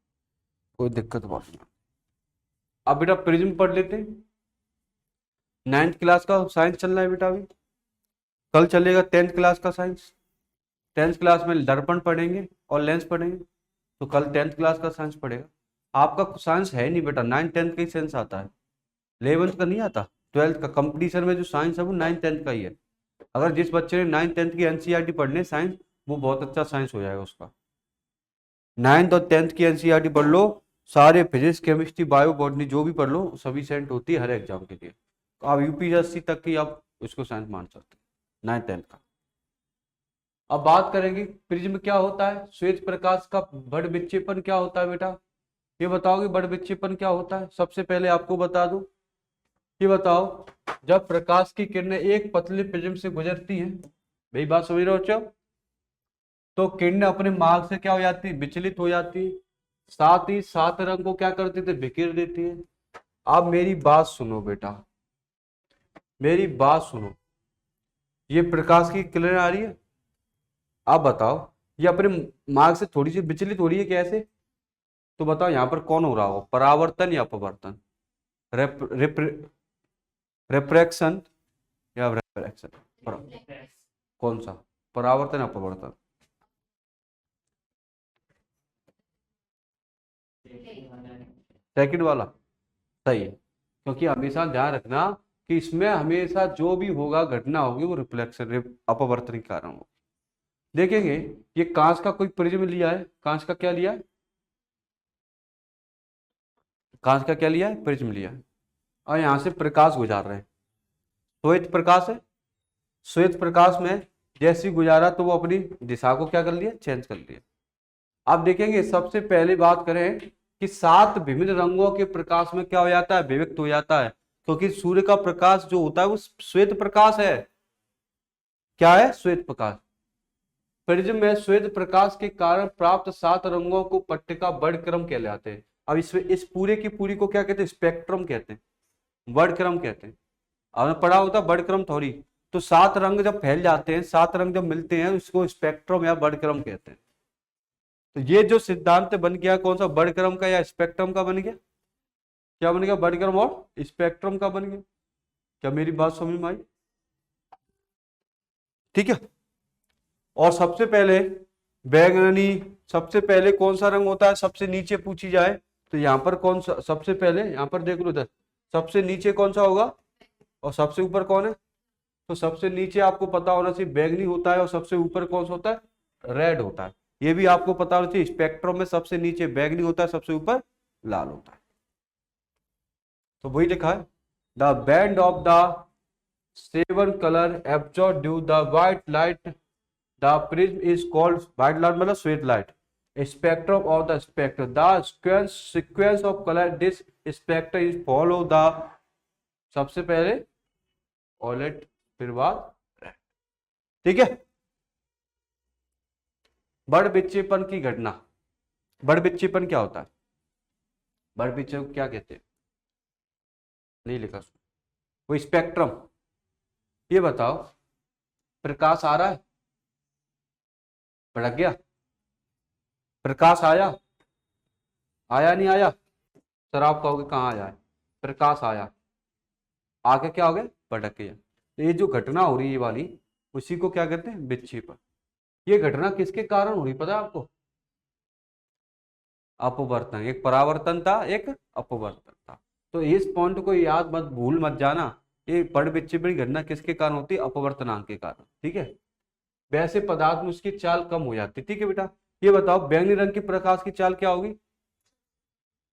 S1: कोई दिक्कत बात नहीं। अब बेटा प्रिज्म पढ़ लेते हैं। 9th क्लास का साइंस चल रहा है बेटा अभी, कल चलेगा 10th क्लास का साइंस। 10th क्लास में दर्पण पढ़ेंगे और लेंस पढ़ेंगे, तो कल 10th क्लास का साइंस पढ़ेगा। आपका साइंस है नहीं बेटा, 9th 10th का ही साइंस आता है, 11th का नहीं आता। 12th का कंपटीशन में जो साइंस है वो 9th 10th का ही है। अगर जिस बच्चे ने 9th 10th की एनसीईआरटी पढ़ने साइंस, वो बहुत अच्छा साइंस हो जाएगा उसका। 9th और 10th की एनसीईआरटी पढ़ लो, सारे फिजिक्स केमिस्ट्री बायो बॉटनी जो भी पढ़ लो सफिशिएंट होती है हर एग्जाम के लिए। तो आप यूपीएससी तक की आप उसको साइंस मान सकते हैं 9th 10th का। अब बात करेंगे प्रिज्म क्या होता है, श्वेत प्रकाश का बड़ विक्षेपण क्या होता है बेटा, ये बताओगे बड़ विक्षेपण क्या होता है। सबसे पहले आपको बता दूं, ये बताओ, जब प्रकाश की किरणें एक पतले प्रिज्म से गुजरती हैं, भाई बात समझ रहे हो बच्चों, तो किरणें अपने मार्ग से क्या हो जाती है, विचलित हो जाती है, साथ ही सात रंग को क्या करती थे, बिखेर देती है। अब मेरी बात सुनो बेटा, मेरी बात सुनो, ये प्रकाश की किरणें आ रही है, आप बताओ ये अपने मार्ग से थोड़ी सी विचलित हो रही है कैसे, तो बताओ यहाँ पर कौन हो रहा हो, परावर्तन या अपवर्तन, रिफ्रैक्शन या रिफ्रैक्शन, कौन सा, परावर्तन अपवर्तन, सेकंड वाला सही है, क्योंकि हमेशा ध्यान रखना कि इसमें हमेशा जो भी होगा घटना होगी वो रिफ्लेक्शन अपवर्तन के कारण होगा। देखेंगे ये कांच का कोई प्रिज्म लिया है, कांच का क्या लिया है, कांच का क्या लिया है, प्रिज्म लिया है, और यहाँ से प्रकाश गुजार रहे हैं, श्वेत प्रकाश है, श्वेत प्रकाश में जैसे ही गुजारा तो वो अपनी दिशा को क्या कर लिया, चेंज कर लिया। आप देखेंगे सबसे पहले बात करें कि 7 विभिन्न रंगों के प्रकाश में क्या हो जाता है, विभक्त हो जाता है, क्योंकि सूर्य का प्रकाश जो होता है वो श्वेत प्रकाश है। क्या है, श्वेत प्रकाश। प्रिज्म में श्वेत प्रकाश के कारण प्राप्त 7 रंगों को पट्टिका वर्णक्रम कहलाते हैं। अब इसमें इस पूरे की पूरी को क्या कहते हैं, स्पेक्ट्रम कहते हैं, वर्णक्रम कहते हैं। आपने पढ़ा होता वर्णक्रम थोड़ी, तो 7 रंग जब फैल जाते हैं, 7 रंग जब मिलते हैं उसको स्पेक्ट्रम या वर्णक्रम कहते हैं। तो ये जो सिद्धांत बन गया कौन सा, वर्णक्रम का या स्पेक्ट्रम का बन गया, क्या बन गया, वर्णक्रम और स्पेक्ट्रम का बन गया। क्या मेरी बात समझ में आई, ठीक है। और सबसे पहले बैंगनी, सबसे पहले कौन सा रंग होता है, सबसे नीचे पूछी जाए तो यहाँ पर कौन सा, सबसे पहले यहाँ पर देख लो इधर, सबसे नीचे कौन सा होगा और सबसे ऊपर कौन है, तो सबसे नीचे आपको पता होना चाहिए बैंगनी होता है, और सबसे ऊपर कौन सा होता है, रेड होता है। ये भी आपको पता होना चाहिए, स्पेक्ट्रम में सबसे नीचे बैंगनी होता है, सबसे ऊपर लाल होता है। तो वही लिखा है, the band of the 7 colour absorb due the white light, the prism is called, white light मतलब श्वेत light, spectrum of the spectra, the sequence of colour this spectra is follow the, सबसे पहले ऑलेट फिर बाद, ठीक है। बड़ विक्षेपण की घटना, बड़ विक्षेपण क्या होता है, बड़ विक्षेपण क्या कहते हैं, नहीं लिखा वो स्पेक्ट्रम। ये बताओ प्रकाश आ रहा है, भड़क गया, प्रकाश आया, आया नहीं आया, सर आप कहोगे कहाँ आया है, प्रकाश आया, आके क्या हो गया, भड़क गया। तो ये जो घटना हो रही है ये वाली, उसी को क्या कहते हैं, विक्षेपण। ये घटना किसके कारण हो रही पता है आपको, अपवर्तन, एक परावर्तन था एक अपवर्तन था। तो इस पॉइंट को याद मत भूल मत जाना, ये बड़ विक्षेपण घटना किसके कारण होती है, अपवर्तनांक के कारण, ठीक है। वैसे पदार्थ में उसकी चाल कम हो जाती है, ठीक है बेटा। ये बताओ बैंगनी रंग की प्रकाश की चाल क्या होगी,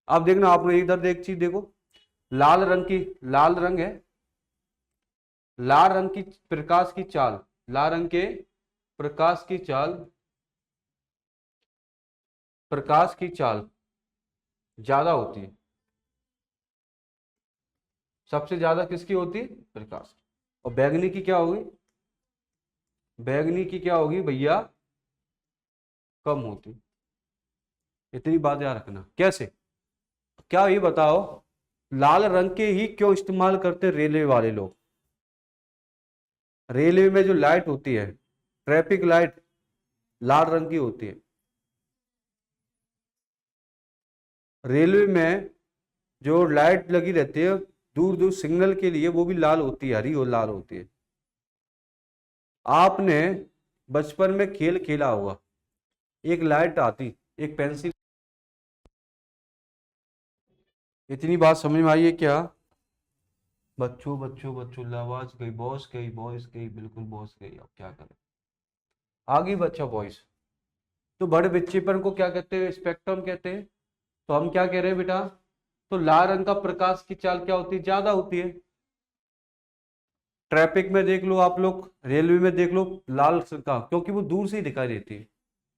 S1: आप देखना, आपने इधर एक चीज देखो, लाल रंग की, लाल रंग है, लाल रंग की प्रकाश की चाल, लाल रंग के प्रकाश की चाल, प्रकाश की चाल ज्यादा होती है, सबसे ज्यादा किसकी होती है, प्रकाश। और बैंगनी की क्या होगी, बैंगनी की क्या होगी भैया, कम होती। इतनी बात याद रखना, कैसे, क्या ये बताओ, लाल रंग के ही क्यों इस्तेमाल करते रेलवे वाले लोग, रेलवे में जो लाइट होती है, ट्रैफिक लाइट लाल रंग की होती है, रेलवे में जो लाइट लगी रहती है दूर दूर सिग्नल के लिए वो भी लाल होती है, हरी और लाल होती है। आपने बचपन में खेल खेला होगा, एक लाइट आती, एक पेंसिल। इतनी बात समझ में आई है क्या? बच्चों बच्चों बच्चों, आवाज गई, बॉस गई, बॉयस गई, बिल्कुल बॉस गई। अब क्या करें, आ गई बच्चा वॉइस। तो बड़े विक्षेपण को क्या कहते हैं? स्पेक्ट्रम कहते हैं। तो हम क्या कह रहे हैं बेटा? तो लाल रंग का प्रकाश की चाल क्या होती है? ज्यादा होती है। ट्रैफिक में देख लो आप लोग, रेलवे में देख लो, लाल का, क्योंकि वो दूर से ही दिखाई देती है।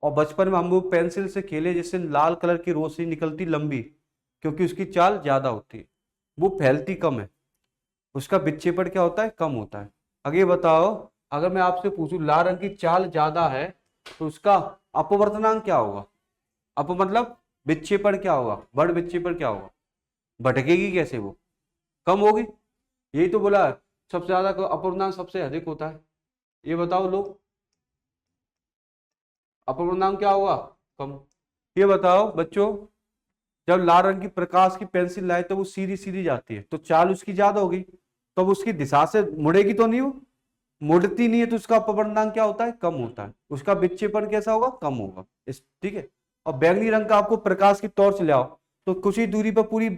S1: और बचपन में हम लोग पेंसिल से खेले जिससे लाल कलर की रोशनी निकलती लंबी, क्योंकि उसकी चाल ज्यादा होती है, वो फैलती कम है, उसका विक्षेपण क्या होता है? कम होता है। आगे बताओ, अगर मैं आपसे पूछूं लाल रंग की चाल ज्यादा है तो उसका अपवर्तनांक क्या होगा? अप मतलब विक्षेपण क्या होगा? बड़ विक्षेपण क्या होगा? भटकेगी कैसे वो? कम होगी। यही तो बोला है, सबसे ज्यादा अपवर्तनांक सबसे अधिक होता है। ये बताओ लोग, अपवर्तनांक क्या होगा? कम। ये बताओ बच्चों, जब लाल रंग की प्रकाश की पेंसिल लाए तो वो सीधी सीधी जाती है, तो चाल उसकी ज्यादा होगी, तो अब उसकी दिशा से मुड़ेगी तो नहीं, वो मुड़ती नहीं है, तो उसका अपवर्तनांक क्या होता है? कम होता है। उसका विक्षेपण कैसा होगा? कम होगा। इस ठीक है। और बैंगनी रंग का आपको प्रकाश की टॉर्च ले आओ, तो कुछ ही दूरी पर पूरी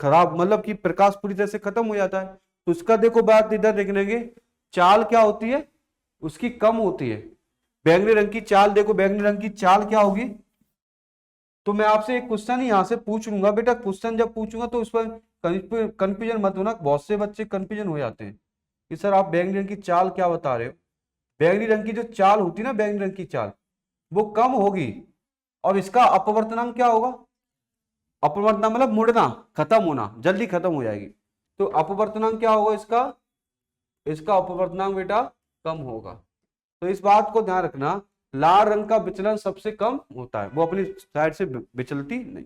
S1: खराब, मतलब कि प्रकाश पूरी तरह से खत्म हो जाता है, तो उसका देखो बात इधर देख लेंगे, चाल क्या होती है? उसकी कम होती है। बैंगनी रंग की चाल देखो, बैंगनी रंग की चाल क्या होगी? तो मैं आपसे एक क्वेश्चन ही यहां से पूछ लूंगा बेटा, क्वेश्चन जब पूछूंगा तो उस पर कंफ्यूजन मत होना, बहुत से बच्चे कंफ्यूजन हो जाते हैं कि सर आप बैंगनी रंग की चाल क्या बता रहे हो। बैंगनी रंग की जो चाल होती है ना, बैंगनी रंग की चाल, वो कम होगी, और इसका अपवर्तनांक क्या होगा? अपवर्तनांक मतलब मुड़ना, खत्म होना, जल्दी खत्म हो जाएगी। तो अपवर्तनांक क्या होगा इसका? इसका अपवर्तनांक बेटा कम होगा। तो इस बात को ध्यान रखना, लाल रंग का विचलन सबसे कम होता है, वो अपनी साइड से विचलती नहीं।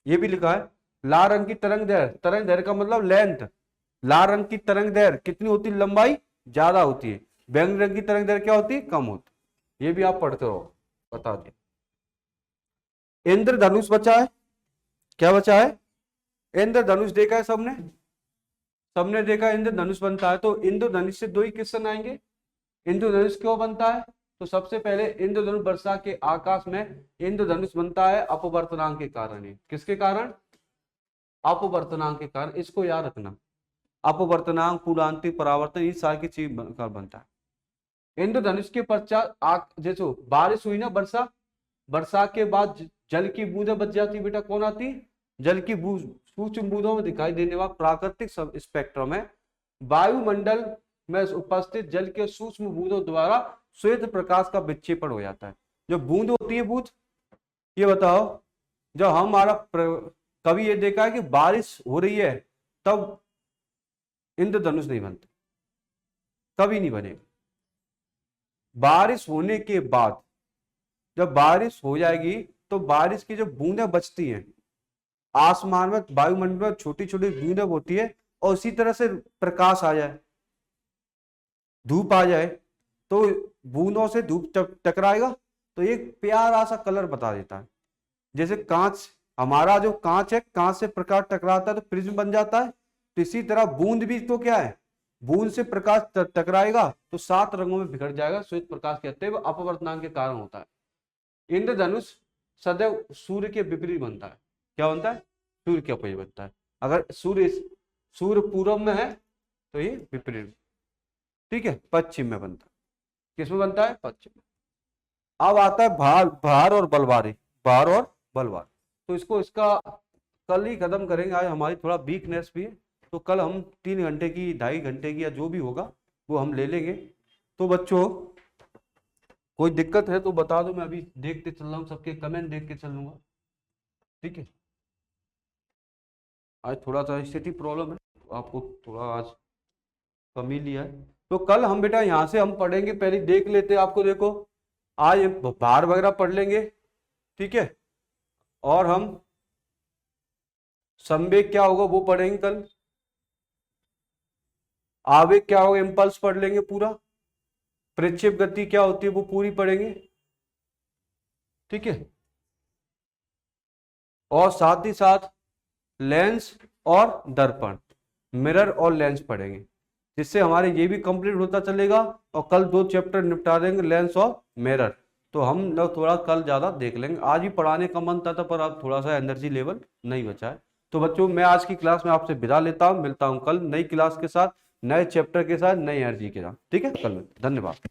S1: ये भी लिखा है, लाल रंग की तरंग दैर्घ्य, तरंग दैर्घ्य का मतलब लेंथ, लाल रंग की तरंग दैर्घ्य कितनी होती है? लंबाई ज्यादा होती है। बैंगनी रंग की तरंग दैर्घ्य क्या होती है? कम होती है। ये भी आप पढ़ते रहो, बता दिया। इंद्रधनुष बचा है, क्या बचा है? इंद्रधनुष देखा है सबने? सबने देखा इंद्रधनुष बनता है, तो इंद्रधनुष से दो ही क्वेश्चन आएंगे। इंद्रधनुष क्यों बनता है? तो सबसे पहले इंद्रधनुष वर्षा के आकाश में इंद्रधनुष बनता है अपवर्तनांक के कारण ही। किसके कारण? अपवर्तनांक के कारण। इसको याद रखना, अपवर्तनांक, पूर्णांतिक परावर्तन, ये सारी की चीज बनता है। इंद्रधनुष के पश्चात जैसे बारिश हुई ना, वर्षा, वर्षा के बाद जल की बूंदें बच जाती बेटा, कौन आती? जल की बूंद, सूक्ष्म बूंदों में दिखाई देने वाला प्राकृतिक स्पेक्ट्रम है। वायुमंडल में उपस्थित जल के सूक्ष्म बूंदों द्वारा श्वेत प्रकाश का विक्षेपण हो जाता है। जो बूंद होती है, बूंद, ये बताओ, जब हमारा कभी ये देखा है कि बारिश हो रही है तब इंद्रधनुष नहीं बनते? कभी नहीं बनेगा। बारिश होने के बाद, जब बारिश हो जाएगी तो बारिश की जो बूंदें बचती हैं आसमान में, वायुमंडल में छोटी छोटी बूंदें होती है, और उसी तरह से प्रकाश आ जाए, धूप आ जाए, तो बूंदों से धूप टकराएगा, तो एक प्यारा सा कलर बता देता है। जैसे कांच, हमारा जो कांच है, कांच से प्रकाश टकराता है तो प्रिज्म बन जाता है, तो इसी तरह बूंद भी तो क्या है? बूंद से प्रकाश टकराएगा तो 7 रंगों में बिखर जाएगा, श्वेत प्रकाश कहते हैं, वो अपवर्तनांक के कारण होता है। इंद्रधनुष सदैव सूर्य के विपरीत बनता है। क्या बनता है? सूर्य के अपोजिट बनता है। अगर सूर्य पूर्व में है तो ये विपरीत, ठीक है, पश्चिम में बनता है। किसमें बनता है? पश्चिम में। अब आता है भार और बलवारी, भार और बलवारी। तो इसका कल ही खत्म करेंगे, आज हमारी थोड़ा वीकनेस भी है, तो कल हम 3 घंटे की, 2.5 घंटे की, या जो भी होगा वो हम ले लेंगे। तो बच्चों, कोई दिक्कत है तो बता दो, मैं अभी देखते चल रहा हूँ, सबके कमेंट देख के चल लूंगा, ठीक है। आज थोड़ा सा स्थिति प्रॉब्लम है, तो आपको थोड़ा आज कम ही लिया है। तो कल हम बेटा यहाँ से हम पढ़ेंगे, पहले देख लेते हैं आपको, देखो आज भार वगैरह पढ़ लेंगे, ठीक है, और हम संवेग क्या होगा वो पढ़ेंगे कल, आवेग क्या होगा, इम्पल्स पढ़ लेंगे पूरा, प्रक्षेप गति क्या होती है वो पूरी पढ़ेंगे, ठीक है, और साथ ही साथ लेंस और दर्पण, मिरर और लेंस पढ़ेंगे, जिससे हमारे ये भी कंप्लीट होता चलेगा। और कल 2 चैप्टर निपटा देंगे, लेंस और मिरर। तो हम लोग थोड़ा कल ज़्यादा देख लेंगे। आज ही पढ़ाने का मन था पर अब थोड़ा सा एनर्जी लेवल नहीं बचा है। तो बच्चों मैं आज की क्लास में आपसे विदा लेता हूँ, मिलता हूँ कल नई क्लास के साथ, नए चैप्टर के साथ, नई एनर्जी के साथ। ठीक है, कल धन्यवाद।